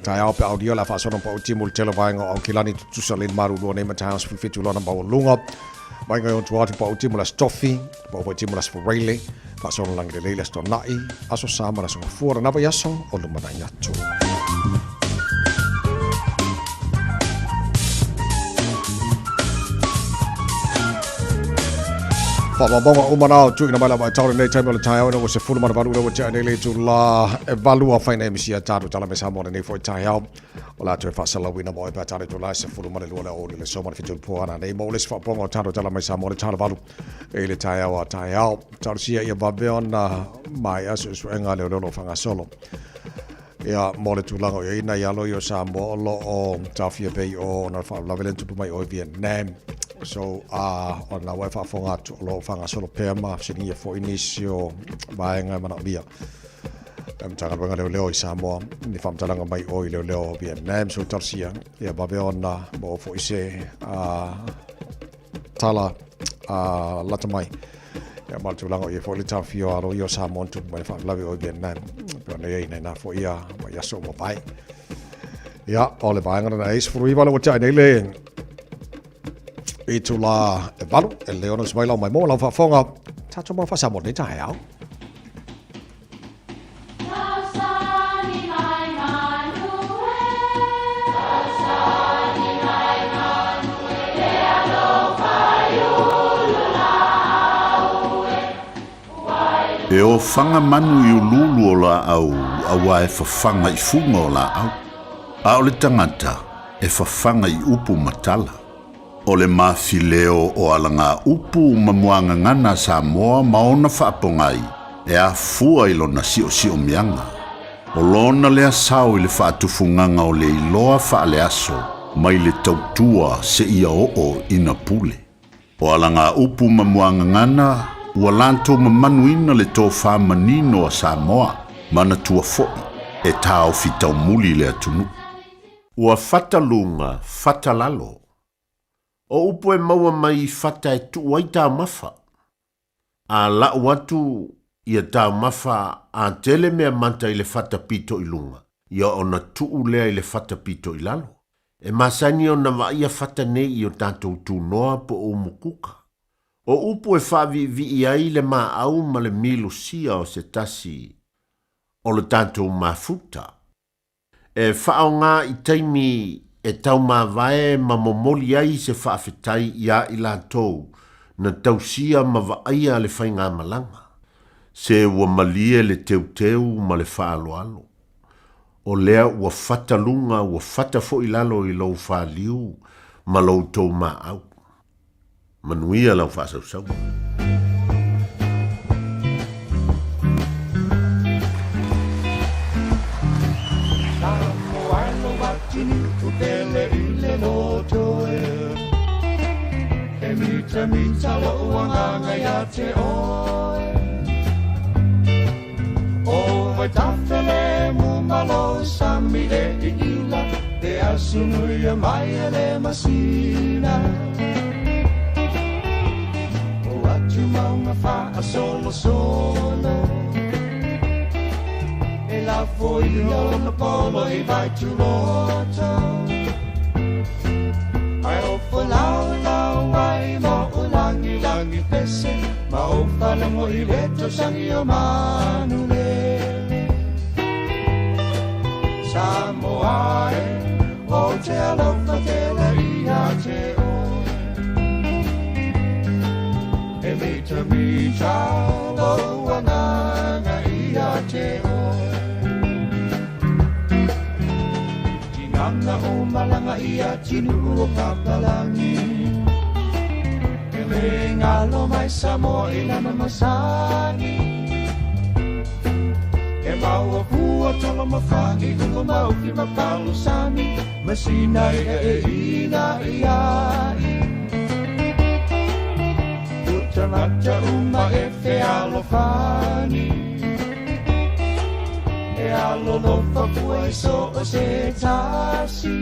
S2: Taeao pe audio la fa solo pa utimul tele vanga au kilani tu sa le Malu nei ma Taeao sfut fitu lona ma lunga mai ngai on tuati pa utimul la stoffi pa utimul la sforele fa solo lang le leile sto nai aso sama la so fuora na yaso o lu manai atu fa bonga o mana tu ina mala ba tau nei time le Taeao no se fulu mana valu le cha nei le tu la evalua fa nei misia tatu tala me Samoa nei foi Taeao o la tu fa sala wina mo ba tale tu la se fulu mana le o le so mana fitu po ana nei mo le fa bonga tatu tala me Samoa le tala valu e le Taeao tau sia ia ba beona mai aso enga le lo fanga solo ia mo le tulanga o ina ia lo yo Samoa lo o tafia pe o na fa la velen tu mai o Vietnam so on la wifi fonga tu lo fanga solo pema sini ia fo inisio baenga mana bia tanga banga leo I Samoa ni fam talanga mai o leo Vietnam so tarsia ia ba beona mo fo ise tala latamai ia mal tulanga ia fo le tafio aro yo Samoa tu mai fam lavi o Vietnam pe nei nei na fo ia ya so mo pai ia ole baenga na is fo iwa lo cha nei le itu la balu el leono smaila mai mo la fa fonga ta cho mo fa sa mo ni Taeao
S1: E o fanga manu I ululu o la au awa e fafanga I funga o la au a o le tangata e fafanga I upu matala o le mafileo o alanga upu mamuanga ngana Samoa maona whaapongai e a fua I lona sio mianga. O lona lea sao I le whaatufunganga o le iloa whaale aso mai le tautua se ia o ina pule. O alanga upu mamuanga ngana ua lanto mamanuina le tō whamanino a Samoa mana tua foi e tau fitau muli le atunu. Ua fatalunga, fatalalo. O upo e maua mai fata e tuwaita mafa.
S3: A la watu ia tau mafa a tele mea manta i le fata pito i lunga. Ia ona tuu lea i le fata pito i lalo. E masani o na vaia fata nei i o tātou tū noa po o mukuka. O upu e whavi vi i ai le maa au ma le milu sia o se tasi o le tātou mafuta. E whao ngā i taimi e tau maa vae ma momoli ai se whaafetai ia i la tau na tausia ma vaia le whai ngā malanga. Se ua malie le teu ma le whaaloalo. O lea ua fata lunga, ua fata fo i lalo i lau whaaliu, ma lau tau maa au. Manuia lau whaasau.
S13: Mita lo uanganga ya te oe O vai tawhele mu malo sami le ila Te asunu ia mai le masina O atu maunga wha a solo E la foi o na polo i vai tu loto Ai o lau wai mo langi pese ma o fala mo I leto sangi o manu lele Samoa o te alofa te la ia te oe E mita lo ananga ia te oe Tinana o malanga ia tinu o kapalangi Ngalo mai Samoa I lana masani E maua pua tolo mawhangi Kulo mau ki mapalo sani Masina e ina iai Utanata uma e fe alo fani E alo lofa pua so o se tasi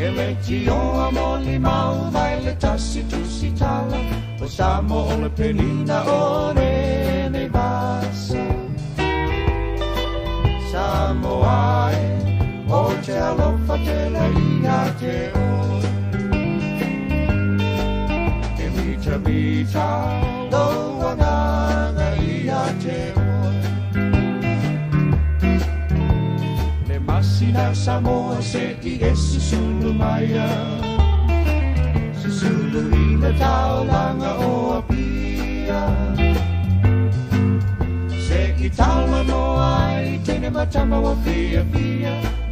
S13: E me ti o amoli mau vai le tassi tu si tala O samo o le penina o ne basa Samoa o te alofa te la ia te oe E mita lo ananga ia te oe Le masina Samoa se I esi sulu maya Sulu I le tau langa o apia Se I talma no ai Tene matama wa fia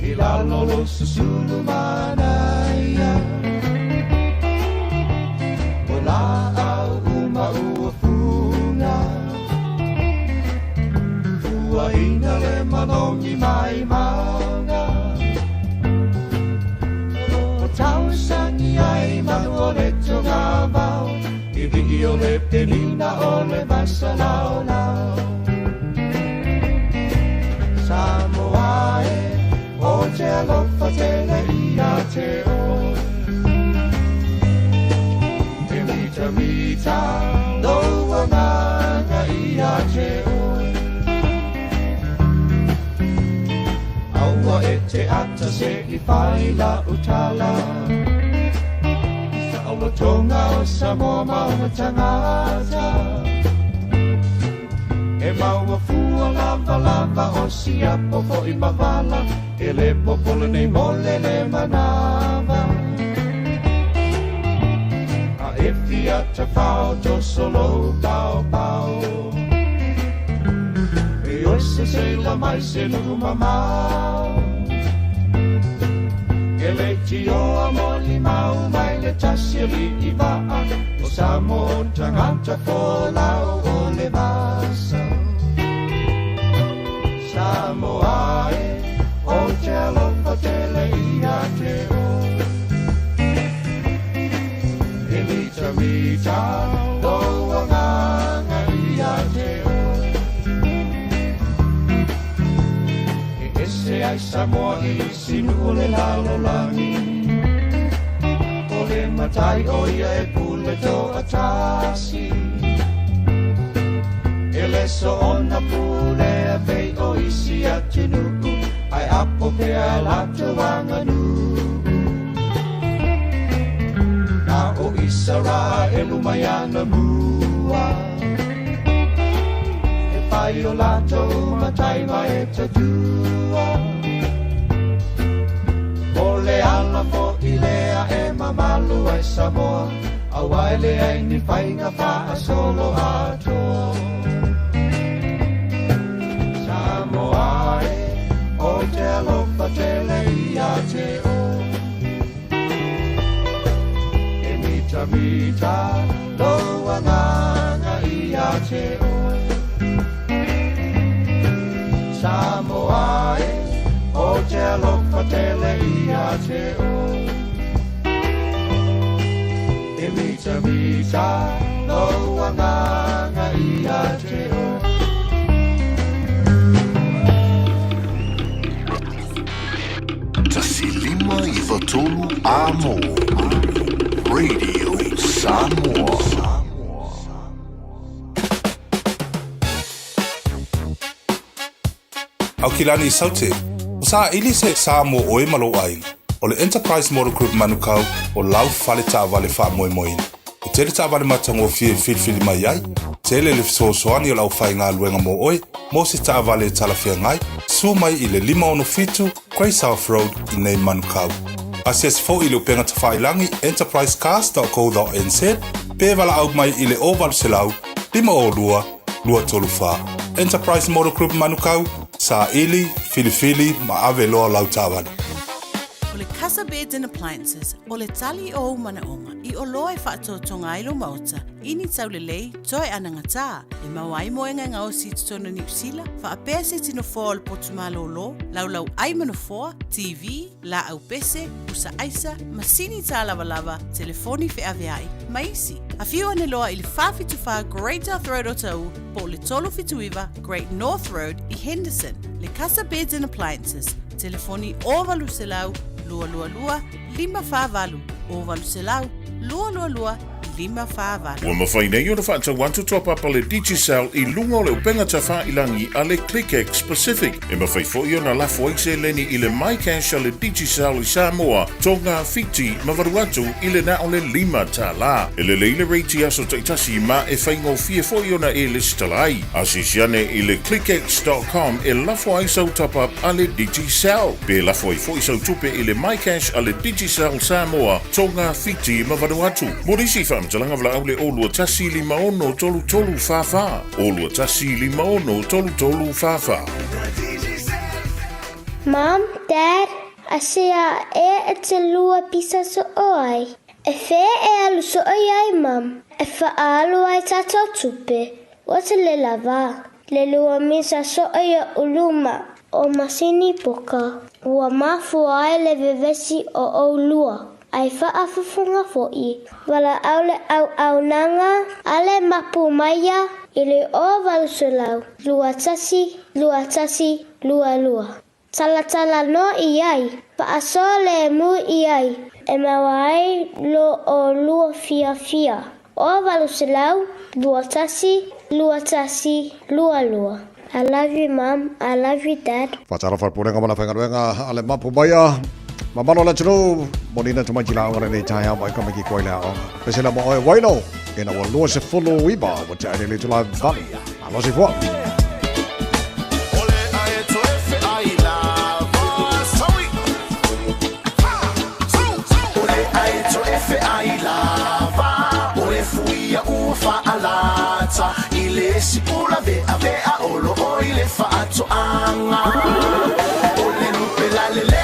S13: I la lolo sulu manaya O la au uma ua funa Ua ina le manongi mai maunga Tau sangi ai manu o le tonga vau I viki o le penina o le vasa lau lau Samoa o te alofa te le ia te oe E mita lo ananga ia te oe Aua e te ata se I whai la utala Aula tonga o Samoa maunga tangata E maua fua lava o siapo fo I mavala E le popolo nei mole le manava A e fiata fao to solo pao E oise se la mai se nuku mamao E le tio amoli mau mai le tasiri I vaa O Samoa tangata fo lau o le vasa Samoa o te alofa te le ia te oe E mita lo ananga ia te oe E ese ai Samoa I sinu o le lalo langi O
S5: le matai o ia e pule to atasi ele so ona pule a vei o isi atinu ai apo pe a lato wanganu na o isara e lumayana mua e pai o lato matai ma e tatua ole ala fo ilea e mamalu ai Samoa awai le ai ni fainga fa solo ato Samoa o te alofa te leia te o e mita loa nganga ia te o Samoa o te alofa te leia te o e mita loa nganga ia te o
S10: Tasilima i Vatolu Amo Radio Samoa.
S11: Au kilani i saute, o sa ili se Samoa oe malo ai, o le Enterprise Motor Group manukau o lau fale ta vale wha moe moina. O tele ta vale matango fie filfili mai ai, tele le fisosoani o lau whai ngā luenga mo oe, mo se ta vale talafia ngai, su mai i le 5 Grey South Road i nei manukau. Asias fo i le upenga ta whailangi enterprisecars.co.nz, pe wala au mai i le oval selau, 5 lua tolu wha. Enterprise Motor Group manukau, sa ili, filifili, ma ave loa lau tawani.
S19: O le Casa Beds and Appliances, o le tali o manaonga, i o loa e whaatotonga ilo mauta, ini tau le lei, toi anangata, e mawai moenga ngā o si tutona New Zealand, wha apea se tino fōa le potumalo lo, lau ai manafoa, TV, la au pese, usa aisa, masini tā lava, telefoni fe aveai, maisi. A fiu ane loa i le whawhituwha Great North Road o tau, po le tolo fituiva Great North Road i Henderson, le Casa Beds and Appliances, telefoni ovalu selau, lua, 5 ovalu selau, lua, 5
S1: Ua mawhai nei o na whaata wantu topapa le Digicel i lunga o le upenga ta whailangi a le ClickX Pacific. E mawhai fōi o na lafo aise leni i le MyCash a le Digicel i Samoa, tō ngā whiti mawaru atu i le na o le 5 tā la. E le leile reiti aso taitasi ma e whaingo fie fōi o na e le stalai. Asisiane i le clickx.com e lafo aisau top-up a le Digicel. Pe lafo ai fōi sau tupe i le MyCash a le Digicel Samoa, tō ngā whiti mawaru atu. Morisi wha talanga vla au le olua tasi 5 tolu whawha. Olua tasi 5 tolu whawha.
S21: Mom, Dad, asia e te lua pisa so oi. E whē e alu so oi ai, Mom. E whaalu ai tato tupe. O te le lava. Le lua misa so oi a uluma o masini poka. Ua mafu ai le vevesi o lua. Ai whaafufunga fo'i. Wala aule au nanga, ale mapu maia, ili o valusulau. Lua tasi, lua. Tala no iai, paaso le mu iai. E mawai lo o lua fia. O valusulau, lua tasi, lua. I love you, Mom. I love you, Dad.
S2: Whatara whaipurenga mana whengaruenga, ale mapu maia. Mamano la tunu, monina tu majila ora nei Taeao mai ka miki koile o. Pesela mo oi waino, ina wa lua se fulu wiba, wa te aere le tula vali. Alo si fua.
S9: Ile sipula vea olo o ile faato anga. Ole lupe la lele.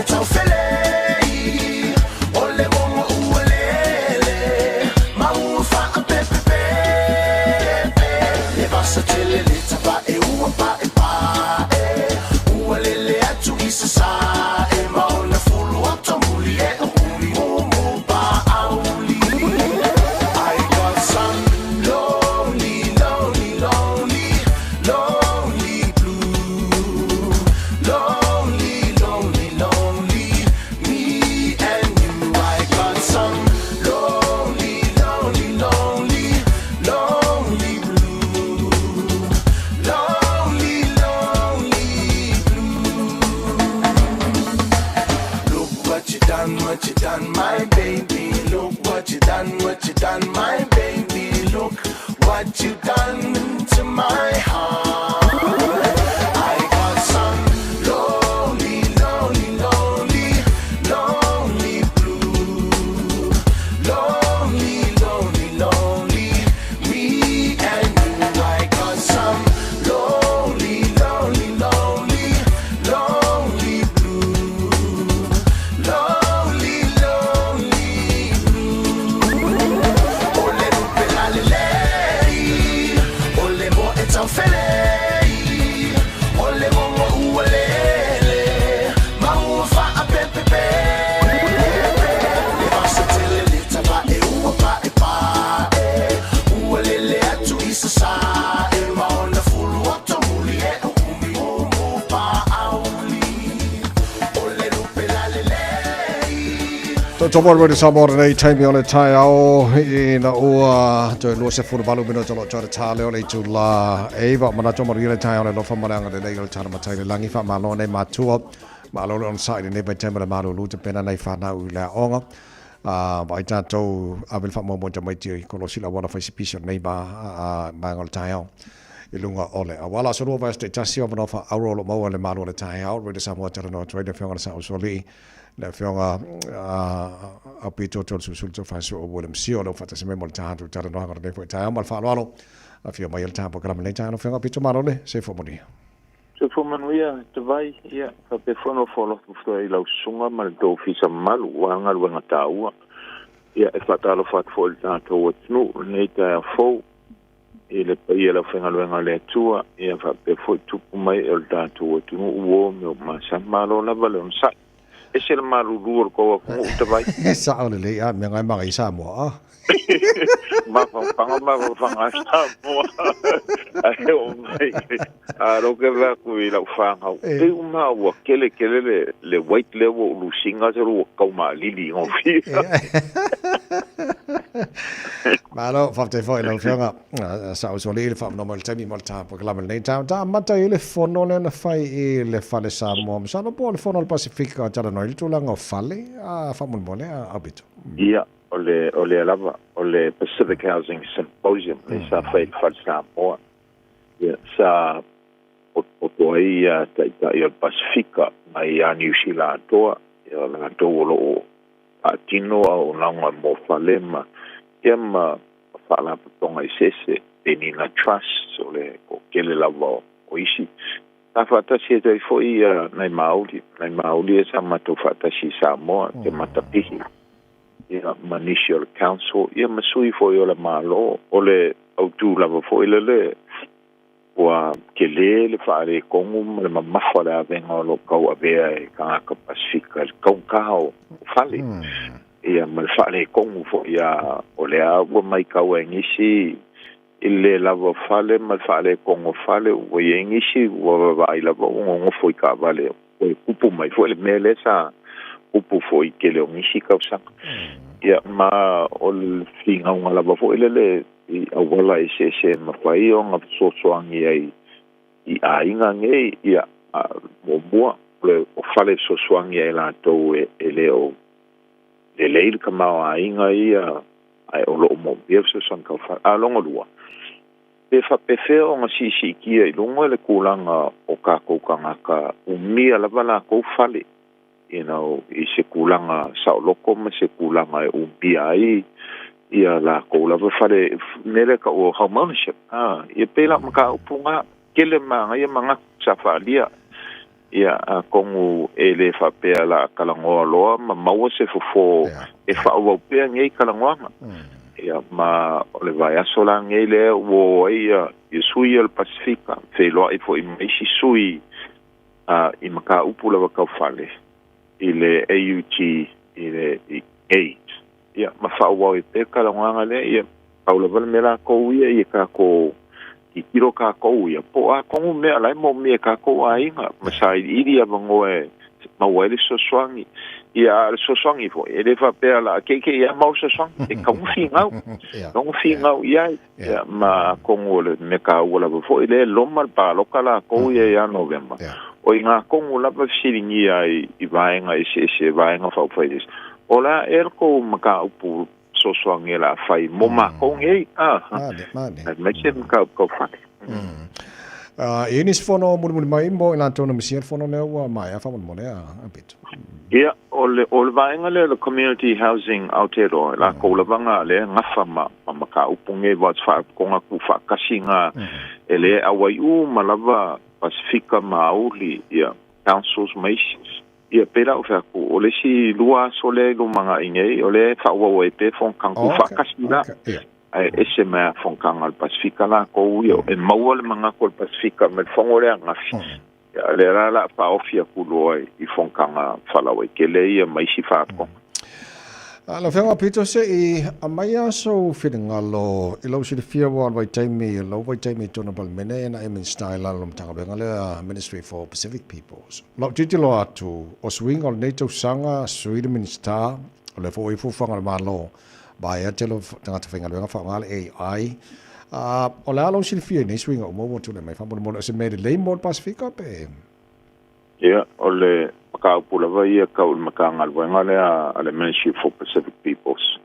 S10: tau felei ole wonga ualele mau fa pepe e basa tele le tapa e ua pa e pa ualele atu isa sa e mau na fulu atu muli e umi umu pa auli I got some lonely lonely lonely lonely blue lonely lonely lonely me and you I got some lonely lonely lonely lonely blue lonely lonely blue look what you done my baby look what you done my baby look what you done to my heart I got some lonely lonely lonely lonely blue lonely lonely lonely me and you I got some lonely lonely lonely lonely blue lonely lonely blue ole rupe la lelei ole mo e tau felei ole mo mo ualele ma ua fa a pepe le basa tele le tapa e ua pa e pa ualele atu isa sa e ma ona fulu atu muli e umi umu pa auli ole rupe la lelei
S2: To more with some more day time on the Taeao in ua to lo se furu balu bino to to tale o le tula eva mana to mori le Taeao le lo fa maranga le le tana matai le langi fa malo ne matua malo on side ne ba temba malo lu te pena nei fa na u le onga vai tato avel fa mo mo te mai ti ko lo sila wana fa sipisio nei ba ba ngol Taeao ilunga ole wala so ro va ste tasio no fa auro lo mo le malo le Taeao re sa mo tera no trade fa ngana sa usoli le fionga a pito to sul fa so o le msio lo fata se me mo tanto tera no ngana foi Taeao mal fa lo a fio mai el tempo gram le Taeao fionga pito malo le se fo moni
S12: Se fo manuia te vai ia fa pe fono folo fu i lau sunga mal do fisa malu wanga luanga taua ia e fatalo fat fo il tanto o tnu nei ta fo ile pa ia la fenga luanga le tua ia fa pe fo tupu mai el tanto o tnu uo me ma sa malo la balon sa e se malu luor ko ko te vai
S2: sa ole le a me ngai ma isa mo
S12: ma fa sta mo ai o mai a ro ke va ku i la fanga e uma wa kele le white level lu singa se ro ka ma lili ngo fi
S2: malo fa te foi lo fionga sa o le fa no mal tami mal ta po klam le ta mata ile fono le na fai ile fale sa mo sa no po le fono al pacifico ta no il tulanga fale a fa mo le abito
S12: ia ole lava ole Pacific Housing Symposium le sa fai fa Samoa ia sa o ia ta ia Pacifica mai a New Zealand toa ia la tolo a tino o nanga mo falema ia ma fala tonga isese penina trust so le ko kele lava o isi ta fata si te foi nai mauli sa mato fata si Samoa te matapihi ia municipal council ia masui foi o le malo o le autu lava foi le wa kele le fare kongu le mafa la venga lo kau avea e ka Pacifica kau kau fale ia mal fale kongu fo ia o le agua mai kau ngisi ile lava fale mal fale kongu fale o ngisi wa vai lava ngo foi ka vale o kupu mai foi le mele sa kupu foi kele ngisi kau sa ia ma o finga nga lava foi le i awala i se mawhai o ngā sosoangi ai i a inga ngei i a momoa o whale sosoangi ai lātou e leo le leil ka mau a inga i a o lo mo bia sosoangi ka whale a longa lua pe whapewhea o ngā sisi kia i lunga le kūlanga o kākou ka ngaka umia lava la kou whale i se kūlanga saoloko ma se kūlanga e umbia ai ia la ko la fare nele ka o homeownership ia pela maka upunga kele manga ia manga safalia ia a kongu e le whapea la kalangoa loa, ma maua se fofo e whaawau pea ngei kalangoanga. Ia, ma o le vai aso la ngei le wo ia i sui al Pasifika, wheloa i fo i meisi sui i maka upu la wakau whale, i le AUT, i le AIDS. Ia, ma whaawau i pe kalangoanga le, ia, kaula wale me la kou ia, ia ka ko i kiro ka kou ia, po a kongu mea lai mo mea ka kou a inga, ma sa i iri a vangoe, maua ele soswangi, ia soswangi fo, e le whapea la, keike ia mau soswangi, e kaungu fi ngau ia, ma kongu le me ka ua fo, i le loma pa loka la kou ia November. O i ngā kongu lapa fisiringi ia i vaenga, i se vaenga whauwhairis. O la erko maka upu soswangi la fai mo ma konge mai se ka fai
S2: inis fono mul mai mo ina tona misiel fono le wa mai fa mo le a bit
S12: ia all vaenga le community housing outero la ko la vanga le ngafa ma ka upunge wa fa konga ku fa kasinga ele awai malava Pasifika mauli ia councils mais ia pera o fa ko ole si lua sole lo manga inge ole fa wa pe fon kan ku fa kasina ai ese ma fon kan al Pasifika la ko io e mawal manga ko Pasifika me fon ole nga ya le la fa ofia ku lo i fon kan fa la we ke le ia mai si fa ko
S2: ala fenga pito se i amaya so fidengalo i lo si fia wa vai taimi lo vai taimi tona bal mene na emin style la lom tanga bengale Ministry for Pacific Peoples lo titilo atu o swing on NATO sanga Sweden minister o le fo i fu fanga malo ba ya telo tanga te fenga fa ngal AI o la lo si fia ni swing o mo tu le mai fa mo se me le mo Pacifica pe
S12: ia ole ka pula vai ka maka ngal wangale ale Ministry for Pacific Peoples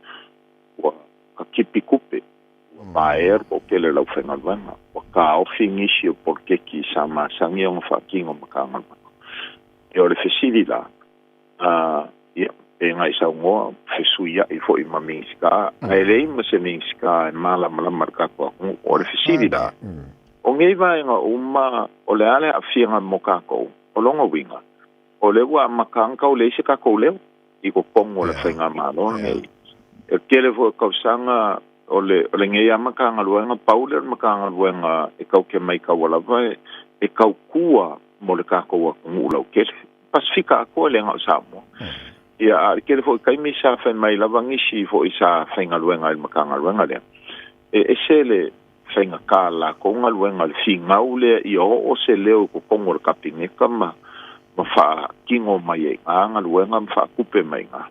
S12: wa ka kipi kupe ba o kele la fengal wanga wa ka ofingi si porque ki sama sangi on fa kingo maka ngal e ole fesilila ia e ngai sa ngo fesuia i fo i maminska ele mo se minska mala marka ko ole fesilila o ngei vai nga uma ole ale afianga moka ko o longa winga o le wa makanka o le se ka ko le i ko pongo le fenga malo nei e kele vo ka sanga o le nge ya makanga luenga pauler makanga luenga e ka ke mai ka wala vai e ka kua mo le ka ko wa ngula o ke Pasifika ko le nga Samoa ia kele vo kai mi sa fen mai la vangi si vo isa fenga luenga i makanga luenga le e sele fenga kala ko nga luenga le finga ule i o se leo ko pongo le kapinge kama ma fa kingo mai nga luenga ma fa kupe mai nga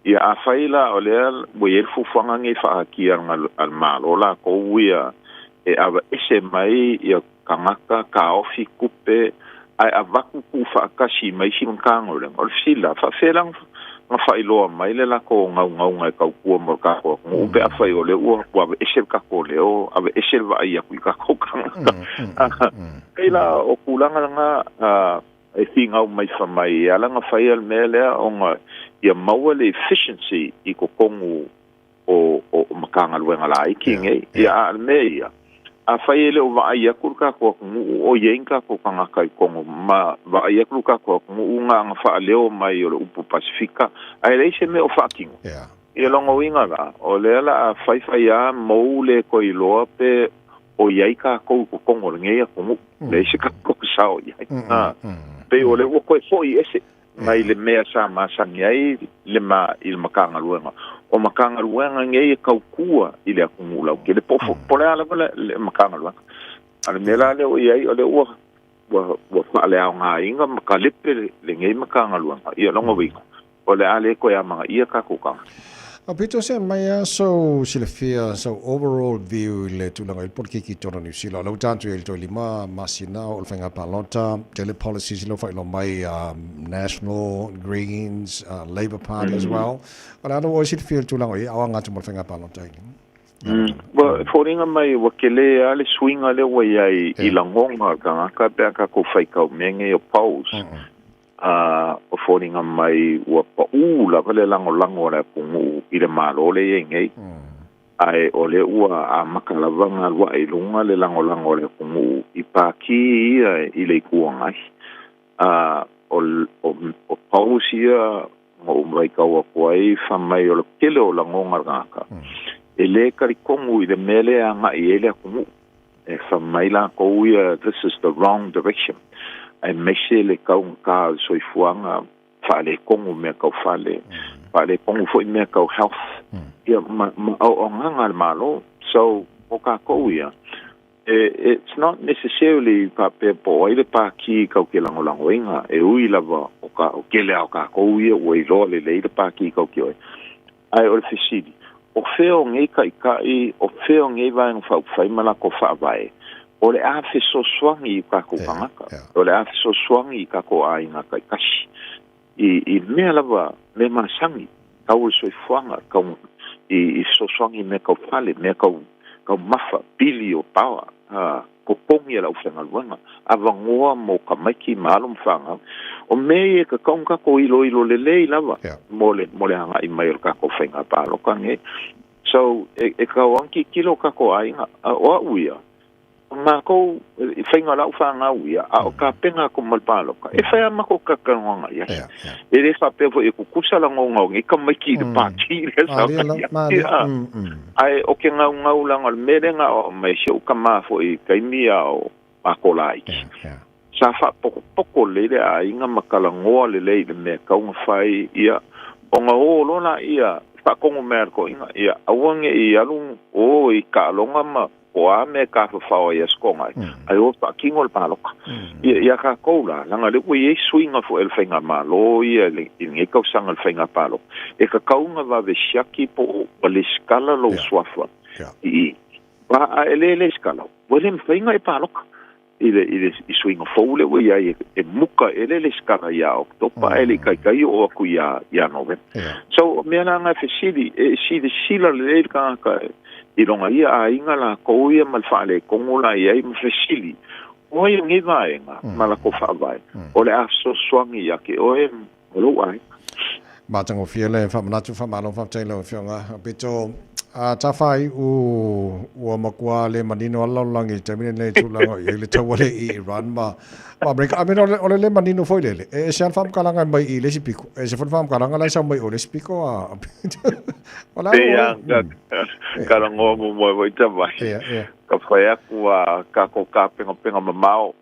S12: ia a faila o le we fu fanga ngi fa ki al malo la ko wia e ava ese mai ia kamaka ka ofi kupe ai avaku ku fa kashi mai si kango le o sila fa felang ma fa ilo mai le la ko nga ka ku mo ka ko u be fa o le o wa ese ka ko le o ave ese va ia ku ka ko ila o kulanga nga I think au mai fa mai ala nga fa ia mele o nga ia mawale efficiency i ko kongu o makanga luenga la ikinge ia meia a fa ile o va ia kurka ko o yenka ko kanga kai kongu ma va ia kurka ko nga fa leo mai o upu Pasifika ai le se me o fucking ia longo winga la o le la fa ia mo le ko i lo pe o yaika ko kongo ngeia ko le se ka ko sao ia pe o le o ko foi ese mai le mea sa masangi ai le ma il makanga luenga o makanga luenga ngai ka kua ile akumula ke le pofo pole ala le makanga luenga ale mela le o ai o le o wa le nga inga makalepe le ngai makanga luenga ia longo wi o le ale ko ya manga ia ka kuka
S2: Pito se mai so silafia so overall view le tulanga il porki ki tona New Zealand lo tanto il to lima masina o fenga palota tele policies lo fa lo mai national greens labor party as well but I don't always feel tulanga i awanga to mo fenga palota
S12: well foringa mai wakele ale swing ale we ai ilangonga ka ka ko fai ka menge o pause o foringa mai wa pa la vale lango la pungu i le malo le ngei ai o le ua a makalavanga wa i lunga le lango le pungu i paki i le kuanga o pausia mo mai kaua kuai fa mai o kele o la ngonga ngaka e le kari kongu i le mele anga i ele kumu e fa mai la koua this is the wrong direction ai meshe le kaunga ka soifuanga fa le kongu me kau fale fa le kongu fo me kau health ia ma o nganga malo so o ka koua it's not necessarily pa pe po ile pa ki ka ke lango lango inga e ui lava o ka o ke le o ka ko ui o i lo le le pa ki ka ke ai o fisidi o feo ngai kai o feo ngai va en fa fa mala ko fa vai o le a fe so swangi ka ko pangaka o le a fe so swangi ka ko ai na kai kashi i me lava le masangi ka o so fuanga ka i so swangi me ka fale me ka mafa bili o power ko pongi la ufanga luanga avangoa mo ka maki malum fanga o me ka konga ko ilo le lava mole anga i mai ka ko fenga pa lo kange so e ka wanki kilo ka ko ai o uia ma ko fenga la ufanga uia o ka penga ko malpalo ka e fa ma ko ka kanonga ya e le fa pe e ku kusala ngonga e ka maki de pa ki le sa ai o ke ngau langa merenga o me sho kama fo I kaimia o akolai sa fa poko le a inga makala ngoa le me ka un fai ia o nga o lona ia fa kongo merko inga ia awange I alung o I ka longa ma o a me ka fa o ia skonga ai o pa kingol paloka ia ka kola langa le ko ye swinga fo el fenga malo ia le nge ka sanga el fenga palo e ka kaunga va ve shaki po le skala lo swafa I va ele skala volem fenga e paloka ile I swinga fo le we ia e muka ele skala ia o topa ele kai o ku ia nove so me na nga fesidi e sila le ka I longa ia a inga la koia malfale kongola ia I mfesili o ia ngi vaenga mala ko fa vai o le aso swangi ya ke o lo ai
S2: ma tango fiele fa manatu fa malo fa telo fionga pito a tafai u makwa le manino alla langi tamine le tulanga I le tawale I Iran ma break I mean ole le manino foi le e se fam kalanga mai I le sipiko e se fam kalanga la sa mai ole sipiko a ola
S12: ya karango mo mo tava ka foi ku ka ko ka penga mamao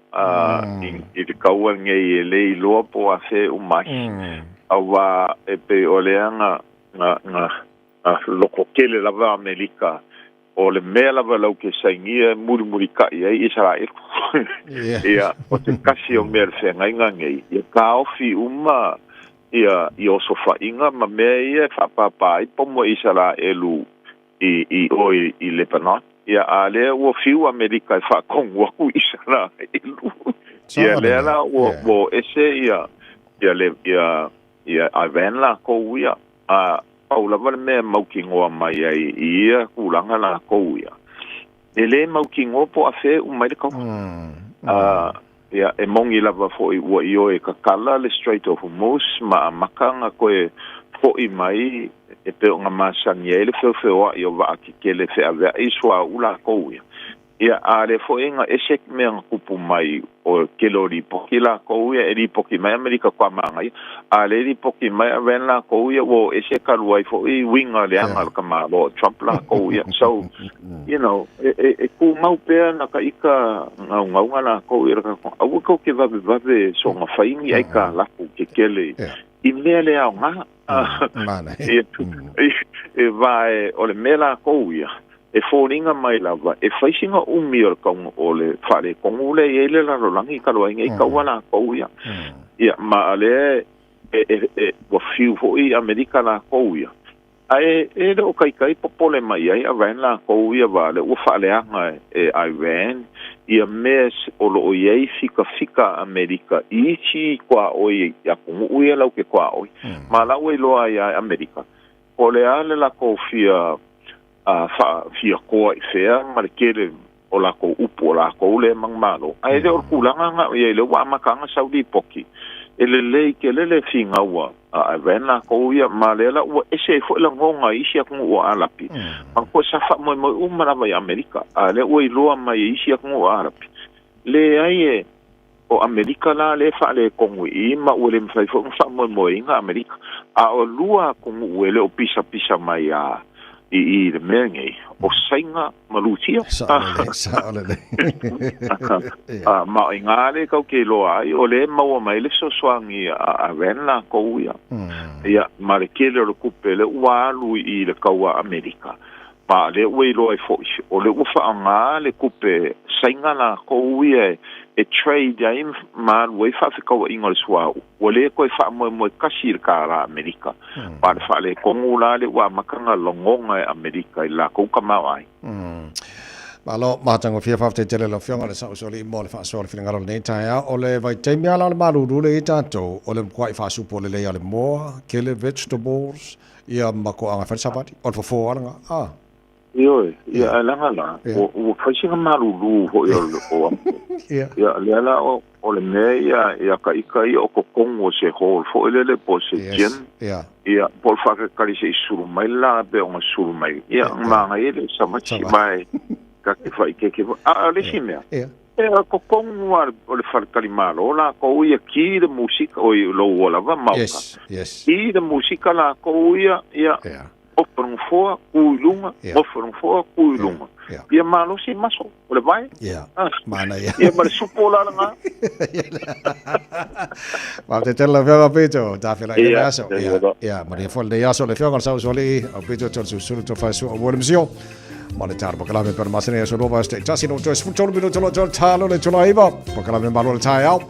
S12: I le kaua ngai le lo po a se u mai awa e pe ole anga nga loko kele lava Amerika o le mea lava lau ke saingia muri ka ia Israel ia o te kasi o mea le whenga ngei ia ka ofi uma ia I o sofa inga ma mea ia whapapa I pomo Israelu I Lebanon ia a lea ua fiu Amerika I whakongu aku Israelu ia lea la o ese ia a venla ko ia a Paula vale me mauki ngoa mai ai ia kulanga la koia. Ele mauki ngoa po a fe umai ko. Ia e mongi lava fo I wa io e kakala le Strait of Hormuz ma makanga ko e fo I mai e pe nga masani ele fe wa io va ki kele fe ave iswa ula koia. Ia ale fo inga esek me kupu mai o kelori pokila koia e poki mai Amerika kwa mangai ale ri poki mai venla koia wo esek alwai fo I winga le anga kama lo Trump la koia so you know e ku mau pe na ka ika ngau na koia ka au ko ke va so nga faingi ai ka la ku ke kele I mele au nga mana e vai o le mela koia e fōringa mai lava, e whaisinga umi o le whare kongule e ele la rolangi ka loa inga I kawana kouia. Ia, ma ale wa fiu hoi Amerika la kouia. Ai, e le o kai popole mai ai, a ren la kouia vale, ua whaleanga e Iran, ia mes o lo o iei fika Amerika, ichi kwa oi, ia kungu uia lau ke kwa oi, ma lau e loa ia Amerika. O le ale la kofia, fia koa I fea marikele o la ko upo o la ko le mangmalo ai le o kulanga nga ia le wa makanga saudi poki ele le ke le finga wa a vena ko ia malela o ese fo la ngonga isia ku o alapi an ko sa fa mo umara vai Amerika ale o I loa mai isia ku o alapi le ai o Amerika la le fa le kongu I ma o le mfai fo fa mo inga Amerika a o lua kongu le o pisa mai a I le mengi o sainga malutia ma inga le kau ke lo ai o le mau mai le so swangi a venla ko ia ma le kele le kupe le walu I le kaua Amerika ma le we lo ai fo o le ufa anga le kupe sainga la ko ia e trade ya in man we fa se ko ingol swa o le ko fa mo kasir ka la Amerika pa fa le kongula le wa makanga longonga Amerika la ko kama ai
S2: Malo matango fia fa te tele lo fianga le sa so le mo le fa so le fianga lo nei taia o le vai te mia la malu le tato o le kwai fa su po le le mo kele vegetables ia mako anga fa sabati o fo anga
S12: Yo, ia la o fasinga malu ho o ia la o le me ia kai o ko kongo se hol fo le po se jen ia por fa ka se suru mai la be on suru mai ia ma ele sama mai ka ke fa ke le simia ia ko kongo o le fa kalimalo la ko ia ki de musika o lo la va mauka ki de musika la ko ia Offer voor koelunga, offer voor koelunga. Ia malo si maso, o le vai?
S2: Mana ia.
S12: Ia ma le supo la nga.
S2: Ma te tela vega pito, ta fela ia aso. Ia, ma le fol de aso le fionga sa soli, o pito tol su to fa su o volmsio. Ma le tarbo kala me per masene so nova ste. Tasi no to sfuto minuto lo talo le tolaiva. Po kala me malo le Taeao.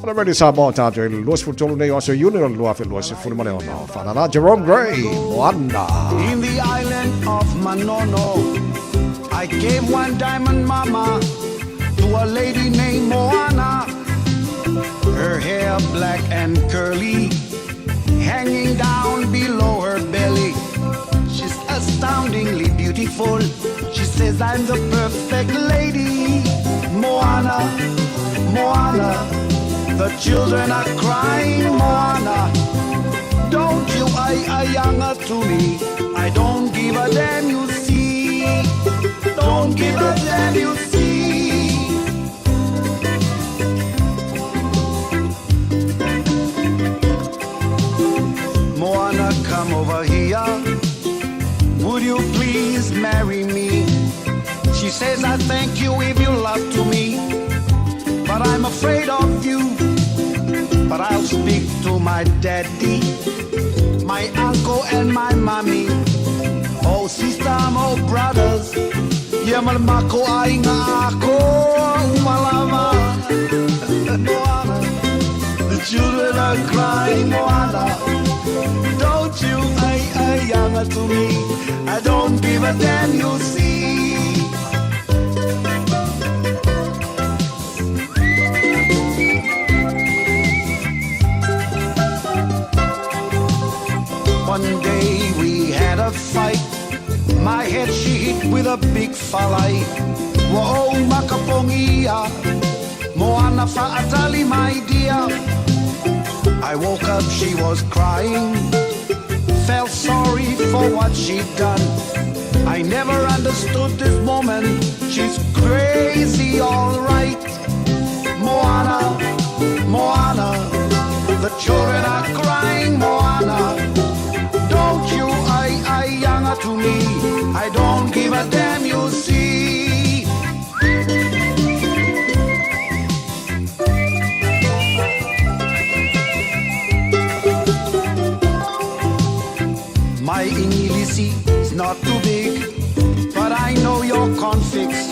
S2: Ora vedi Samoa tanto il lo sfruttolo nei osso union lo fa lo fu male no fa la Jerome Gray Wanda
S10: In the island of Manono I gave one diamond mama to a lady named Moana her hair black and curly hanging down below her belly she's astoundingly beautiful she says I'm the perfect lady Moana The children are crying, Moana. Don't you younger to me. I don't give a damn, you see. Don't give a damn, you see. Moana, come over here. Would you please marry me? She says, I thank you if you love to me. But I'm afraid of you. But I'll speak to my daddy, my uncle and my mommy. Oh sister, oh brothers, yamal mako ainga ako umalama. Moana, the children are crying, Moana. Don't you younger to me? I don't give a damn, you see. One day we had a fight. My head she hit with a big falai. Whoa, makapongia. Moana fa'atali, my dear. I woke up, she was crying. Felt sorry for what she'd done. I never understood this woman. She's crazy, all right. Moana, Moana. The children are crying, Moana. Don't you younger to me. I don't give a damn, you see. My English is not too big, but I know your conflicts.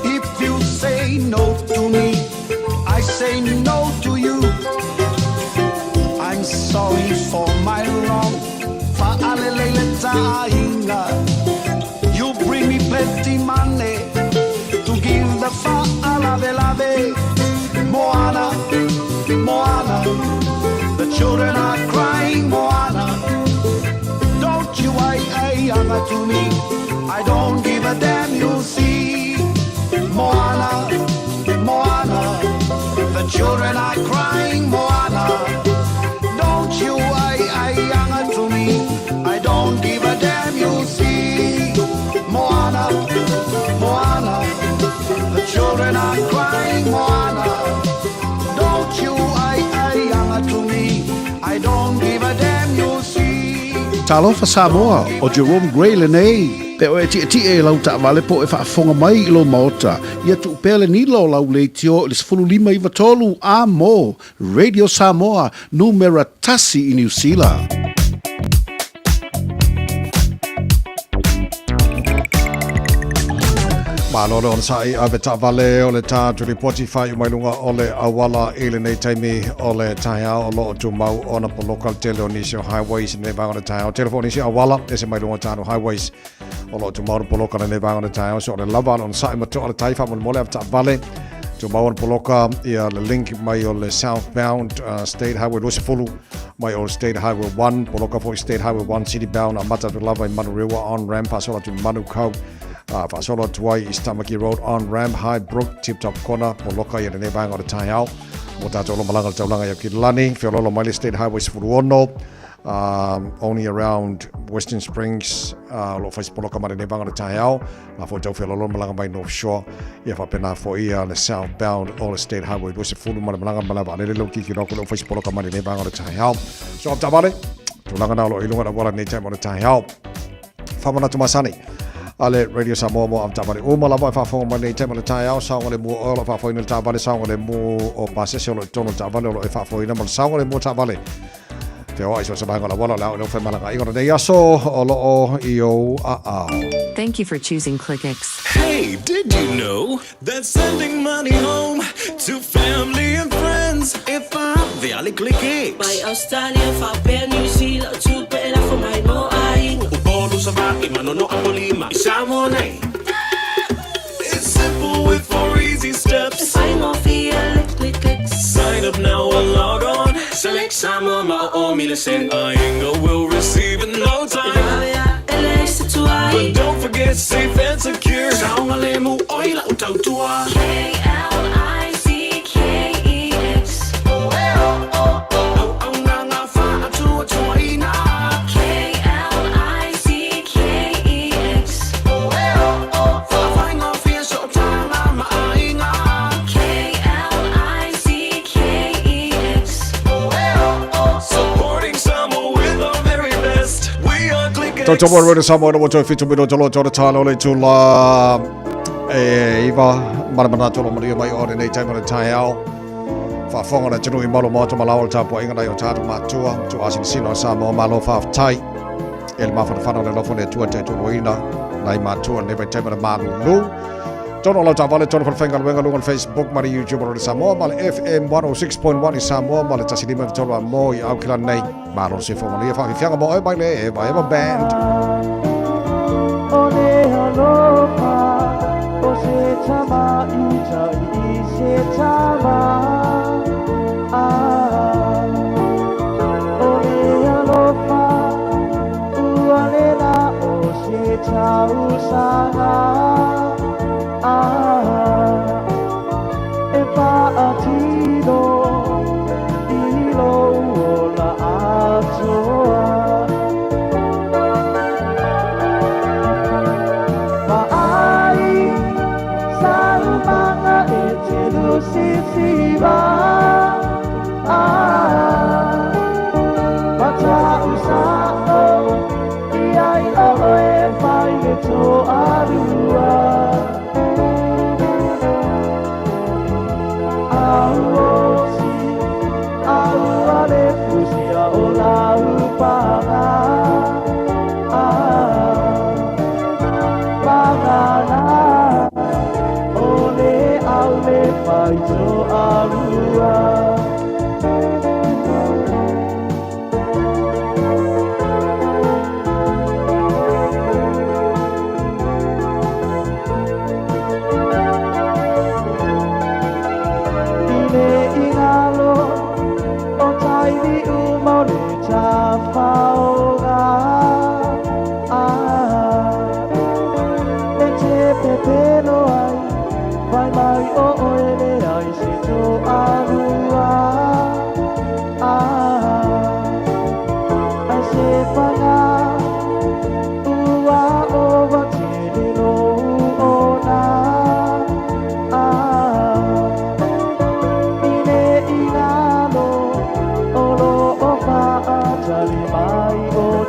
S10: If you say no to me, I say no to you. I'm sorry for my wrong. You bring me plenty money to give the fa'alave. Moana, Moana, the children are crying, Moana. Don't you younger to me? I don't give a damn, you see. Moana, Moana, the children are crying, Moana. Don't you younger to me? I don't give a damn.
S14: Talofa Samoa o Jerome Gray le nei. Pe o e ti e lau ta vale po e whaafonga mai ilo maota. Ia tu pele ni lo lau le tio le 15 a mo. Radio Samoa, numera tasi i New Zealand.
S2: Malolo on sai ave ta vale o le ta tu reporti fai mai lunga o le awala ele nei taimi o le Taeao o lo tu mau ona po local teleonisio highways ne va on Taeao telefonisio awala ese mai lunga tano highways o lo tu mau po local ne va on Taeao so le lava on sai ma to o le taifa mo mole ta vale tu mau on po local ia le link mai o le southbound state highway lo se fulu mai o state highway 1 po local for state highway 1 city bound a mata tu lava i Manu Rewa on ramp so tu Manu Kau Fasolo Tuai is Tamaki Road on Ram High Brook, Tip Top Corner, Moloka, and the Bang on the Taeao. Motato Malanga Taulanga Yakilani, Fiololo Mali State Highways Furuono, only around Western Springs, Lofas Poloka Mari Bang on the Taeao, Lafoto Fiololo Malanga by North Shore, Yafapena for Ia, the southbound, all the State Highway, was a full Malanga Malava, and little Kiki Roko, Lofas Poloka Mari Bang on the Taeao. So up Tabale, Tulangana, Ilunga, Walla Nature on the Taeao. Famana to Masani. Ale Radio Samoa mo am tabale o malava fa fo mane tema le Taeao sa ngole mo o fa fo ina tabale sa ngole mo o pase se lo tono tabale o fa fo ina mo sa ngole mo tabale te o iso sa ngala wala la o fe malanga i ngona de yaso o lo o io a.
S15: Thank you for choosing ClickX.
S9: Hey, did you know that sending money home to family and friends if I'm the ClickX?
S16: By Australia fa per New Zealand to per la for my mo ai.
S9: It's simple with 4 easy steps. Sign up now or log on. Select Samoa Ma'o Ainga will receive in no time. But don't forget safe and secure.
S2: Tomo Radio Samoa no to fitu mino tolo tolo talo le tula iva mana tolo maria mai ore nei time on Taeao fa fonga na tunu i malo moto malao tapo inga na tatu matua tu asin sino Samoa malo fa tai el ma fa fano le lofo ne tua te tu loina nai matua ne vai time na Malu tono la tavale tono fa fenga wenga lu on Facebook mari YouTube Radio Samoa mal FM 106.1 i Samoa mal tasilima tolo mo i au kila nei Malo se fonga le fa fianga mo e mai le e vai a band
S5: Ole aloha o se tama i se tama Ole aloha uale na o se tau sana e pa atino ilo ola atoa Sisiva Mata usao Iai oe Fai to arua Auosi Auale Fusia ola upana Pagana Ole aule Fai to arua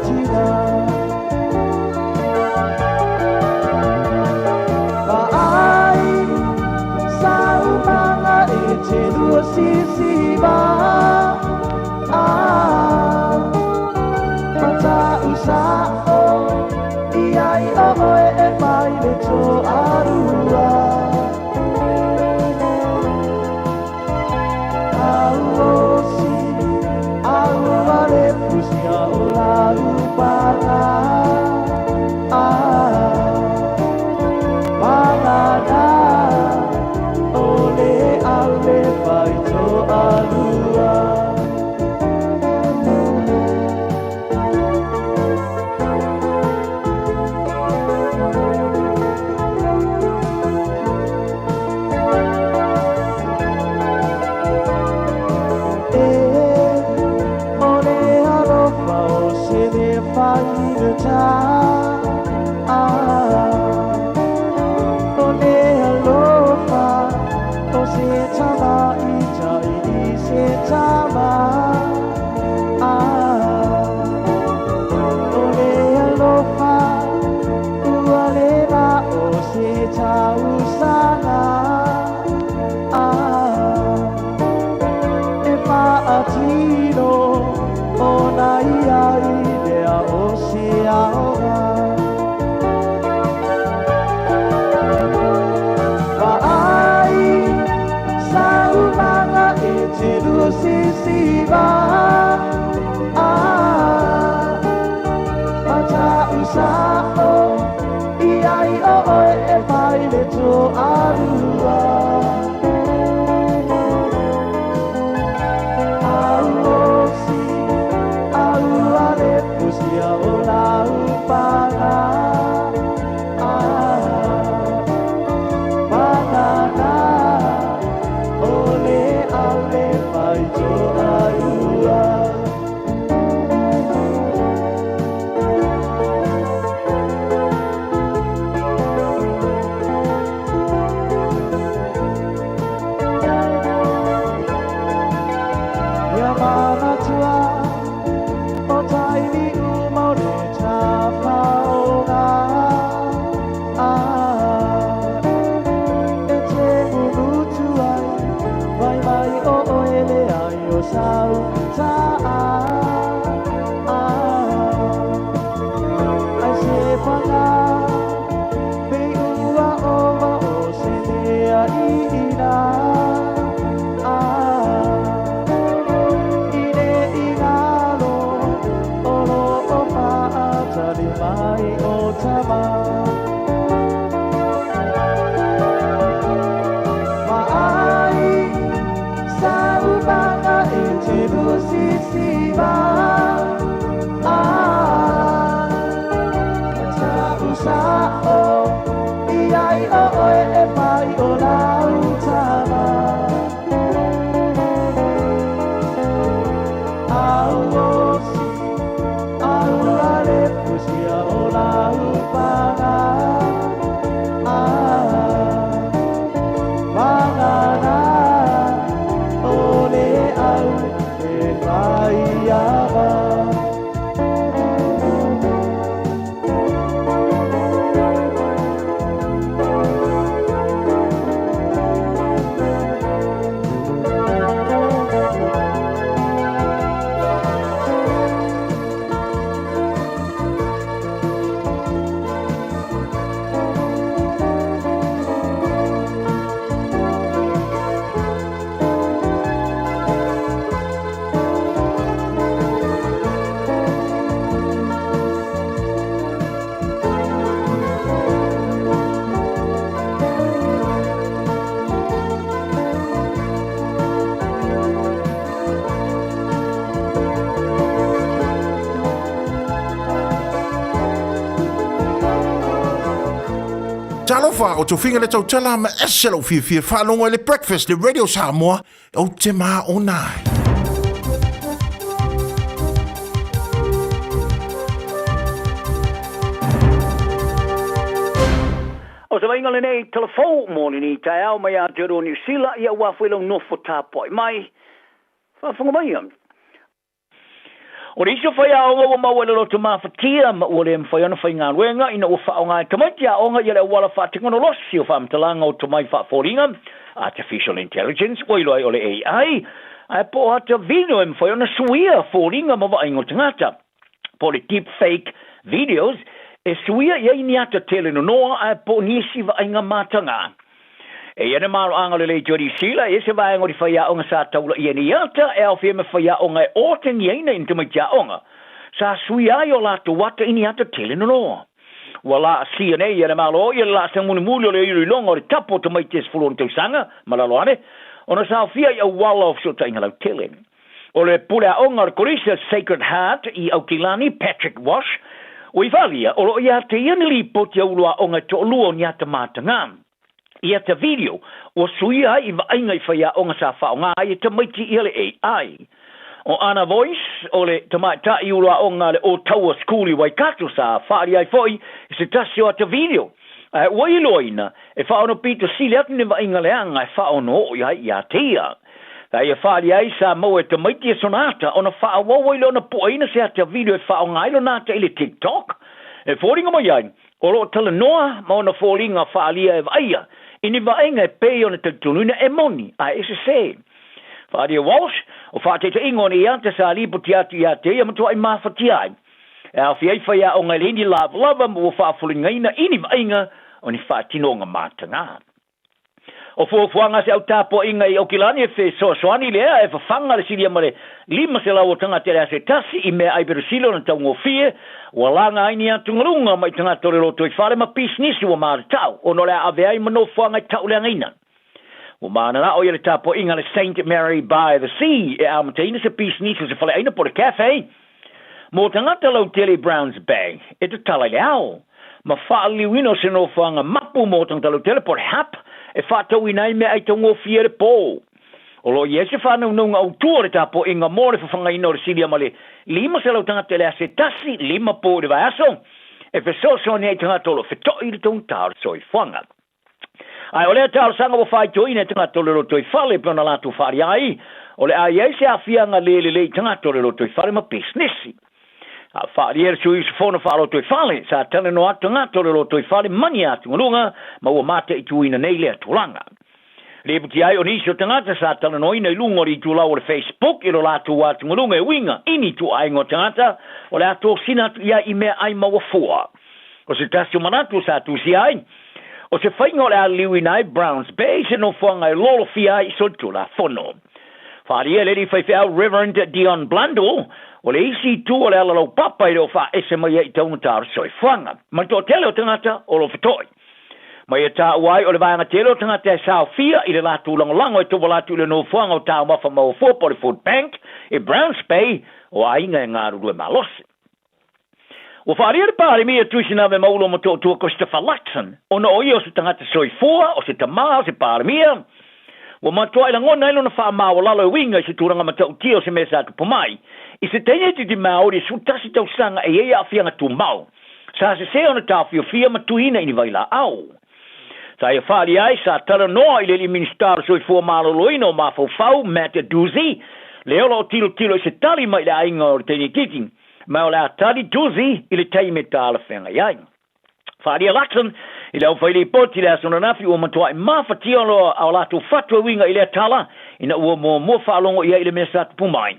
S5: Tina sisiba mata usao iai oe e mai le to arua auosi aua le pusia o la upana Manana ole ale vai to alua ole alofa o se me fai ta
S3: Talofa o tofinga le tau tala ma eselo fia whanongo le breakfast le Radio Samoa o te maa o nai.
S4: O se vainga le nei telefon mōni ni Taeao mai a te ro New Zealand ia wawhelo nofo tāpoi mai. Whafunga mai am. O riso fai a onga wa mawele lo tuma fatia ma ule mwhai ana fai ngā ruenga ina ufa o ngā tamaiti a onga ia le wala whatingono losi o whamtalanga o tumai whaforinga. artificial intelligence, wailoi o le AI, ai po ata video em foi ona suia fōringa ma vaingo tangata. Po le deep fake videos, e suia ia ini ata tele no noa ai po nisi vainga matanga. E ia maro anga le jori sila, e se vaingo di whaia onga sa taula ia ni ata, e au fia me whaia onga e oten ieina intu mai tia onga. Sa suia i o lato wata ini ata tele no noa. Wala CNA ia malo ia la sa muni muli o le iri longa o le tapo to mai tes fulon te sanga, malalo ane, ona sa fia ia wala of so tainga lau tele. O le pula onga o korisa Sacred Heart i au kilani Patrick Wash, o i valia o lo ia te iani li poti au lua onga to lua ni ata matanga. Ia te video o suia i vainga i whaia onga sa whaonga i te maiti i le AI. O ana voice o le tamata i ulua onga le o taua skuli Waikato sa whaari ai foi i se tasio a te video. Wailoina e whaono pito sili atu ni vainga le anga e whaono o i a tia. Ka ia whaari ai sa mau e te maiti e sonata o na wha wawailo na puaina se a te video e whaonga ilo nata ili TikTok. E whoringa mai ai, o lo tala noa ma ona whoringa whaalia e vaia. Ini vainga e pei ona te tununa e moni a ese se. Whadia Walsh, o whaateta ingo ni anta sa lipo tiatu i ate, ia matua i mawhati ai. E au fiai whaia o ngai lini lava mo whaafulinga ina ini vainga o ni whaatinonga matanga. O fuafuanga se au tapo inga i okilani e whi soani lea e whawhanga le siria mare lima se lau o tanga tere ase tasi i mea aiberu silo na tau ngofie, walanga aini atu ngarunga mai tanga tore roto i whare ma pisnisi wa maare tau, o no lea aveai mano fuanga i tau lea ngaina. O mana na o ia le tapo inga le St. Mary by the Sea e a mataina se pisnisi se whale aina po le cafe. Mo tangata lau tele Browns Bay, e te tala leao. Ma whaaliwino se no fuanga mapu mo tangata lau tele po le hap, e whātau i nei mea ai tau ngofie le pō. O lo iese whanau nunga au tua le tapo inga mo le whawhanga ino le siria male lima se lau tangata le ase tasi lima pō le vai aso. E whesoso ni ai tangata lo whetoi le tong tāra soi whanga. Ai o lea tāra sanga wa whai toina tangata le rotoi whale pe ona lātu whari ai. O le ai eise a whianga le tangata le rotoi whale ma businessi. A whaari ere sui se whona wha rotoi whale sa tane no atu ngata le rotoi whale mani atu ngalunga ma ua mate i tuina nei lea tūlanga. Lebuti ai o nisi o tangata sa tane no ina i lungo ri tū lau o le Facebook i lo lātu atu ngalunga e winga ini tu ai ngō tangata o le atu o sinatu ia i mea ai maua fua. O se tasio manatu sa tu si ai. O se whainga o le a liwi nai Browns Bay se no whanga i lolo fia i sotu la whono. Whaari ere li whaiwhau Reverend Dion Blundell o le isi tu o le ala lau papa i reo wha ese mai e i taungatara soi whanga. Man tō tele o tangata o lo whatoi. Mai e tā uai o le vāanga tele o tangata e sao fia i le lātu langolango e tōwa lātu i le no whanga o tāu mafa mau fōpo le Food Bank e Browns Bay o ainga e ngāru rue malosi. O whaari ere pāri mi e tuisina me maulo mo tō tua Christopher Luxon o na oi o se tangata soi fua o se tamā o se pāri mia. Wa matua ila ngona ilo na wha maa o lalo e winga i se tūranga ma tau tio se mesa atu pomai. I se teine te di Māori su tasi tau sanga e ea awhianga tu mau. Sa se se ona tau fio fia matuina ini vaila au. Sa e whaari ai sa tala noa i le li ministaro soi fua malo loino ma fau Matt Doozy. Le ola o tilo i se tali mai le ainga o le teine titing. Ma o le a tali Doozy i le teime ta ala whenga iai. Whaari a Luxon i le au whaile i poti le asona nafi ua matua i mawhati alo au latu fatua winga i le tala ina ua mua whaalongo ia i le mesa atu pumai.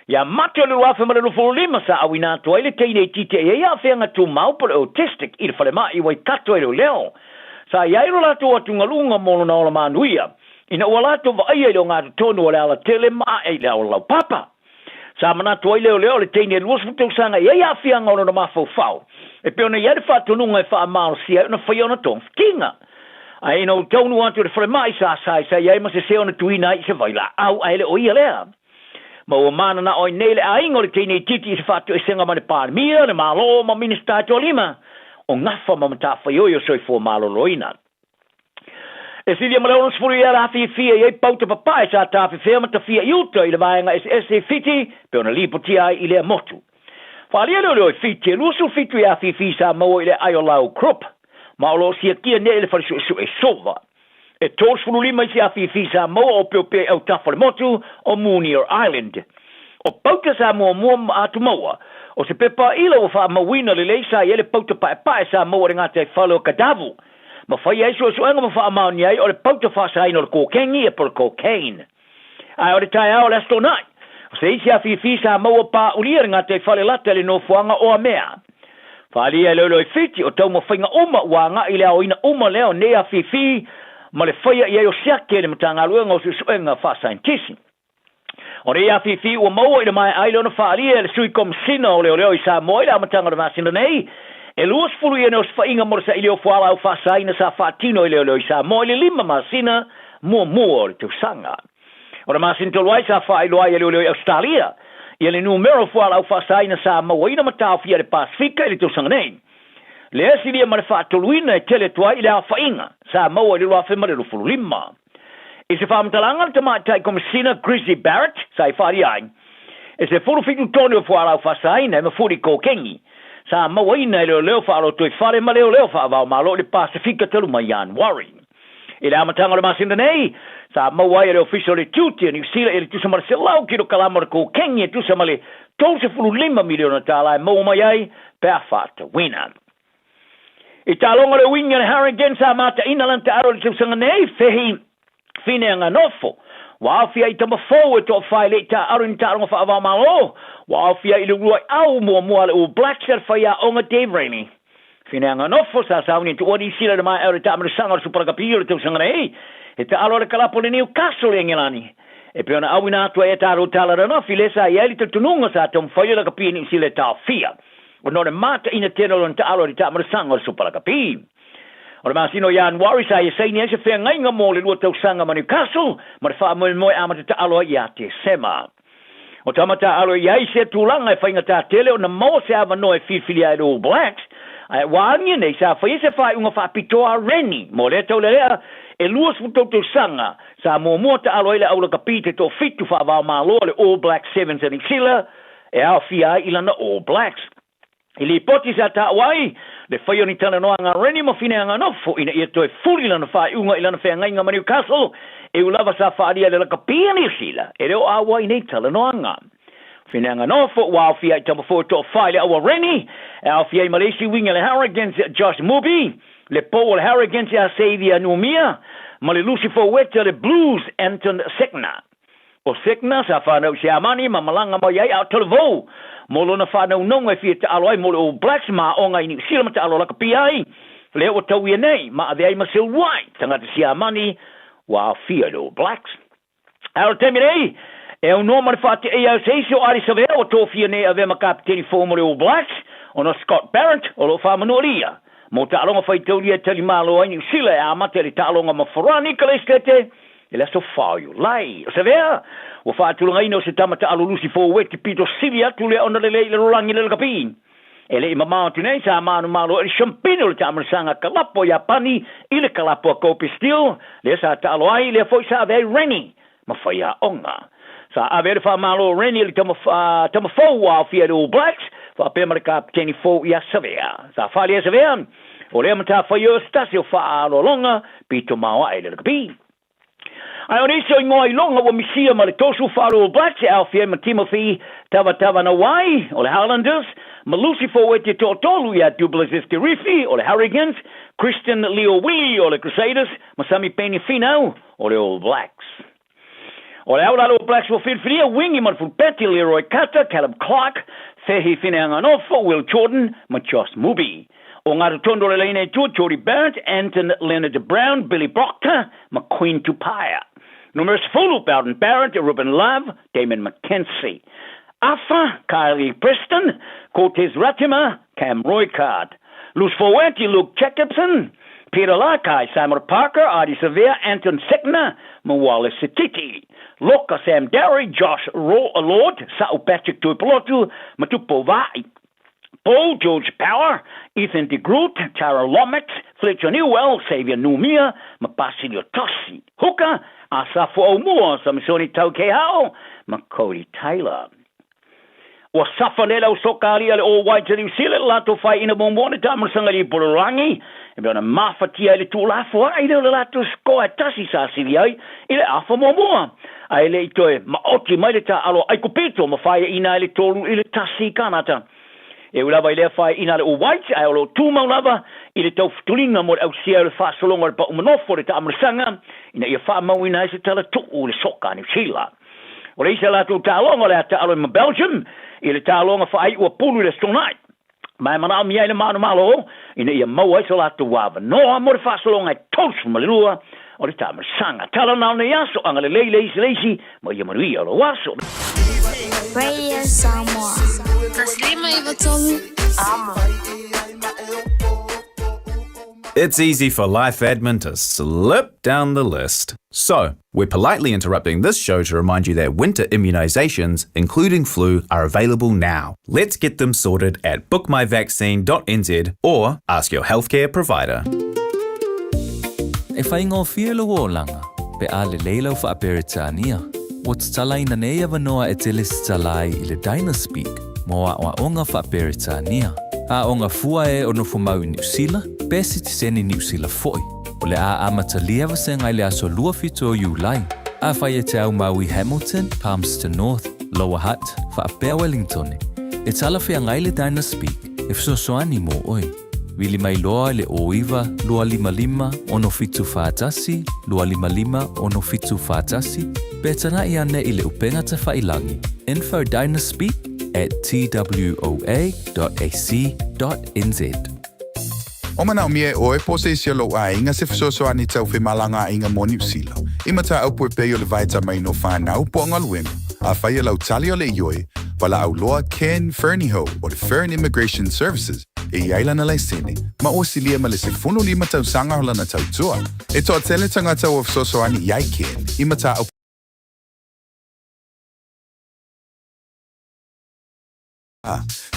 S4: Ia mate o le wafe ma le lufo lima sa awina toa i le teine i tite e ia whenga tu maupo le autistic i le whale mai i wai kato e leo. Sa ia iro latu atu ngalunga mono na ola manuia. Ina ua latu wa aia i leo ngātu tonu o le ala tele maa e le au lau papa. Sa mana toa i leo le teine luos futu sanga i ia whenga ono na mafau fau. E pe ona ia de whatonunga e wha amaro sia una whai ona tong tinga. A ina o taunu atu le whale mai sa ia ima se ona tuina i se vaila au a ele o ia lea. Ma ua mana na oi nele a ingo le teine titi i se whatu e senga mane pāri mia le malo ma minister to lima. O ngafa ma mata whai oio soi fua malo loina. E sidia maleunos furu ia rafi fia i pauta papai sa tafi fea mata fia iuta i le vaenga e fiti pe ona lipo tia i le motu. Whalia leo leo fiti, lusu fitu ia fifi sa maua i le aio lau krup. Ma o lo sia kia ne ele whare su e sova. E tos fulu lima si a fifi sa maua o peo pe au tafale motu o Moonier Island. O pauta sa mua atu maua. O se pepa ilo o wha mawina le leisa i ele pauta pae sa maua ringa te whalo kadavu. Ma whai ai sua suanga ma wha amauni ai, o le pauta whasain o le kokengi e por cocaine. Ai o le Taeao le asto nai. O se isi a fifi sa maua pa ulia ngā te whale lata le no fuanga o a mea. Whalia leo e fiti o tau ma whainga uma wa ngā i leo ina uma leo ne a fifi ma le whaia i o siake le matanga luenga o su suenga whasain tisi. O re a fifi ua maua i le mai ai leo na whalia le sui kom sina o leo i Samoa i le amatanga le masina nei. E luas fulu i nos whainga mora sa i leo whala au whasaina sa whatino i leo i Samoa i le lima masina mua o le tausanga. O le masina toluai sa wha i loa i leo i Australia. I le numero whala au whasaina sa mawaina matau fia le Pasifika i le tausanga nei. Le esi lia ma le whaatoluina e tele tua i le a whainga sa maua i le loa whema le rufuru lima. I se whaamatalanga le tamaitai komisina Grizzly Barrett sa i whaari ai. E se furu fitu toni o whala au whasaina e mafuri kokengi. Sa mawaina i leo whaaro tui whare ma leo whaavao malo le Pasifika telu mai Januari. I le amatanga le masinda nei, sa mawai e le official le tuti e New Zealand e le tusa mara se lau ki do kalamara kokengi e tusa ma le 12.5 miliona tala e mau mai ai pe a whaata wina. I talonga le winga le Harrigan sa mata inalan te aro le tusanga nei fehi fine anga nofo. Waafia i tamafou e to whai le ta aro ni taronga whaavao malo. Waafia i lugua au mua le o Black Set whaia onga Dave Rainey. Fine anga nofo sa sauni tu odi sila de mai aro ta amara sanga o suprakapio le tusanga nei. E te alo le kalapo le Newcastle e ngilani. E peona awina atua e taro tala rana filesa i eli te tununga sa tom whaia la kapi ni sile ta fia. O no le mata ina tena lo ta alo le ta amara sanga o suprakapio. O le masino Januari sa i seini e se whea ngainga mo le lua tau sanga ma Newcastle, ma le wha moe amata ta alo i a te sema. O tamata alo i ai se tūlanga e whainga tā tele o na maua se awa noe whiwhilia e All Blacks, ai wāngia nei sa whai se whai unga whapitoa reni, mo le tau le rea, e luas futou tau sanga, sa mua ta alo i le aula kapite to fitu whaavao māloa le All Black Sevens and Sila, e au fia ilana All Blacks. I li poti sa ta wai, le whaio ni tana noa ngā reni ma fine anga nofo, ina ia toi furi lana whai unga ilana whea ngainga ma Newcastle, e ulava sa whaaria le laka pia ni sila, e reo awa i nei tala noa ngā. Fine anga nofo, wa au fia i tamafo to whai le awa reni, e au fia i Malaysia winga le Harrogans Josh Mubi, le po le Harrogans a Xavier Numia, ma le Lucifer Weta le Blues Anton Sekna. O Sekna sa whanau si amani ma malanga mo iai au televo, molo na whanau nonga fia te aloai mo le o Blacks ma o ngai ni sila ma te alo laka piai, le o tau ia nei, ma ave ai ma sil wai, tangata si amani, wa fia le o Blacks. Ao temi nei, e o noma le whate e au seisi o ari savea o tō fia nei ave ma kapiteni fō mo le o Blacks, o na Scott Barrett o lo whamanuaria. Mo ta alonga whai taulia tali malo ai ni sila e amate le ta alonga ma wharani ka leiskete, e la so whau lai. O se vea, o whaatulanga ino se tamata alulusi fō weti pito silia tule ona le rolangi le kapi. E le ima mauntu nei sa manu malo e champino le tamarasanga kalapo Japani i le kalapo a kopi stil, le sa ta alo ai le foi sa ave reni, ma whaia onga. Sa ave le wha malo reni le tamafou wa fia le All Blacks, fa pema le kapiteni fō i a savea. Sa whali a savea, o le amata whaio stasi o wha alo longa, pito maua e le kapi. Ai o niso i ngoa i longa wa misia ma le tosu whaaro All Blacks e au fia ma Timothy tawa na wai, o le Highlanders, ma Lucifer Wete tōtolu i a Dublazis Rifi, o le Harrogans, Christian Leo Willie, o le Crusaders, ma Sami Penny Finau, o le All Blacks. O le aula All Blacks wa whirwhiria wingi ma Fulpeti, Leroy Carter, Caleb Clark, Fehi Finanga Nofo, Will Jordan, ma Josh Mubi. O ngā rotondo le leine tu, Jody Barrett, Anton Leonard Brown, Billy Proctor, ma Queen Tupaya. Numerous Fulu, Bowden Barrett, Ruben Love, Damon McKenzie. Afa, Kylie Preston, Cortez Ratima, Cam Roycard. Luz Faweti, Luke Jacobson, Peter Larkai, Simon Parker, Adi Sevilla, Anton Sekna, Mawala Sititi. Loka Sam Derry, Josh Lord, Sao Patrick Tuipulotu, Matupo Vai. Paul George Power, Ethan DeGroot, Tara Lomax, Fletcher Newell, Xavier Numia, Mapasilio Tossi, Hooker, Asafo Omua, Samsoni Taeao, Cody Taylor. O safanela o sokali ale o white New Zealand lato fai ina bombone tamasanga li polorangi, e bea na mafatia le tūlafo ai le lato skoa tasi sa sili ai, ile afa momoa. Ai le itoe maoti mai le ta alo ai kupito ma fai ina le tolu ile tasi kanata. E ulava ile fai ina le white ai lo tu mau lava ile tau tulinga mo au sia le fa solonga le pa umanofo le ta amrsanga ina ia fa mau ina se tala tu le soka ni sila. O le isa la tu talonga le ta alo in Belgium ile talonga fa ai o pulu le stonai. Mai mana mi ai le mano malo ina ia mau ai la tu wava no amor fa solonga tos malua o le ta amrsanga tala na ne yaso anga le leisi mo ia maria lo waso.
S21: Radio Samoa. Taslima Ivatolu.
S6: It's easy for life admin to slip down the list. So, we're politely interrupting this show to remind you that winter immunisations, including flu, are available now. Let's get them sorted at bookmyvaccine.nz or ask your healthcare provider.
S17: E whaingo whielo o langa, pe ale leilo wha aperitania. What's talaina nea vanoa e teles talai I le Dynaspeak, moa o onga wha aperitania. A onga fua e ono fumau I New Zealand, pesi tiseni New Zealand foi. O le a amata liava se ngai le aso lua fito o Iulai. A whai e te au Maui Hamilton, Palmerston North, Lower Hutt, wha apea Wellington. E tala whea ngai le Dynaspeak, e fsosoani mo oi. Wili mai loa le oiva, lua lima lima, ono fitu whaatasi, lua lima lima, ono fitu whaatasi. Betana I ane I le upenga te whailangi. Info Dynaspeak at twoa.ac.nz.
S18: O mana o mie o e pose isi lo a inga se fisoso ani tau whi malanga inga mo New Zealand. Ima ta au pue peo le vaita mai no whanau po ngaluenga. A whai e lau tali o le ioi, wala au loa Ken Fernieho o le Fern Immigration Services. E iaila na laisene, ma o silia ma le se funu lima tau sanga hola na tau tua. E toa tele tanga tau o fisoso ani iai Ken, ima ta au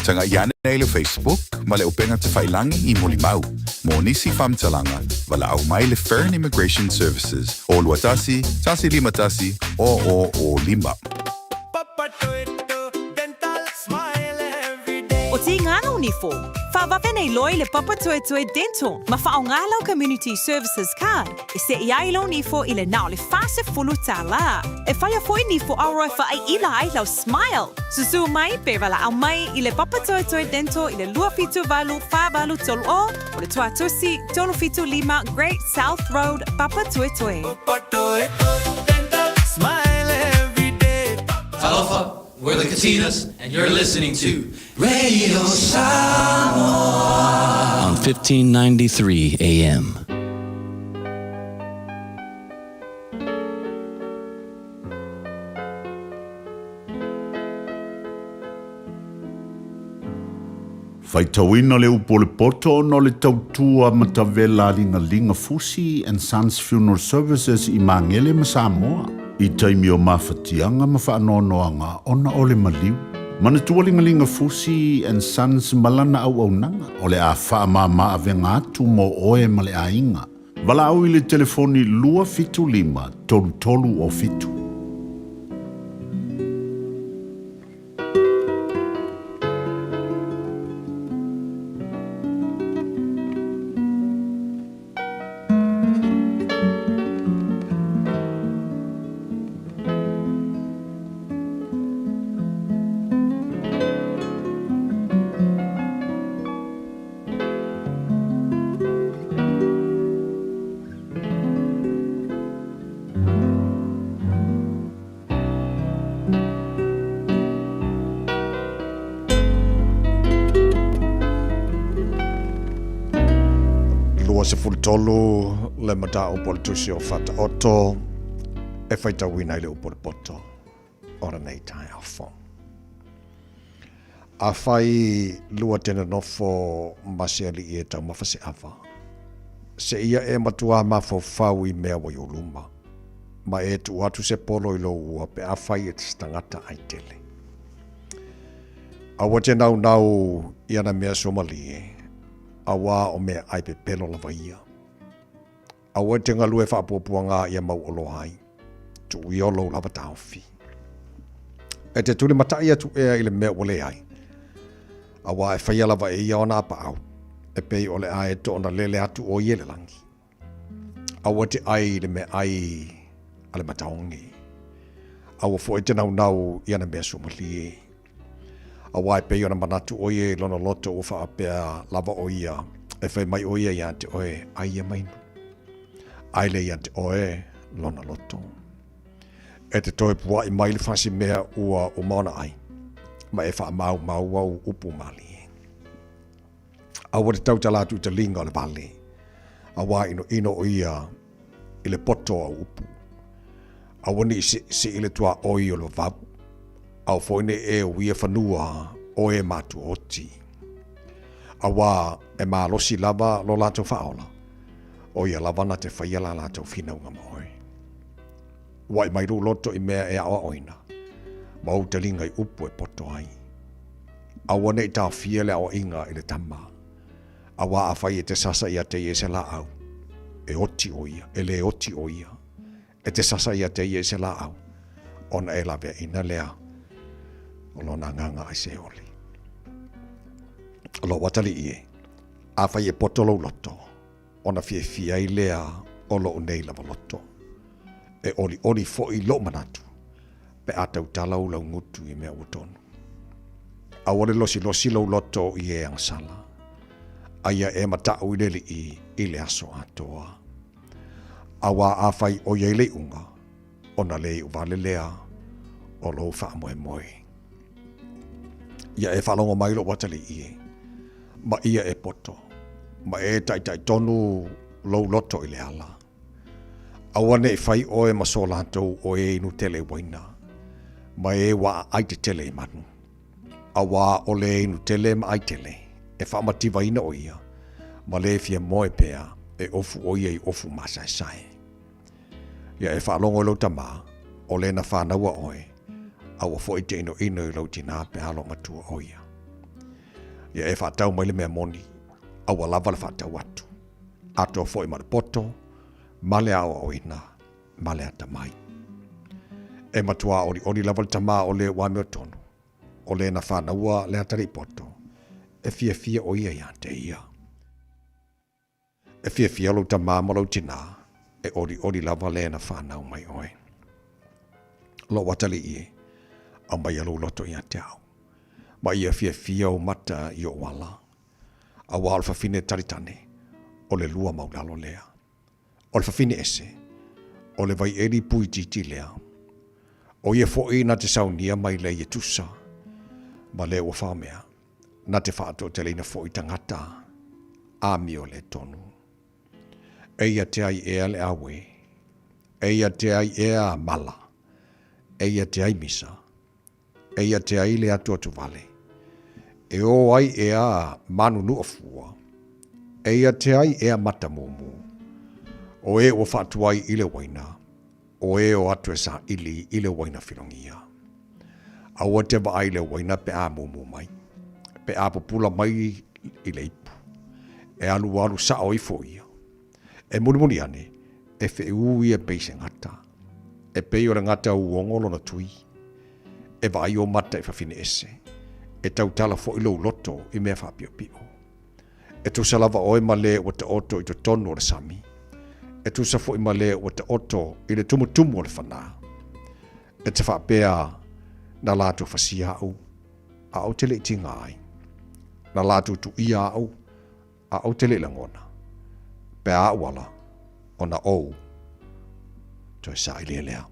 S18: tanga iane nei le Facebook, ma le upenga te whailangi I Molimau. Mo nisi whamtalanga, wala au mai le Fern Immigration Services. O luatasi, tasi lima tasi, o lima.
S23: O ti ngana uniform. Whawawe nei loi le Papa Toe Toe Dental. Ma whao ngālau Community Services Card. E se iai lau nifo I le nao le whase fulu tā la. E whaia foi nifo auroi whaai ila ai lau Smile. Susu mai pe wala au mai I le Papa Toe Toe Dental I le lua fitu valu whawalu tolu o le tua tusi tolu fitu lima Great South Road Papa Toe Toe. Papa Toe Toe Dental. Smile every day.
S25: Aloha. We're the Katinas, and you're listening to Radio Samoa on 1593 AM.
S3: Faitauina le upo le poto no le tautua matavela linga Fusi and Sons Funeral Services I Mangele ma Samoa. I taimi o mawhatianga ma whaanoanoanga ona o le maliu. Mana tualingalinga Fusi and Sons malana au nanga o le a whaamama avenga atu mo oe ma le a inga. Wala au I le telefoni lua fitu lima tolu o fitu.
S2: Se fultolu le mata o poltusi o fata oto e faita wina ile o poto ora nei Taeao fo. A fai lua tena nofo masiali I tau mawhase awa. Se ia e matua mafo fau I mea wa yoluma. Ma e tu atu se polo ilo ua pe a fai e tangata ai tele. A wate nau iana mea somalie. Awa o mea ai pe pelo la vaia. Awa te ngalue whaapuapuanga ia mau olo hai. Tu iolo lava tauwhi. E te tuli matai atu ea ile mea wale ai. Awa e whaia lava e ia ona apa au. E pei ole ai e to ona lele atu o iele langi. Awa te ai ile mea ai ale mataongi. Awa fo e te nau iana mea sumalie. A wai pe ona manatu o ye lona loto o fa apea lava o ia. E whai mai o ia ia te oe ai ia mainu. Ai le ia te oe lona loto. E te toi pua i mai le whasi mea ua o maona ai. Ma e wha mau au upu mali. A wale tau ta latu te linga o le vale. A wā ino o ia i le poto au upu. A wani si i le tua oi o le vapu. Au foine e o ia whanua o e matu oti. A wā e mā losi lava lo lātou whaola. O ia lava na te whaia la lātou whinaunga moe. Wai mai ru loto i mea e awa oina. Mau te linga i upu e poto ai. A wane i tā fia le awa inga i le tama. A wā a whai e te sasa ia te ie se la au. E oti o ia, e le oti o ia. E te sasa ia te ie se la au. Ona e la vea ina lea. O lona nganga ai se oli. Lo watali ie. A whai e poto lo loto. Ona fia i lea o lo nei lava loto. E oli fo i lo manatu. Pe atau talau lau ngutu i mea utonu. A wale losi lau loto i e angsala. Aia e matau i leli i le aso atoa. Awa a whai o iei le unga. Ona le uvale lea o lo wha moe moe. Ia e whalongo mai lo watali i. Ma ia e poto. Ma e tai tonu lau loto i le ala. Awa ne whai o e masola hatou o e inu tele waina. Ma e wa ai te tele manu. Awa o le inu tele ma ai tele. E whaamativa ina o ia. Ma le fia moe pea e ofu o ia i ofu masai. Ia e whaalongo lau tama o le na whanaua oe. Awa fo i te ino i lau tina pe halo matua o ia. Ia e whaatau mai le mea moni. Awa lava le whaatau atu. Ato fo i marapoto. Male awa o ina. Male ata mai. E matua ori lava le tama o le wame o tonu. O le na whanaua le atari poto. E fia o ia ia te ia. E fia lo tama ma lo tina. E ori lava le na whanau mai oe. Lo watali ie. A mai alo loto ia te au. Ma ia fia o mata i o wala. A wa alfa fine taritane. O le lua maulalo lea. O le fafine ese. O le vai eri pui titi lea. O ia fo i na te saunia mai le ia tusa. Ma le ua whamea. Na te whaato te leina fo i tangata. A mi o le tonu. Eia te ai ea le awe. Eia te ai ea mala. Eia te ai misa. Eia te ai le atu atu vale. E o ai ea manu nu ofua. Eia te ai ea mata mumu. O e o whatu ai ile waina. O e o atu e sa ili ile waina filongia. Aua te wa ai le waina pe a mumu mai. Pe a popula mai i le ipu. E alu sa o ifo ia. E muni ane. E fe ui e peise ngata. E pei o le ngata uongolo na tui. E vai o mata e whawhine ese. E tau tala fo ilo loto i mea whapio pio. E tu salava oe ma le o te oto i te tonu o le sami. E tu sa fo i ma le o te oto i le tumutumu o le whana. E te whapea na lātu whasia au. A au te le iti ngai. Na lātu tu ia au. A au te le langona. Pe a wala. O na ou. Toi sa i lea.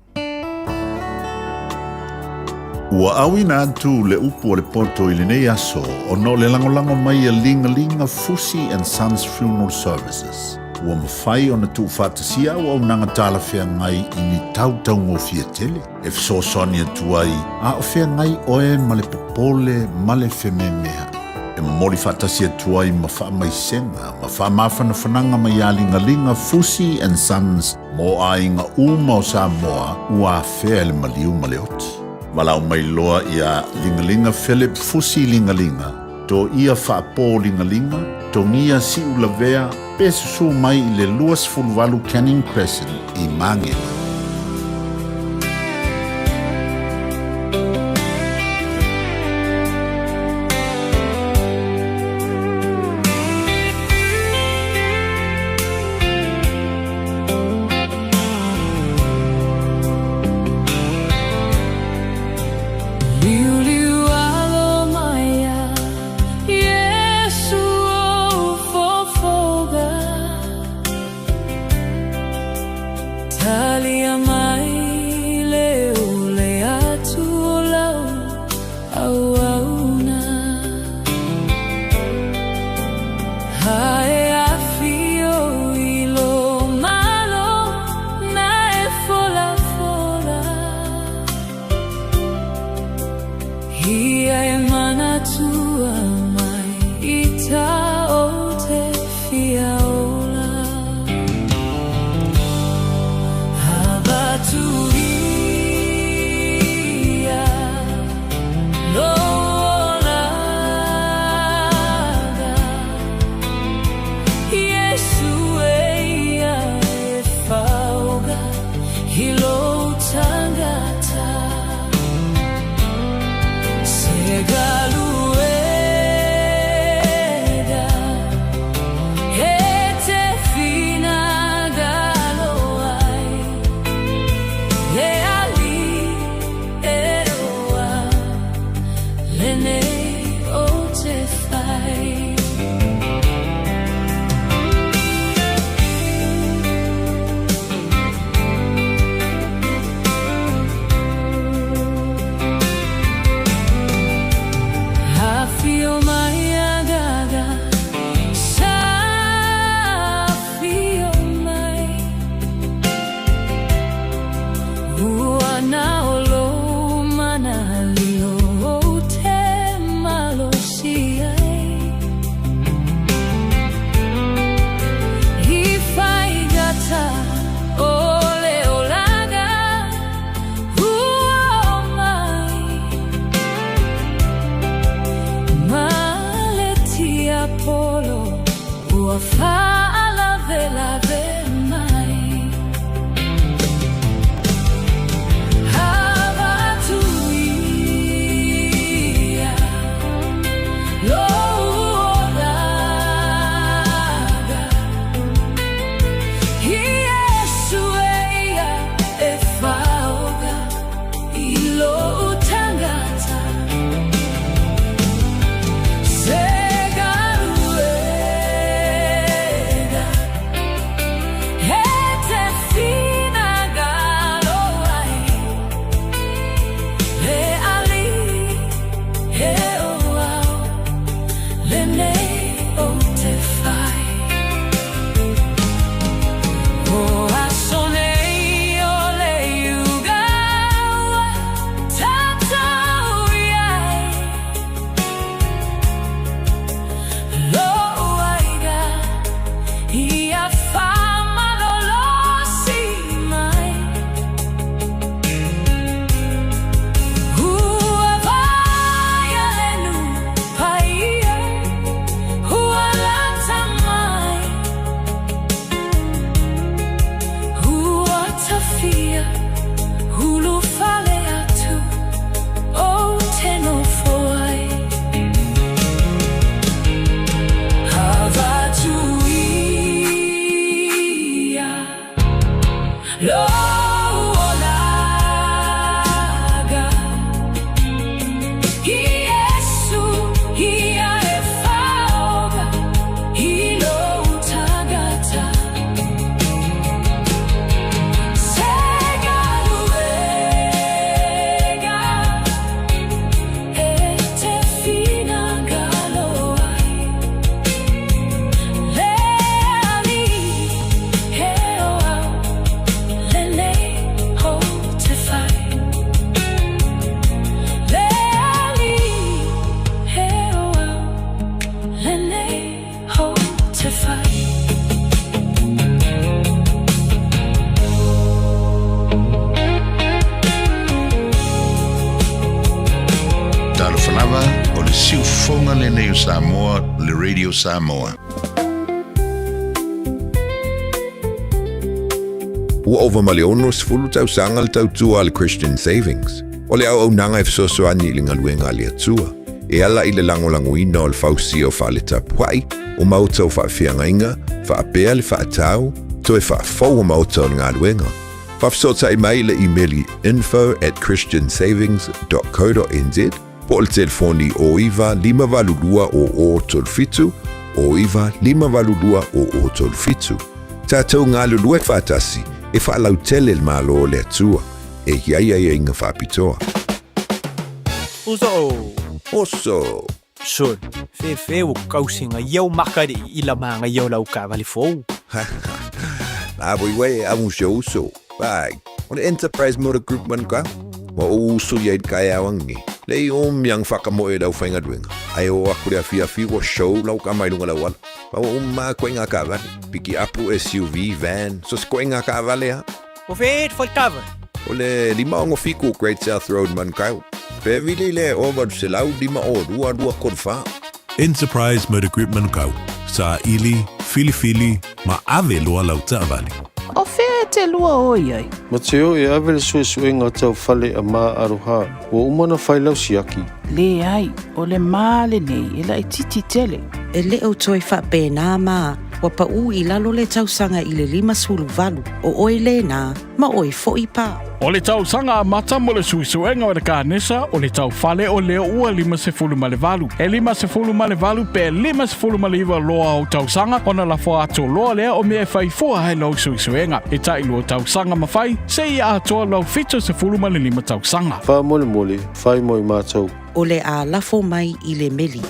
S1: Ua awina atu le upu o le poto i le nei aso o no le langolango mai a linga Fusi and Sons Funeral Services. Ua mawhai o na tu whātasia o au nanga tāla whea ngai i ni tautau ngō fia tele. E fsosoni atu ai, a o whea ngai oe ma le popole ma le wheme mea. E mori whātasia atu ai ma wha mai senga, ma wha mawhana whananga mai a linga Fusi and Sons mo a inga uma o Samoa ua whea le maliu ma le oti. Malau mai loa ia lingalinga Philip Fusi lingalinga. To ia whaapo lingalinga, to ngia si ulavea, pe susu mai i le luas fulwalu Canning Crescent i Mangena.
S9: polo ua fa'alave lave mai havatuia lo'olaga hiesueia e fa'oga i lo'utangata
S7: Samoa, le Radio Samoa.
S8: Ua ova maleono sefulu tausanga le tautua le Christian Savings. O le au nanga e fesoasoani i le galuega a le atua. E ala i le langolangoina o le fausia o faaletāpuaʻi o mautau faafeagaiga, faapea le faatau, toe faafou o mautau le galuega. Faafesoataʻi mai le imeli info@christiansavings.co.nz po le telefoni o iva 5valulua o tolfitu, o iva 5valulua o tolfitu. Tātou galulua e faatasi e faalautele le malo o le atua, e hiai ai inga faapitoa. Oso.
S20: Son, fe o kausinga iau makari i la manga iau lau ka vali fou.
S8: La boiwe amu uso. Bai, o le Enterprise Motor Group man ka. Wa uso ia i Taeao angi. Lei yang whakamoe lau whainga duenga. Ai o akure a fia fi wa show lau ka mai lunga lau ala. Ma o koinga ka vale. Piki apu SUV, van, so koinga ka vale ha.
S20: O feet faltava.
S8: O le lima fiku Great South Road man kau. Pe vile le over se lau lima o dua korfa.
S22: Enterprise Motor Group Manukau. Sa ili, fili, ma ave loa lau vale.
S24: O fea te lua oi ai.
S26: Ma teo e ave le suenga tau fale a maa aroha. Wa umana whailau siaki.
S24: Le ai, o le maa le nei, e la e titi tele.
S27: E le au toi wha pēnā maa. Wa pa u i lalo le tausanga i le 5 o oi le nā, ma oi fo i pā.
S28: O le tausanga mata mo le suisuenga o le kānesa o le tau fale o leo ua 5 E 5 pe 5 loa o tausanga o na la fo ato loa lea o mea fai fua hai lau suisuenga. E tai lua tausanga mawhai, se i atoa lau 5 tausanga.
S26: Wha mole, whai moi mātou.
S27: O le a lafo mai i le meli.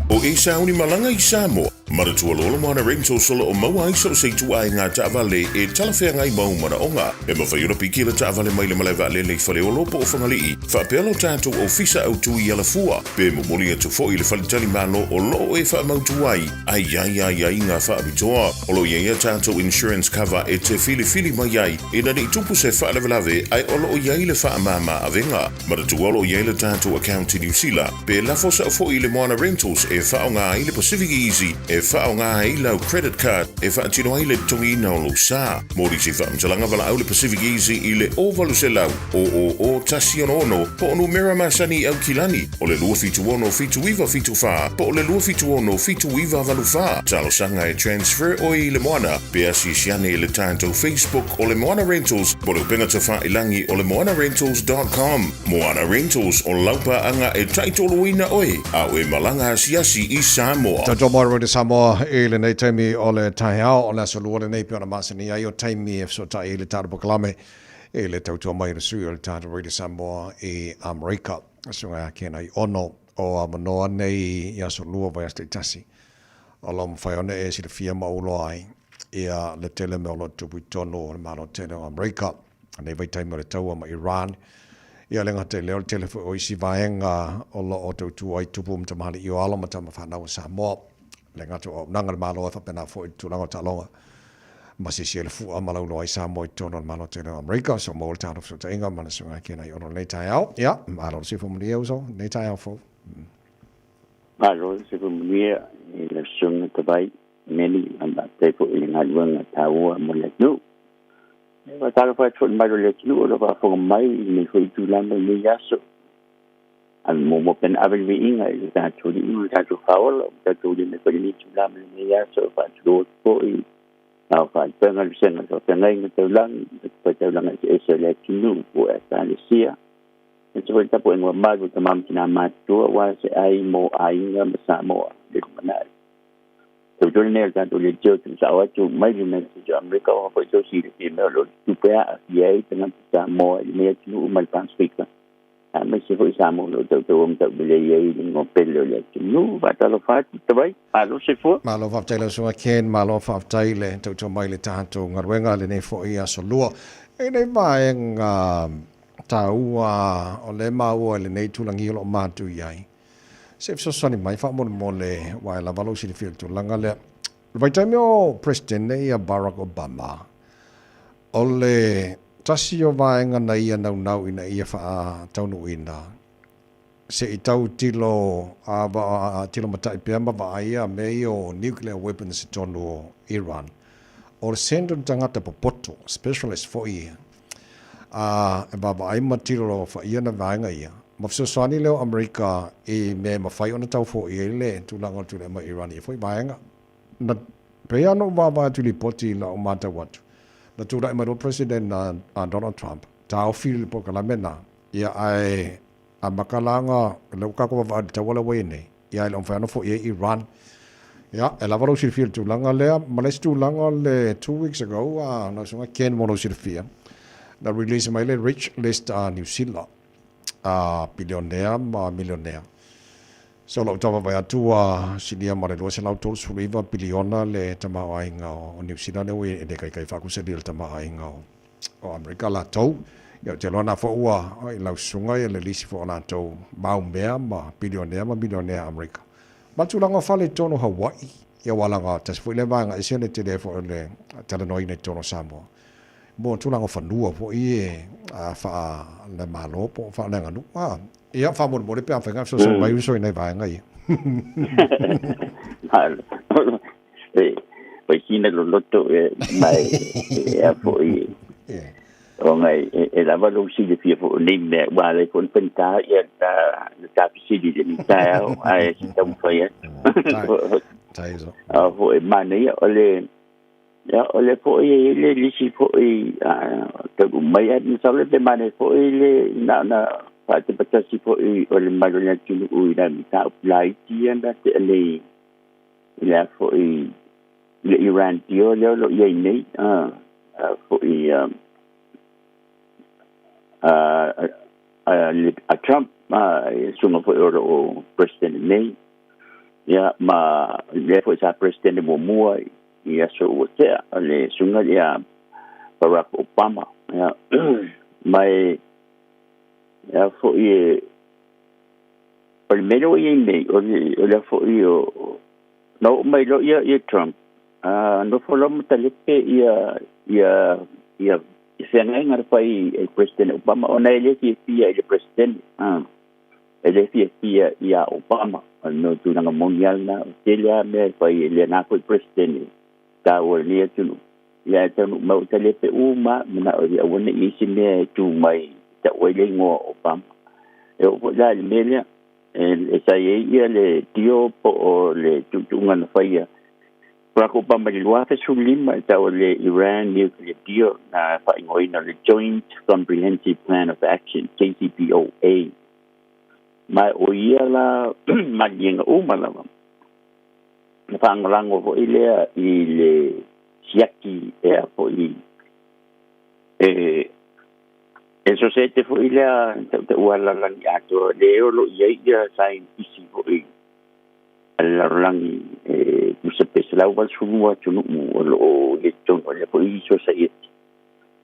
S1: O e sauni malanga i Samoa. Maratua lola moana Rental solo o maua iso se tu ai ngā taavale e talawhea ngai mau mana onga. E mawhaiona piki la taavale maile malewa lele whale o lopo o whangalii. Whaapelo tātou o fisa au tui ala fua. Pe mumuli atu fo i le whalitali malo o loo e whaamautu ai. Ai ngā whaabitoa. Olo ia tātou insurance cover e te fili mai ai. E nani tupu se whaalewelave ai olo o iai le whaamama avenga. Maratua olo iai le tātou account i New Zealand. Pe lafosa fo i le moana Rentals e whaonga i le Pacific Easy. E whaonga i lau credit card e whaatino ai le tongi na o lo sa. Mori si whaamtalanga wala au le Pacific Easy i le ovalu se lau. O tasi ono po onu mera masani au kilani. O le lua fitu ono fitu iwa fitu wha. Po o le lua fitu ono fitu iwa valu wha. Talo sanga e transfer o i le moana. Pe asi siane le tātou Facebook o le Moana Rentals. Po le upenga te wha ilangi o le moanarentals.com. Moana Rentals o laupa anga e taitolo ina oi. Au e malanga asiasi i Samoa.
S2: Tatomoro de Samoa e le nei taimi o le Taeao o le asolua le nei piona masani ai o taimi e so tai le tāra pokalame e le tautua mai rasui o le tāra de Samoa e Amerika. Sunga kena i ono o amanoa nei i asolua vai asti tasi. O lo mwhaione e si le fia maulo ai ia le tele me o lo tupu tono o le mano tele o Amerika. Nei vai taimi o le taua ma Iran. Ia lenga te leo tele o isi vaenga o lo o tautua ai tupu mtamahali i o alo matama whanau Samoa. Le ngatu o nanga le malo e whapena fo i tūlanga talonga. Masi si ele fu amalau no ai Samoa i tono le malo tēnā Amerika, so mo le tāna fso ta inga, mana sunga kena i ono nei Taeao. Ia, malo si fu munia uso, nei Taeao fo.
S10: Malo si fu munia i le sunga tabai, meni amba te fu i ngā luanga tāua mo le nu. Wa tāra whai tōna mai le nu, o le wha mai i nei fu i tūlanga i nei yaso. Al mo pen avel vi inga i tātou di inga tātou whaola, tātou di me kore ni tūlama ni mea so whātou po i nao whāpenga lu senga so tengai ngā taulangi, taulangi ki esa le tunu po e tāne sia. E te wai tapo e ngā maru ta mamtina mātua wa se ai mo a inga ma Samoa, le kumanai. Tātou nea tātou le teo tu sa watu mai li mea tu Amerika o hapoi tau si le fi mea lo tupea a fiei tanga Samoa i mea tunu umai Panspeaker. Mai se foi Samoa lo tau om tau bile iei ngō pele o le tunu, vatalo whātu tawai, malo se fo.
S2: Malo whaftaile sunga ken, malo whaftaile, tau mai le tātou ngaruenga le nei fo i aso lua. E nei mai ngā taua o le maua le nei tulangi o lo mātu iai. Se fsosani mai whamone mo le wai la valo si le fil tulanga le. Vai taimi o President nei a Barack Obama. O le tasi o vaenga na ia nau ina ia wha taunu ina. Se i tau tilo tilo matai peamba wa aia mei o nuclear weapons tonu o Iran. O le sendo tangata popoto, specialist fo ia. E baba ai matilo fa ia na vaenga ia. Mafsosani leo Amerika i me mawhai ona tau fo ia le tulanga tule ma Iran ia fo i vaenga. Na pea no baba tuli poti la o mata watu. Na tura i maro President Donald Trump, tau fili po kalamena, ia ai a makalanga, lau kako wa tawala wene, ia il onwhano fo ia Iran. Ia, e lavaro si fili tūlanga lea, malesi tūlanga le 2 weeks ago, na sunga ken mono si fia. Na release mai le rich list New Zealand, billionaire ma millionaire. So lau tawa vai atua sinia mare loa se lau tolu suriva biliona le tamau ainga o New Zealand e ne kai whakuseri le tamau ainga o Amerika la tau. Ia te loa na fo ua i lau sunga i le lisi fo na tau mau mea ma bilionea Amerika. Matulanga whale tono Hawaii. Ia walanga tas fo ile vanga e sene te le fo le talanoi ne tono Samoa. Mo tulanga whanua fo i wha le malo po wha lenga nu. Ia whamon mo le pia whainga so mai uso i nei vaenga i.
S10: Pai kina lo loto mai e a fo i. O ngai e lava lo si le fia fo nei me wale kon penta ia ta pisidi le Taeao ai si tam fai.
S2: Taizo.
S10: Fo e mane ia ole fo i le lisi fo i te mai ni sale te mane fo i le na te patasi fo i ole maronia tunu ui na mita uplai tia na te ale ia fo i le Iran tio leo lo iei nei fo i a Trump sunga fo i oro o President nei ya ma le foi sa presidente mo ia so wotea le sunga ia Barack Obama ya mai ya fo ie o le melo ie nei o le fo io no mai lo ia Trump no fo lo mtalepe ia senga pai el presidente Obama ona ele ki il presidente ele fia ia Obama no tunanga mondial na Australia me pai le na ko presidente ta o le tunu ya tanu mau telepe uma na o ia wona isi me tu mai ta o le ngo Obama e o la le melia e sai ia le tio po le tunga na faia Barack Obama le lua fe sulima ta o le Iran nuclear deal na fa ingoina le Joint Comprehensive Plan of Action JCPOA mai o ia la malinga uma la na fangolango vo ile siaki e po societe fo ile te wala la ato le lo ia sai isi vo alla rangi se pesla wal sunwa tunu o le tono le po society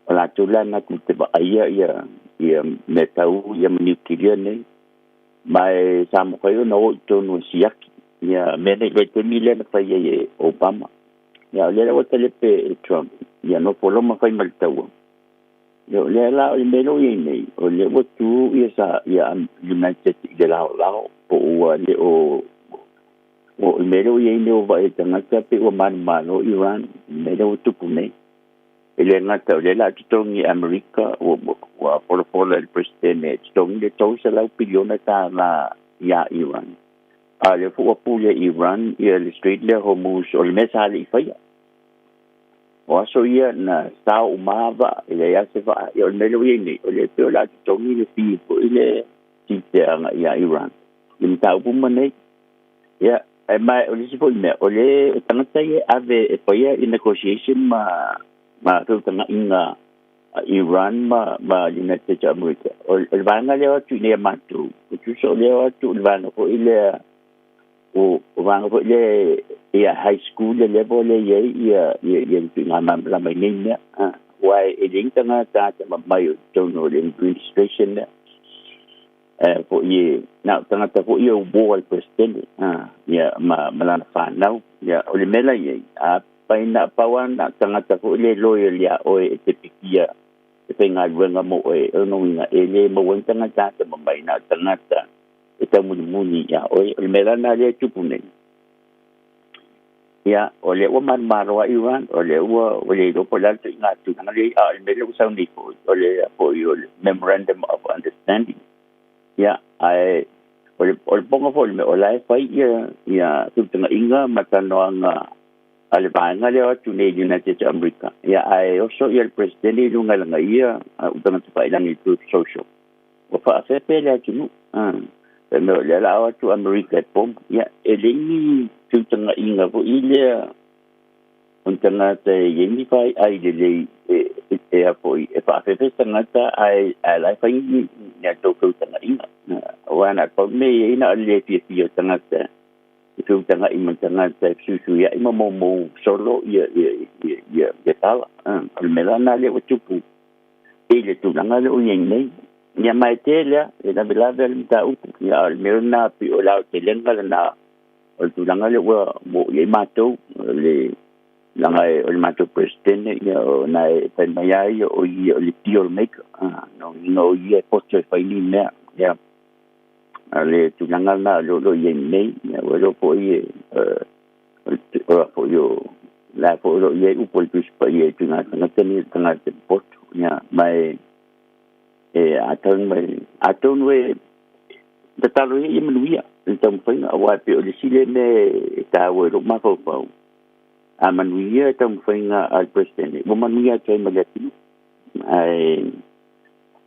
S10: ala tula na te ba ia metau ia nuclear ne mai samo kayo no tono siaki ya mene le temile na fa ye Obama ya le la telepe Trump ya no polo ma fa maltau yo le la le melo ye nei o le tu ya United de la po le o melo ye nei o va etanga pe o man o Iran melo tu pune ele ngata le la tongi America o por el presidente tongi de tosa la opinión ta la ya Iran le fu apulia Iran le street le Hormuz o le mesali faya o so ia na sa umava ile ya se va o melo ye ni o le pe la tongi le fi o ile titanga ya Iran limta upumane ya mai o le sipo me o le tangata ye ave faya in negotiation ma tu tanga inga Iran ma United America o vanga le tu ne matu tu so le tu vanga ko ile o vanga ko le ia high school level le ia tu ngama la mai ne wai e ding tanga ta mai to no le administration ko ye na tanga ta ko ye war president ia ma la fa now ia o le mela ye paina pawan na tangata ko le loyal ya o e te pikia e penga wenga mo e no winga ele mo wenta na tata mai na tangata e ta muni ya o e melana le tupune ya o le o man maro Iran o le do pola tu nga tu na le a le lo sa ni ko o le po yo memorandum of understanding ya ai o pongo fo le o la fai ya tu tanga inga matano nga ale banga le tu ne United America ya ai also el presidente lunga la ia utana tu pai langi tu social o fa fe pe le tu no le la tu America pom ya elingi tu tanga inga vo ile untana te yemi pai ai le po e fa fe tanga ta ai la fa ni ya to tanga inga wana ko me ina le fi tanga ta tu tanga imantanga ta susu ya mo solo ya tala al melana le utupu ile tu nanga le uyen nei ya mai tela e na bela vel ta upu ya al melana pi o la te lenga na o tu nanga le mo ye mato le nanga o mato presidente ya na ta mai o le tio make no ye posto fa ni me ya ale tu nanga na lo yen nei ya lo po ye po yo la po lo ye upol pis pa ye tu na teni tanga te pot ya mai aton we ta talo ye menuia então foi a wa pe o sile me ta we lo ma fo a manuia então foi al presidente mo manuia che magati ai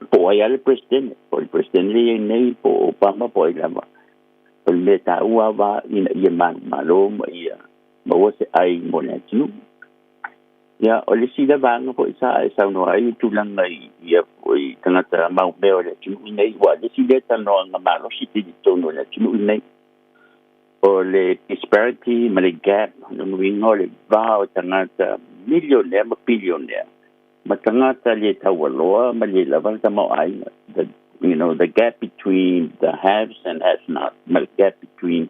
S10: po ai al presidente el presidente nei po Obama po ila ma el meta uava in man malo ia ma wose ai monatu ya o le sida banga po sa no ai tu lang ai ia po tangata mau me o le tu nei wa le sida ta no nga malo siti di tono le tu nei o le disparity ma le gap no wingo le va o tangata millionaire ma billionaire ma tangata le tawaloa ma le lavanta mo ai the the gap between the haves and has not ma le gap between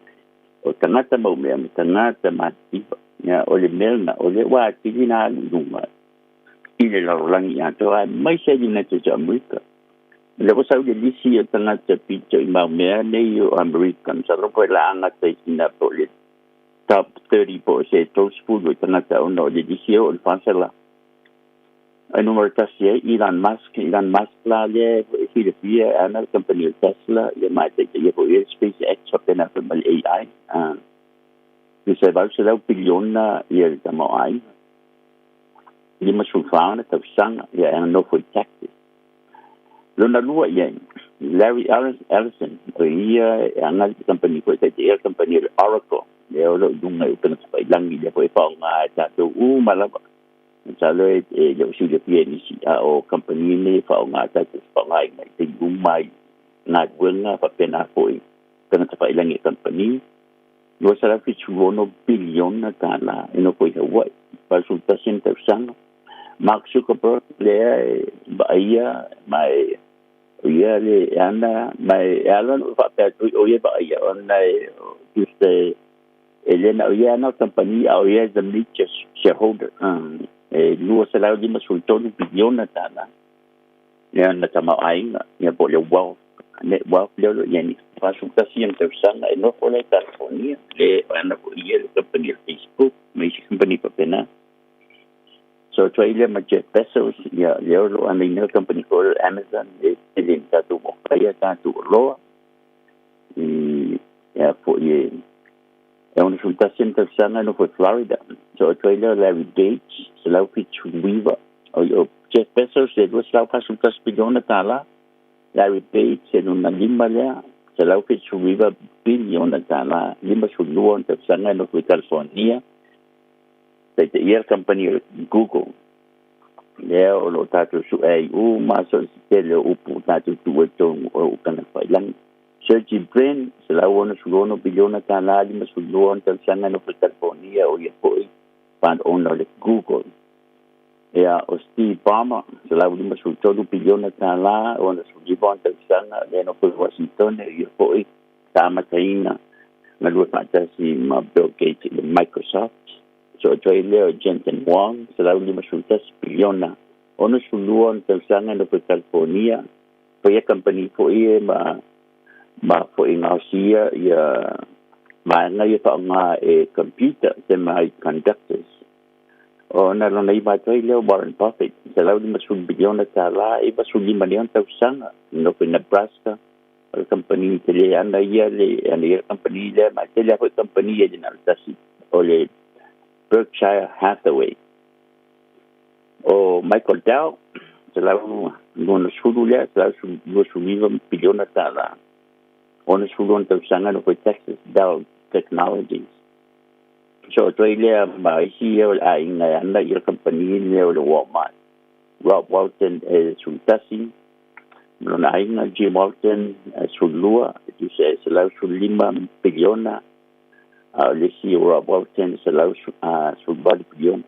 S10: o tangata mo me tangata ma tiba ya o le melna o le wa tigina lunga ile la rolangi ya to mai se di net to America le ko sa le lisi o tangata pito I ma me ne yo American sa lo ko la anga te ina to le top 30% those food with tangata o no le lisi o fansela ai numero tasia Elon Musk la le Philadelphia ana company Tesla le mai te ko SpaceX o pena for AI you say about so billion year tamo ai li masul fauna ta sang ya no for taxes lona lua ya Larry Ellison o ia ana company ko te company Oracle le o dunga pena pa langi le po fa nga ta to malaba sa lo yo si le ni si o company ni fa nga ta fa nga mai te mai na wenga pa pena po pena pa langi company lo sarà $1 billion na tala ino ko Hawaii resulta sin tersang Mark Zuckerberg le baia mai ia le ana mai Alan fa pe o ia baia onai juste Elena ia na company o ia the richest shareholder lo sarà di $1 billion na tala ya na tama ai ya po le net wealth le yani resulta sin tersang ino ko le California le ana ko ia le company Facebook mai company pa pena so Australia ma Jeff Bezos ya lo ana ina company called Amazon le tatu mo kaya tatu lo ya po ye una resulta sin tersang no for Florida so Australia Larry Gates so la pitch Weaver o Jeff Bezos le was la resulta billion tala Larry Page en una limbalea se la que subiva billion de tala limba suluon te sanga no fue California te ir company Google le o lo tatu su ai ma so se le upu tatu tu o kana failan search brain se la uno suluon billion de tala limba suluon te sanga no fue California o ye poi pan on le Google ya o Steve Ballmer se la ultima sul $1 billion tala o na sul libon te sanga le no por Washington e poi tamaina na lu fata si ma Bill Gates e Microsoft so Australia Jensen Huang se la ultima sul $1 billion o na sul luon te sanga no por California poi company poi ma poi in Asia ya ma na ya fa nga computer semiconductors o na lona iba le Warren Buffett se la ultima sul billion tala iba sul $1 tausanga no in Nebraska el company tele anda ia le ana company le ma tele ko company ya dinal tasi o le Berkshire Hathaway o Michael Taeao se la no sul le se la sul $1 billion tala o na sul $1 tausanga no ko Texas Dow Technologies so Australia ma CEO la inga anda ir company le o Walmart Rob Walton sul tasi lona inga Jim Walton sul lua dice se la sul $5 billion le CEO Rob Walton se la sul $1 billion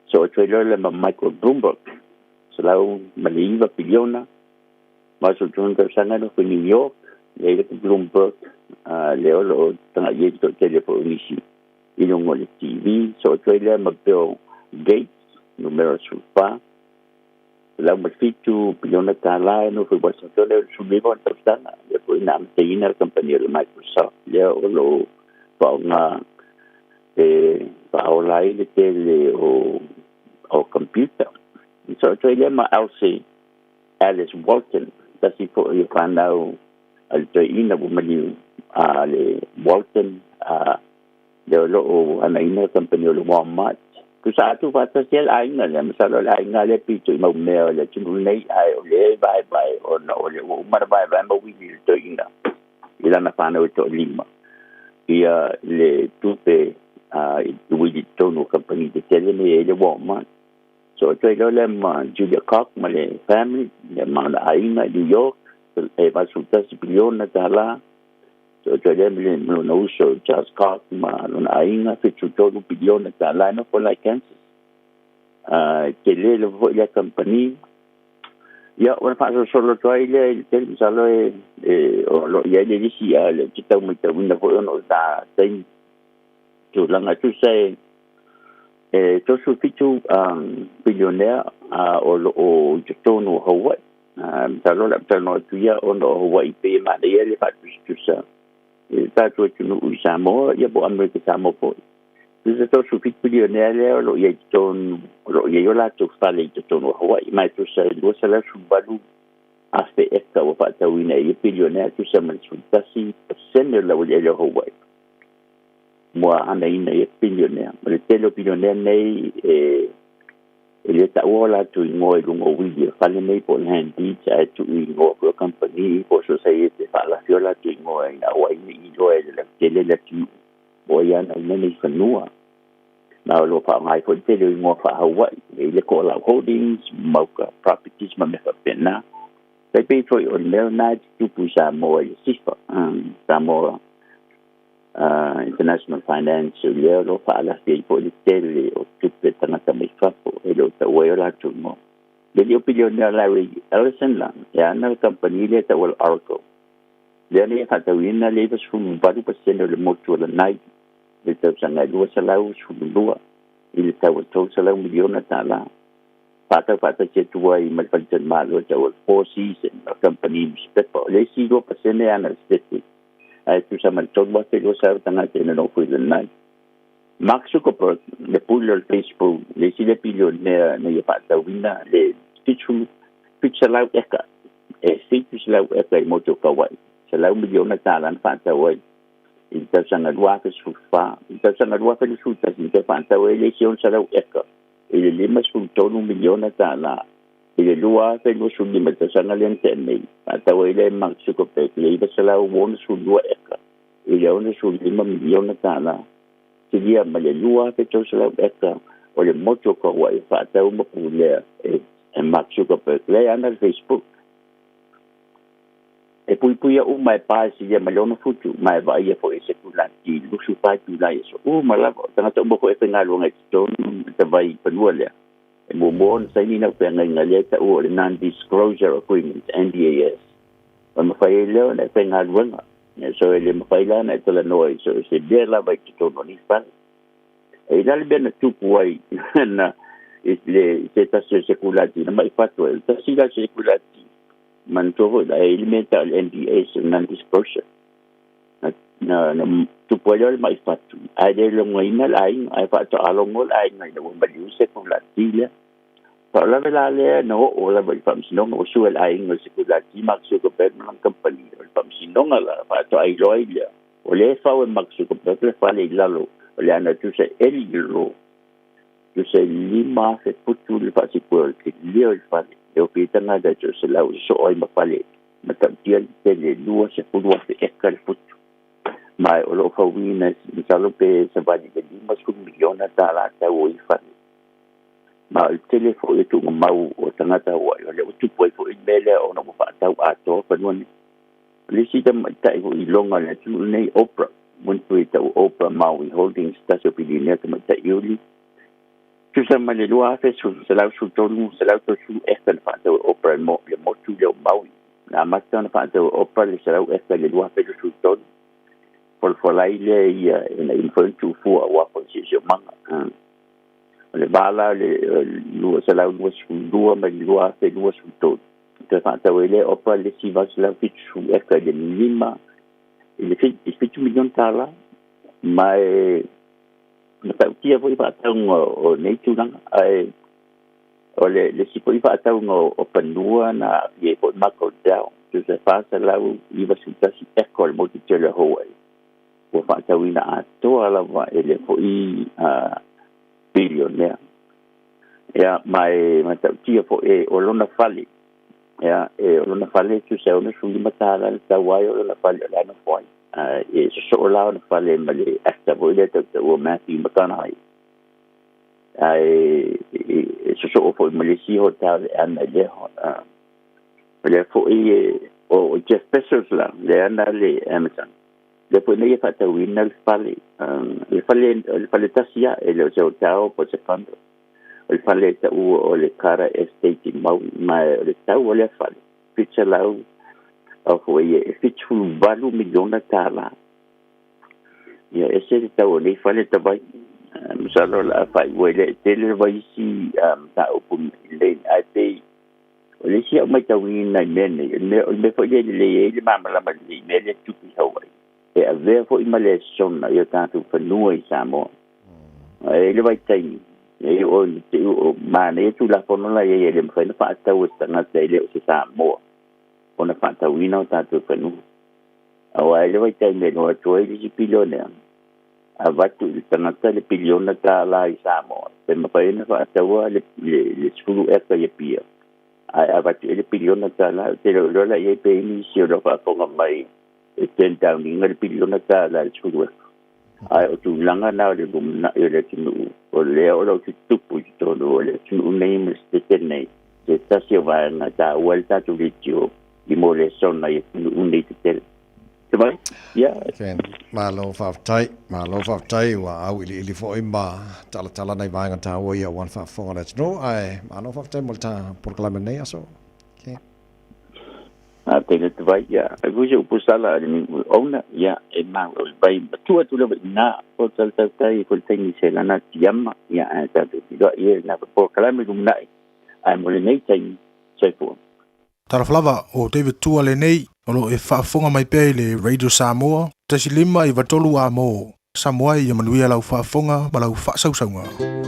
S10: so Australia le Michael Bloomberg se la $1 billion ma sul junta sana no New York le Bloomberg le o tanga yeto telefonisi ilong le TV so Australia ma Bill Gates numero sulfa la $1 billion tala no fue Washington le subivo en Tostana le fue na teina company de Microsoft le o lo pa nga pa online le tele o computer so Australia ma Alice Walton that's if you find out al teina bumali le Walton lo ana ina company lo Walmart tu sa tu fata sel ai na le masalo ai na le pitu mo me le chunu nei ai le bye o no le o mar bye ma wi to ina ila na pana to lima ia le tupe wi to no company de tele me le Walmart so to le ma Julia Cock ma le family le ma ai na New York e va su $1 billion tala so le no so just cost ma lona ainga $52 billion ta line for like cancer ke le voia company ya ona fa solo toile te salo o lo ya le disi le tita mo te wina ko no da tem tu langa tu sai to su fitu billionaire o tono Hawaii salo la tano tu ya ono Hawaii pe ma de le fa tu sa ta tu no Samoa ya bo America Samoa po tu to su fitu billionaire lo ya ton lo ya yo la tu fa le tono Hawaii mai tu sa lo sala su balu afe esta o fa ta wina ya billionaire tu sa man su tasi sende la o ya Hawaii moi ana ina e billionaire le telo billionaire nei ele ta ola tu ngoi lungo wili fale nei po handi cha tu ngo ko company po society fala fiola tu ngoi na wai ni jo ele tele la tu boya na nei fanua na lo pa ngai ko tele ngo fa Hawaii ele ko la holdings moka properties ma me fa pena sai pe foi on le na tu pusa mo sifa Samoa international finance le lo fa la fi po le tele o tutte tanata mai fapo e lo ta we la tu mo le opinion na la Ellison la ya na company le ta wal Oracle le ne fa ta wina le vas fu ba du percent le mo tu la nai le ta sanga lu sa la su lu il ta wa to sa la miliona ta la fa ta che tu ai mal fa jen ma lo ta wal four season la company step le si go percent ya na step tu sama coba saya usah tengah channel no fui lenai maksud ko per le pulo Facebook le si le pilio ne ya pata wina le fichu salau eka fichu salau eka mo to kawai salau miliona talan pata wai inta sanga dua ke sufa inta sanga dua ke sufa inta pata wai le si on salau eka ile 5 miliona tala ile lua pe lo su lima ta sanga len tenne ata wai le maksud ko pe le ba salau won su lua eka ile on su 5 miliona tala dia male lua pe to salau eka o le moto ko wai fa ta mo pule e maksud ko pe le ana Facebook e pui o mai pa si dia malona futu mai va ia fo ese kulati lu su pa tu la eso o mala tanga to mo ko e penga lo ngai to te vai penuale e mo mon sai ni na pe ngai le ta o le non disclosure agreement NDAS o mo fai le na penga lo nga so ele mo fai la na to la noi so se dia la vai to no ni fa e la le ben tu puai na le se ta se kulati na mai fa to ta si la se kulati man to da elemental NDAs non disclosure na tu puedo mai fatu ai de lo ngai na ai ai fatu alo ngol ai ngai do ba liu se ko la tile pa la vela le no o la ba fam sino o su el ai ngai se ko la ti mak su ko pe man company o fam sino la fatu ai loile o le fa o mak su ko pe fa le lalo o le ana tu se el lo tu se lima se putu le fa si puel ki le el fa eu pita na da jo se la so oi ma pale ma tam tiel le lua se pudu se ekal putu mai o lo fa wina sa lo pe se va di ma su miliona ta la ta o i fa ma il telefono tu ma o tangata o le tu poi fo il bele o no fa ta a to pa non le si ta ta i longa le tu nei opera mun tu ta opera Maui holdings ta so pilina ta ta iuli tu sa ma le lua fe su se la su tonu se la to su esta fa ta opera mo le mo tu le Maui na ma ta fa ta opera le se la esta le lua fe su tonu por la ile ia na influentu fu a wa po si jo manga le bala le lu se la lu su dua ma lua fe lu su to te fa ta wele opera le si va se la fitu esta de lima il fait million tala mai na ta tia foi fa ta o nei tu lang ai o le si foi fa ta o panua na ye po Marco Taeao tu se fa se la i va su ta si ecol mo ti le Hawaii o fa ta wina a to ala va ele foi billionaire ya mai ma ta tia fo o lona fali ya o lona fali tu se ona su lima tala ta wai o lona fali la no foi so la na fale male esta voile te o Matthew McConaughey so fo male si hotel and le le fo o Jeff Bezos la le ana le Amazon le po nei fa tawina le fale tasia e le o tau po se fando le fale ta o le cara estate mau mai le tau o le fale pitcha lau au foi e pitchu valu miliona tala ia ese tau le fale tabai misalo la fai wele tele vai si ta o le ai pe o le sia mai tawina nene le foi le mama ma le tuki hawai e a vea fo i male sona i o tātou whanua i Samoa. E le vai taimi. E o mana e tu la whanula e le mwhaina whaatau e tangata e le o se Samoa. O na whaatau ina o tātou whanua. Awa e le vai taimi no atua e le si pilionea. A watu i tangata le piliona tā la i Samoa. Pe mawhaina whaatau le skulu eka i pia. A watu e le piliona tā la te rola i e pe ini si o lo whaafonga mai e ten down ni ngal piliona ka la chulu ai o tu langa na le bum na le tinu o le o lo tu pu to no le tinu nei me ste nei se ta si va na ta vuelta tu litio di mole son na e tinu nei te vai ya
S2: ken malo faftai wa au ili fo imba tala nei vai ngata o ia one fa fo let's no ai malo faftai molta proclamene aso
S10: tele te vai ya e vuje u pusala ni ona ya e ma vai tu le na o tal tai ko tengi se la na tiama ya ta tu do ye na po kala me dum nai ai mo le nei tai sai po
S5: Taraflava o David Tua le nei o lo e whaafonga mai pe le Radio Samoa tasi lima i watolu a mo Samoa i manuia lau whaafonga ma lau whaasausaunga.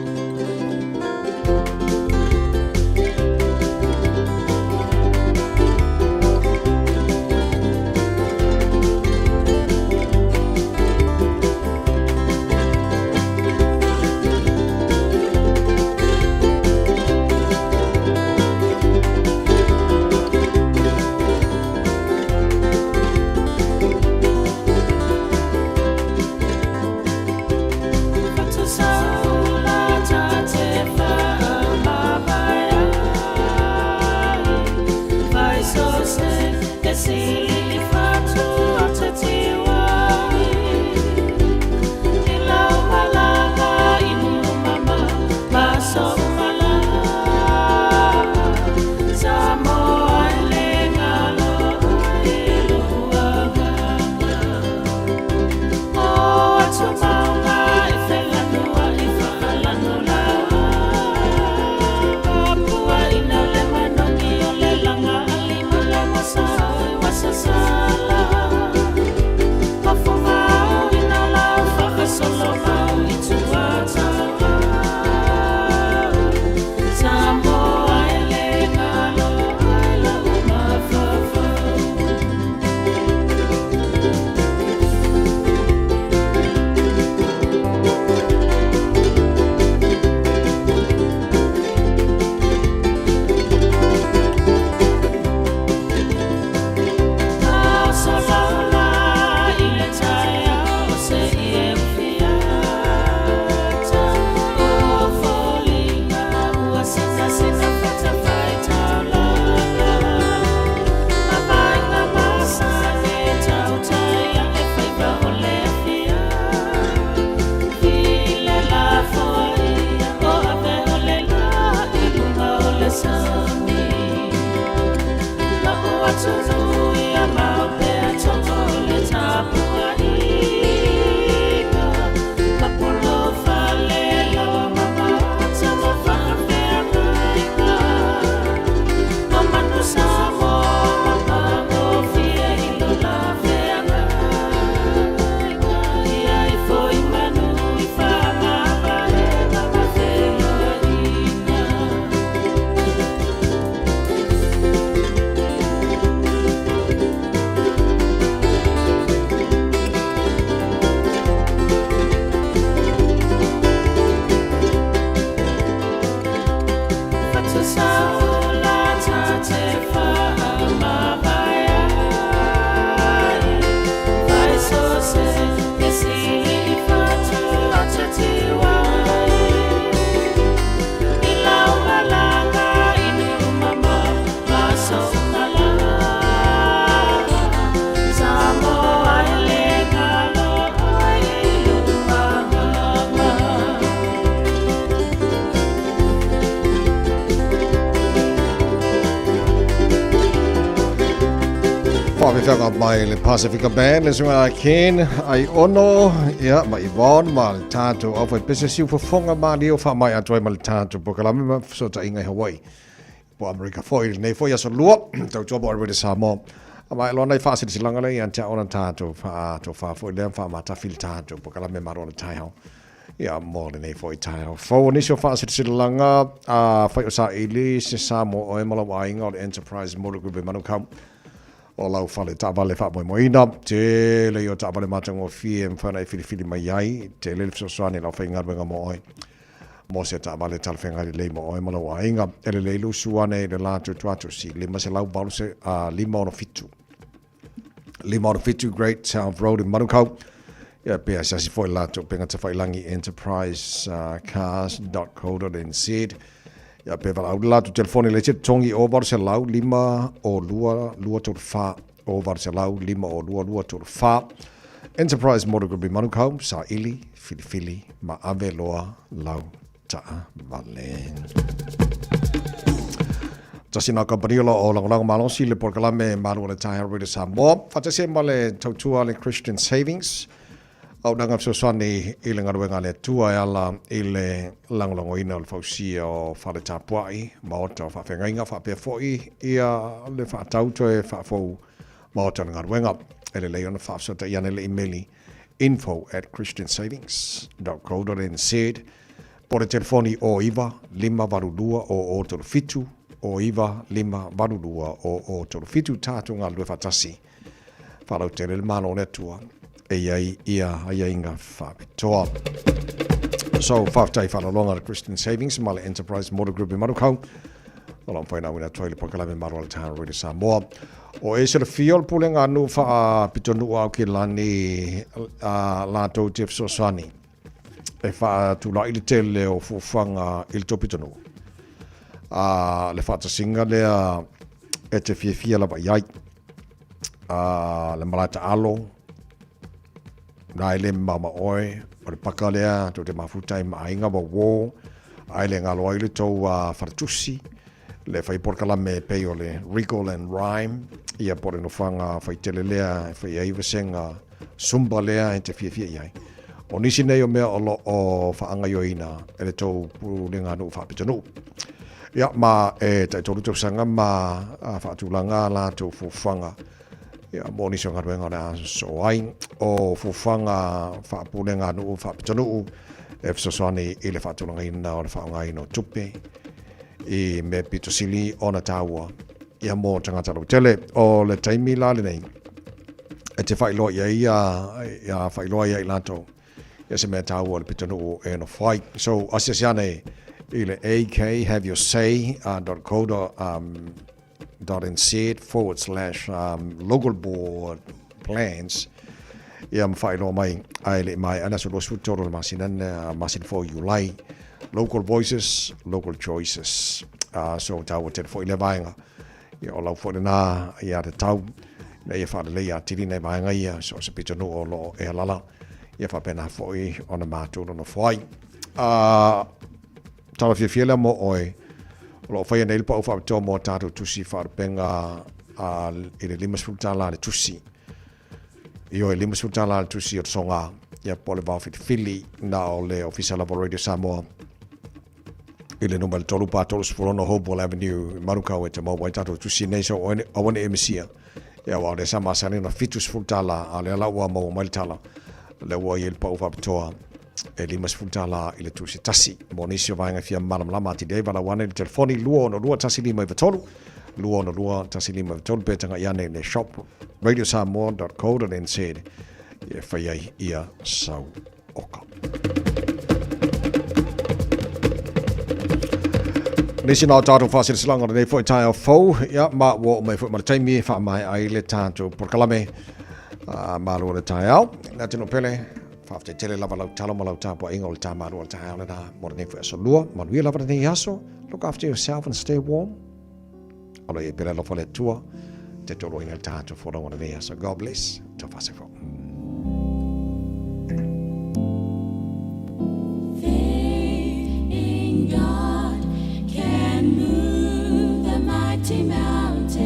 S2: whawhiwhanga mai le Pacifica Band, le sunga ken, ai ono, ia, ma Yvonne, ma le tātou, au whai pese siu whafonga ma leo wha mai atoi ma le tātou, pokalame ma so ta ingai Hawaii. Po Amerika foi, nei foi aso lua, tau jobo arwede Samoa. Ma lo nei whaasiri silanga nei, an tia ona tātou, wha foi lea wha ma tawhili tātou, pokalame ma rola Taeao. Ia, mo le nei foi Taeao. Fau nisio whaasiri silanga, whai o sa ili, se Samoa o e mala wainga o le Enterprise Motor Group e Manukau. O lau whale tāwale wha moina, te leo tāwale mātango fie mwhanai whiriwhiri mai ai, te lele fsoswani lau whaingaruenga mo oi. Mo se tāwale talwhengari lei mo oi mala wainga, ele leilu suane le lātu tuatu si, lima se lau balu se lima ono fitu. Lima ono fitu, Great South Road in Manukau. Ia pia sasi foi lātu penga te whailangi enterprisecars.co.nz. Ia pe vala au latu telefoni le te tongi o Barcelau lima o lua tōru wha o Barcelau lima o lua tōru wha. Enterprise Motor Group i Manukau, sa ili, fili, ma ave loa lau taa vale. Tasina kampaniola o langolango malosi le porkalame malu le Taeao rida Samoa. Fatase ma le tautua le Christian Savings. Au nanga fsoswani i le ngaruenga le tua e ala i le langolango ina o le fausia o whare tāpuai, maota o whawhengainga, whapea foi, ia le whaatauto e whafou maota o ngaruenga. Ele lei ona whafsota i ane le emaili info@christiansavings.co.nz. Pore telefoni o iwa, 522 o tolu fitu, o iwa, 522 o tolu fitu, tātu ngā lue whatasi. Whalau tele le mano le tua. Ia inga whapitoa. So, whaftai whanalonga le Christian Savings, ma le Enterprise Motor Group i Manukau. Olam whaina wina toile pokalame maru le Taeao rida Samoa. O e se le fiol pule ngā nu wha pitonu au ki lani lātou te fsoswani. E wha tula ili te leo fuwhanga ili to pitonu. Le whatasinga lea e te fia lava iai. Le malata alo. Nai le mama oi, o le paka lea, to te mafutai ma ainga wa wō, ai le ngalo ai le tau wharatusi, le whai porkalame pei o le Regal and Rhyme, ia pore no whanga whai tele lea, whai aiwasenga sumba lea e te fia iai. O nisi nei o mea o whaanga ioina, e le tau puru le ngā nu whapitanu. Ia ma e tai toru tau sanga ma whaatulanga la tau fuwhanga. Ia moni so ngaruenga na so ai o fufanga whaapulenga nuu whaapitanu e fsoswani i le whaatulanga ina o le whaonga ino tupe i me pitosili o na tāua ia mō tangata lau tele o le taimi la le nei e te whailoa ia whailoa ia i lato ia se mea tāua le pitanu e no whai so asiasiane i le AK have your say.nz/local board plans. Ia mwhaelo mai aile mai ana so losu toro masinan masin for you lai. Local voices, local choices. So tau te fo ile vainga. Ia o lau fo na ia te tau na ia fa le ia tiri nei vainga ia so se pito no o lo e lala. Ia fa pena fo I ona matu no foi. Tau fiela mo oi. Lo fai nei pa fa to mo tato tusi far penga ile limas futala le tusi. Io e limas futala le tusi o songa ia pole va fit fili na o le official of Radio Samoa. Ile no mal tolu pa tolu sforono Hopewell Avenue Manukau e te mo tato tusi nei so o one MCA. Ia wa le sama sani na fitus futala ale la wa mo mal tala. Le wa il pa fa toa. E limas futala ile tusi tasi monisio vainga fia malam lama ti dei vala wane le telefoni lua ono lua tasi lima iwatolu lua ono lua tasi lima iwatolu petanga iane le shop radiosamoa.co.nz e whaiai ia sau oka Nisi nā tātou whāsira silanga nei fwoi Taeao fau ia ma wo mai fwoi mara taimi wha mai ai le tātou porkalame Malu le Taeao nā tino pele Whafte tele lava lau talo ma lau tāpua inga o le tāmaru o le Taeao le nā mora nei fwoi aso lua manuia lava nei aso look after yourself and stay warm ola e pere lofa le tua te tolo inga le tātou whora nei aso God bless ta whase fo
S4: In God can move the mighty mountains.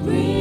S4: Bring